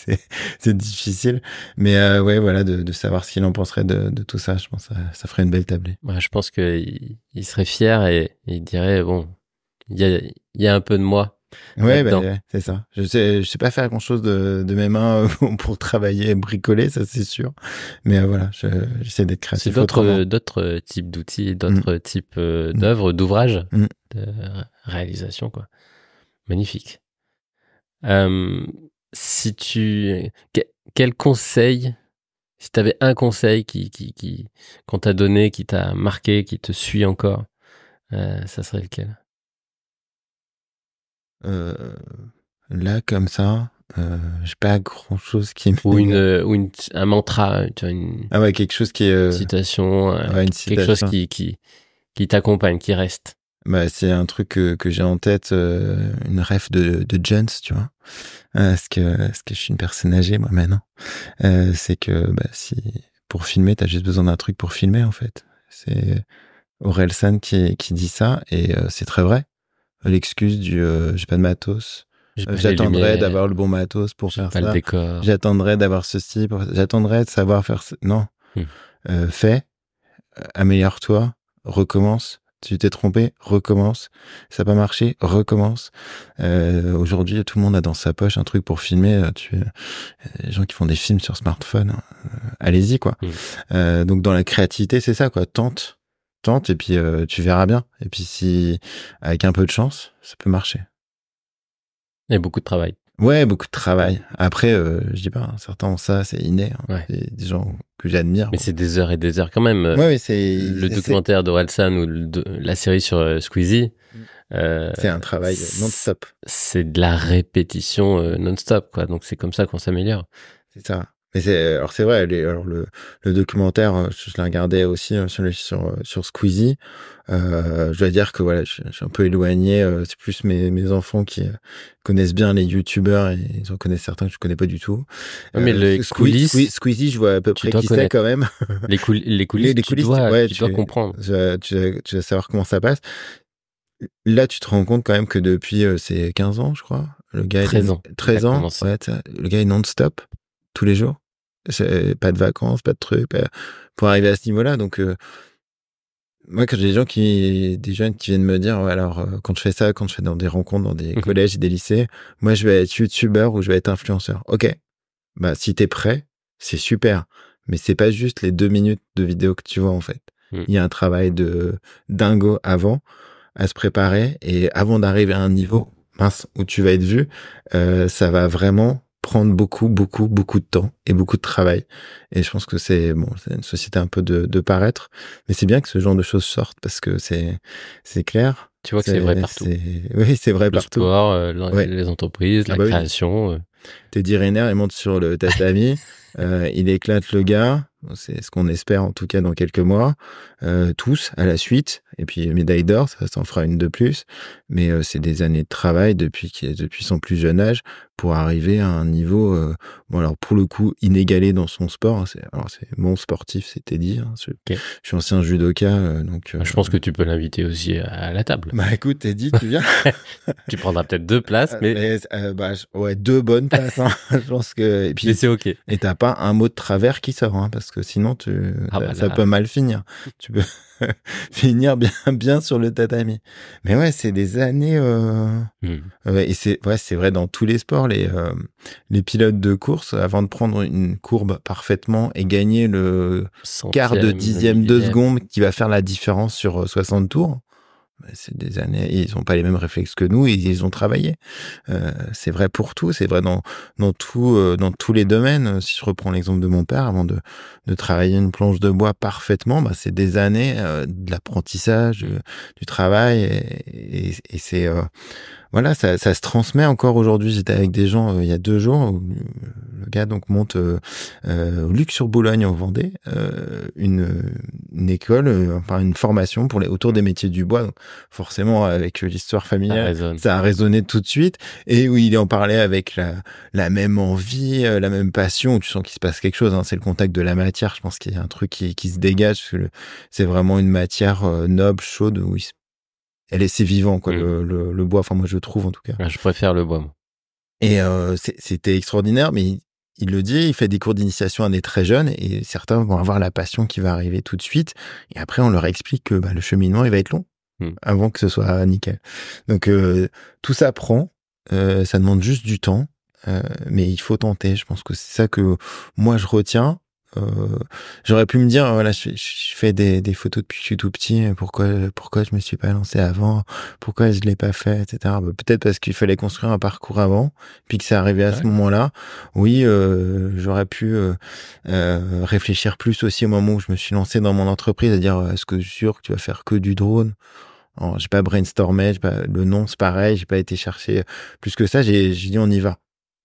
c'est difficile, mais ouais, voilà, de savoir ce qu'il en penserait de tout ça, je pense que ça ferait une belle tablée. Ouais, je pense il serait fier et il dirait bon, il y a un peu de moi. Ouais, ouais, c'est ça. Je sais pas faire grand chose de mes mains pour travailler et bricoler, ça c'est sûr. Mais voilà, j'essaie d'être créatif. C'est d'autres types d'outils, d'autres types d'œuvres, d'ouvrages, de réalisation, quoi. Magnifique. Quel conseil, si tu avais un conseil qu'on t'a donné, qui t'a marqué, qui te suit encore, ça serait lequel? Là, comme ça, j'ai pas grand chose qui ou un mantra, tu vois, ah ouais, quelque chose qui est citation, ouais, une quelque chose qui t'accompagne, qui reste. Bah, c'est un truc que j'ai en tête, une ref de Jones, tu vois. Parce que je suis une personne âgée, moi, maintenant. C'est que, bah, pour filmer, t'as juste besoin d'un truc pour filmer, en fait. C'est Orelsan qui dit ça, et c'est très vrai. L'excuse du j'ai pas de matos. J'attendrai d'avoir le bon matos pour faire ça. Le décor. J'attendrai d'avoir ceci. J'attendrai de savoir faire ça. Non. Fais. Améliore-toi. Recommence. Tu t'es trompé, recommence. Ça n'a pas marché, recommence. Aujourd'hui, tout le monde a dans sa poche un truc pour filmer. Les gens qui font des films sur smartphone, allez-y, quoi. Donc, dans la créativité, c'est ça, quoi. Tente, et puis tu verras bien. Et puis, si avec un peu de chance, ça peut marcher. Et beaucoup de travail. Ouais, beaucoup de travail. Après, je dis pas, hein, certains ont ça, c'est inné. Hein. Ouais. C'est des gens que j'admire. Mais c'est des heures et des heures quand même. Ouais, c'est le documentaire d'Orelsan ou la série sur Squeezie. C'est un travail non-stop. C'est de la répétition non-stop, quoi. Donc c'est comme ça qu'on s'améliore. C'est ça. Mais c'est vrai, le documentaire, je l'ai regardé aussi sur Squeezie. Je dois dire que voilà, je suis un peu éloigné. C'est plus mes enfants qui connaissent bien les youtubeurs, et ils en connaissent certains que je connais pas du tout. Mais les coulisses, Squeezie, je vois à peu près qui c'est quand même. Les coulisses, tu dois comprendre. Tu vas savoir comment ça passe. Là, tu te rends compte quand même que depuis c'est 15 ans, je crois. Le gars 13 ans. 13 ans. Ouais, le gars est non-stop tous les jours. Pas de vacances, pas de trucs, pour arriver à ce niveau-là. Donc, moi, quand j'ai des jeunes qui viennent me dire, ouais, alors, quand je fais ça, quand je fais dans des rencontres, dans des collèges et des lycées, moi, je vais être youtubeur ou je vais être influenceur. Ok. Bah, si t'es prêt, c'est super. Mais c'est pas juste les 2 minutes de vidéo que tu vois, en fait. Il y a un travail de dingo avant, à se préparer, et avant d'arriver à un niveau, mince, où tu vas être vu, ça va vraiment prendre beaucoup de temps et beaucoup de travail. Et je pense que c'est une société un peu de paraître, mais c'est bien que ce genre de choses sortent, parce que c'est clair. Tu vois que c'est vrai partout. Oui, c'est vrai partout. Le sport, les entreprises, la création. Teddy Riner, il monte sur le tatami, il éclate le gars. C'est ce qu'on espère, en tout cas, dans quelques mois. Tous, à la suite. Et puis, médaille d'or, ça s'en fera une de plus. Mais c'est des années de travail depuis son plus jeune âge pour arriver à un niveau, alors, pour le coup, inégalé dans son sport. Hein. C'est mon sportif, c'est Teddy. Hein. Je suis ancien judoka, donc... je pense que tu peux l'inviter aussi à la table. Bah, écoute, Teddy, tu viens. Tu prendras peut-être 2 places, mais... ouais, 2 bonnes places, hein. Je pense que... Et puis, mais c'est OK. Et t'as pas un mot de travers qui sort, hein, parce que sinon, ça peut mal finir. Tu peux finir bien sur le tatami. Mais ouais, c'est des années, et c'est vrai dans tous les sports, les pilotes de course, avant de prendre une courbe parfaitement et gagner le quart de dixième de seconde qui va faire la différence sur 60 tours, c'est des années, ils ont pas les mêmes réflexes que nous, ils ont travaillé. C'est vrai pour tout, c'est vrai dans tout, dans tous les domaines. Si je reprends l'exemple de mon père, avant de travailler une planche de bois parfaitement, bah, c'est des années de l'apprentissage, du travail, et c'est voilà, ça se transmet encore aujourd'hui. J'étais avec des gens il y a 2 jours. Où le gars donc monte au Luc-sur-Boulogne en Vendée une école, enfin une formation pour autour des métiers du bois. Donc, forcément, avec l'histoire Ça familiale, résonne. ça a résonné tout de suite. Et où il en parlait avec la même envie, la même passion. Où tu sens qu'il se passe quelque chose. Hein. C'est le contact de la matière. Je pense qu'il y a un truc qui se dégage. Parce que c'est vraiment une matière noble, chaude, où c'est vivant, quoi, le bois. Enfin, moi, je trouve, en tout cas. Ah, je préfère le bois, moi. Et c'était extraordinaire, mais il le dit, il fait des cours d'initiation à des très jeunes, et certains vont avoir la passion qui va arriver tout de suite. Et après, on leur explique que le cheminement, il va être long avant que ce soit nickel. Donc, tout ça prend, ça demande juste du temps, mais il faut tenter. Je pense que c'est ça que moi, je retiens. J'aurais pu me dire, voilà, je fais des photos depuis que je suis tout petit, pourquoi je me suis pas lancé avant, pourquoi je l'ai pas fait, etc. Peut-être parce qu'il fallait construire un parcours avant, puis que c'est arrivé à ce moment-là. Oui, j'aurais pu réfléchir plus aussi au moment où je me suis lancé dans mon entreprise, à dire, est-ce que je suis sûr que tu vas faire que du drone? Alors, j'ai pas brainstormé, le nom c'est pareil, j'ai pas été chercher plus que ça, j'ai dit on y va.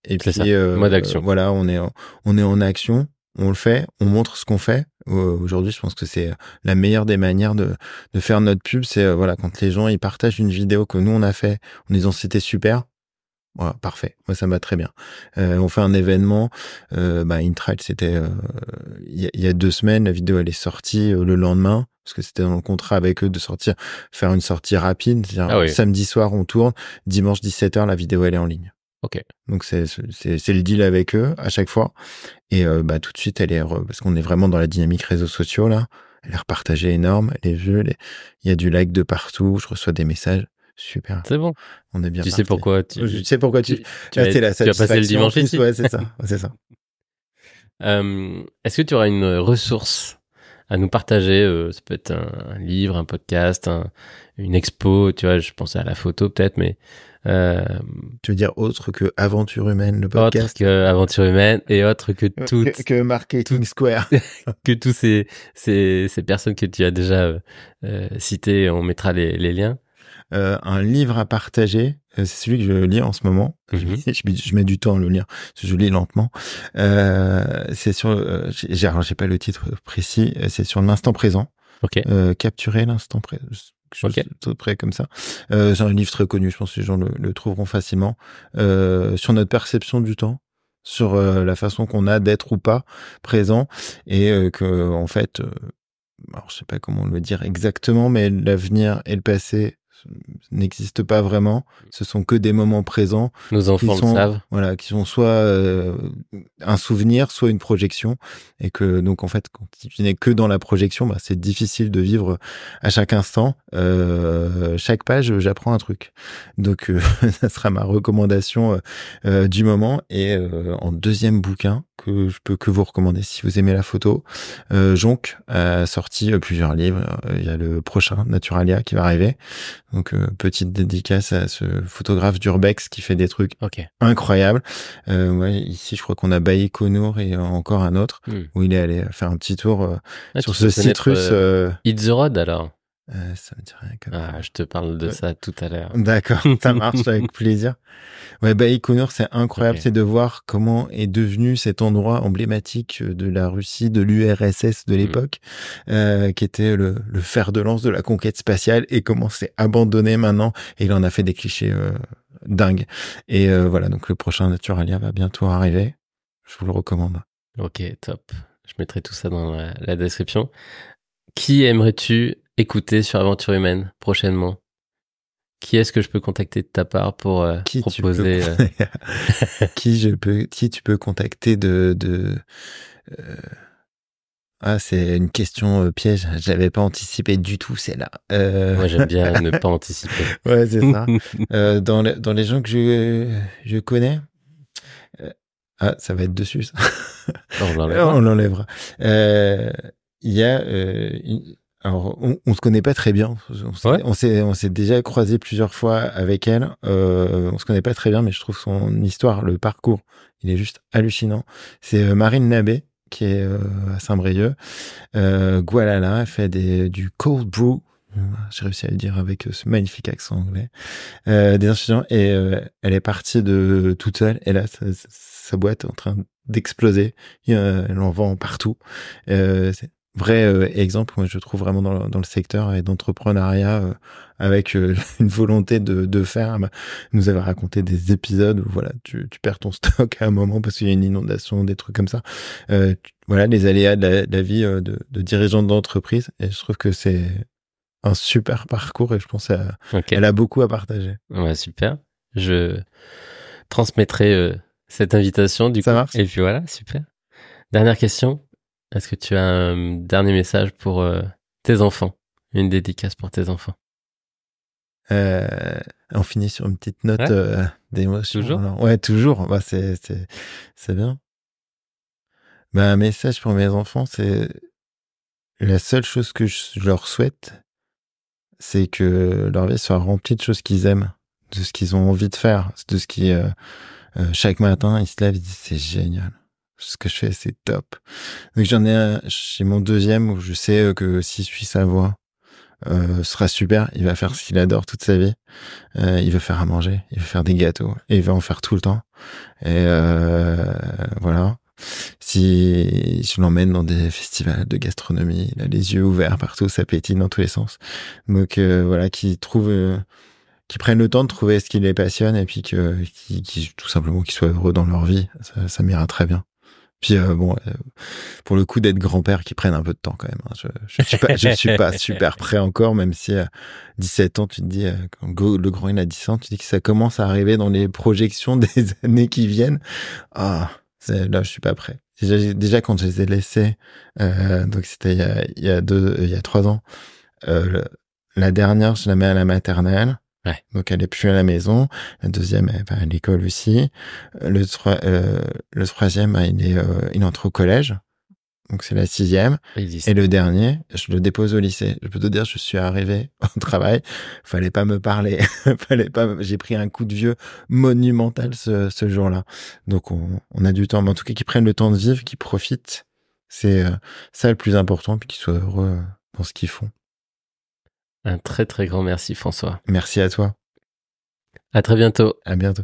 Et puis mode action. voilà, on est en action. On le fait, on montre ce qu'on fait. Aujourd'hui, je pense que c'est la meilleure des manières de faire notre pub. C'est voilà, quand les gens ils partagent une vidéo que nous on a fait en disant c'était super. Voilà, parfait. Moi, ça me va très bien. On fait un événement. Intrail, c'était il y a 2 semaines. La vidéo elle est sortie le lendemain parce que c'était dans le contrat avec eux de faire une sortie rapide. C'est-à-dire, samedi soir on tourne, dimanche 17h la vidéo elle est en ligne. Ok. Donc c'est le deal avec eux à chaque fois. Et tout de suite elle est parce qu'on est vraiment dans la dynamique réseaux sociaux là. Elle est repartagée énorme, elle est vue, il y a du like de partout, je reçois des messages. Super. C'est bon. On est bien Tu parti. sais pourquoi Je sais pourquoi tu as passé le dimanche ici. Ouais, c'est ça. C'est ça. Est-ce que tu auras une ressource à nous partager? Ça peut être un livre, un podcast, une expo, tu vois, je pensais à la photo peut-être, mais tu veux dire autre que Aventure Humaine, le podcast? Autre que Aventure Humaine et autre que que Marketing Square. Que tous ces personnes que tu as déjà citées, on mettra les liens. Un livre à partager, c'est celui que je lis en ce moment. Je mets du temps à le lire, parce que je lis lentement. C'est sur, j'ai pas le titre précis, c'est sur l'instant présent. Ok. Capturer l'instant présent. Près comme ça. C'est un livre très connu, je pense que les gens le trouveront facilement. Sur notre perception du temps, sur la façon qu'on a d'être ou pas présent, et que en fait, alors je sais pas comment le dire exactement, mais l'avenir et le passé n'existent pas vraiment. Ce sont que des moments présents. Nos enfants le savent. Voilà, qui sont soit un souvenir, soit une projection. Et que, donc, en fait, quand tu n'es que dans la projection, c'est difficile de vivre à chaque instant. Chaque page, j'apprends un truc. Donc, ça sera ma recommandation du moment. Et en deuxième bouquin, que je peux que vous recommander si vous aimez la photo, Jonc a sorti plusieurs livres. Il y a le prochain, Naturalia, qui va arriver. Donc, petite dédicace à ce photographe d'Urbex qui fait des trucs incroyables. Ici, je crois qu'on a Baïkonour et encore un autre où il est allé faire un petit tour sur ce citrus. Hit the Road, alors. Ça me dit rien comme ça. Je te parle de ça tout à l'heure. D'accord, ça marche avec plaisir. Ouais, Baïkonour, c'est incroyable, c'est de voir comment est devenu cet endroit emblématique de la Russie, de l'URSS de l'époque, qui était le fer de lance de la conquête spatiale, et comment c'est abandonné maintenant, et il en a fait des clichés dingues. Et voilà, donc le prochain Naturalia va bientôt arriver. Je vous le recommande. Ok, top. Je mettrai tout ça dans la description. Qui aimerais-tu écouter sur Aventure Humaine prochainement? Qui est-ce que je peux contacter de ta part pour proposer qui tu peux contacter c'est une question piège. J'avais pas anticipé du tout celle-là. Moi, j'aime bien ne pas anticiper. Ouais, c'est ça. Dans les gens que je connais. Ça va être dessus, ça. On l'enlèvera. Il y a Alors, on se connaît pas très bien. Ouais. On s'est déjà croisé plusieurs fois avec elle. On se connaît pas très bien, mais je trouve son histoire, le parcours, il est juste hallucinant. C'est Marine Labbé, qui est à Saint-Brieuc. Gualala, elle fait du cold brew. J'ai réussi à le dire avec ce magnifique accent anglais. Des infusions, et elle est partie de toute seule. Et là, sa boîte est en train d'exploser. Elle en vend partout. C'est vrai exemple, moi, je trouve vraiment dans le secteur et d'entrepreneuriat avec une volonté de faire. Elle nous avait raconté des épisodes où voilà, tu perds ton stock à un moment parce qu'il y a une inondation, des trucs comme ça. Voilà, les aléas de la vie de dirigeant d'entreprise. Et je trouve que c'est un super parcours et je pense Ok. elle a beaucoup à partager. Ouais, super. Je transmettrai cette invitation du Ça coup. marche? Et puis voilà, super. Dernière question. Est-ce que tu as un dernier message pour tes enfants? Une dédicace pour tes enfants? On finit sur une petite note Ouais, d'émotion. toujours? Alors, ouais, toujours. Bah, c'est bien. Bah, un message pour mes enfants, c'est la seule chose que je leur souhaite, c'est que leur vie soit remplie de choses qu'ils aiment, de ce qu'ils ont envie de faire, de ce qui chaque matin ils se lèvent, ils disent c'est génial. Ce que je fais, c'est top. Donc j'ai mon deuxième où je sais que s'il suit sa voie, ce sera super. Il va faire ce qu'il adore toute sa vie. Il veut faire à manger, il veut faire des gâteaux, et il va en faire tout le temps. Et voilà. Si je l'emmène dans des festivals de gastronomie, il a les yeux ouverts partout, ça pétille dans tous les sens. Donc voilà, qui prennent le temps de trouver ce qui les passionne et puis tout simplement qu'ils soient heureux dans leur vie, ça m'ira très bien. Puis bon, pour le coup d'être grand-père, qui prennent un peu de temps quand même. Hein. Je suis pas super prêt encore, même si à 17 ans, tu te dis, quand le grand il a 10 ans, tu dis que ça commence à arriver dans les projections des années qui viennent. Ah, là, je suis pas prêt. Déjà quand je les ai laissés, donc c'était il y a 3 ans. La dernière, je la mets à la maternelle. Ouais. Donc elle est plus à la maison. La deuxième, elle va à l'école aussi. Le troisième, il entre au collège. Donc c'est la 6e. Et le dernier, je le dépose au lycée. Je peux te dire, je suis arrivé au travail. Fallait pas me parler. J'ai pris un coup de vieux monumental ce jour-là. Donc on a du temps. Mais en tout cas, qu'ils prennent le temps de vivre, qu'ils profitent. C'est ça le plus important. Puis qu'ils soient heureux dans ce qu'ils font. Un très très grand merci François. Merci à toi. À très bientôt. À bientôt.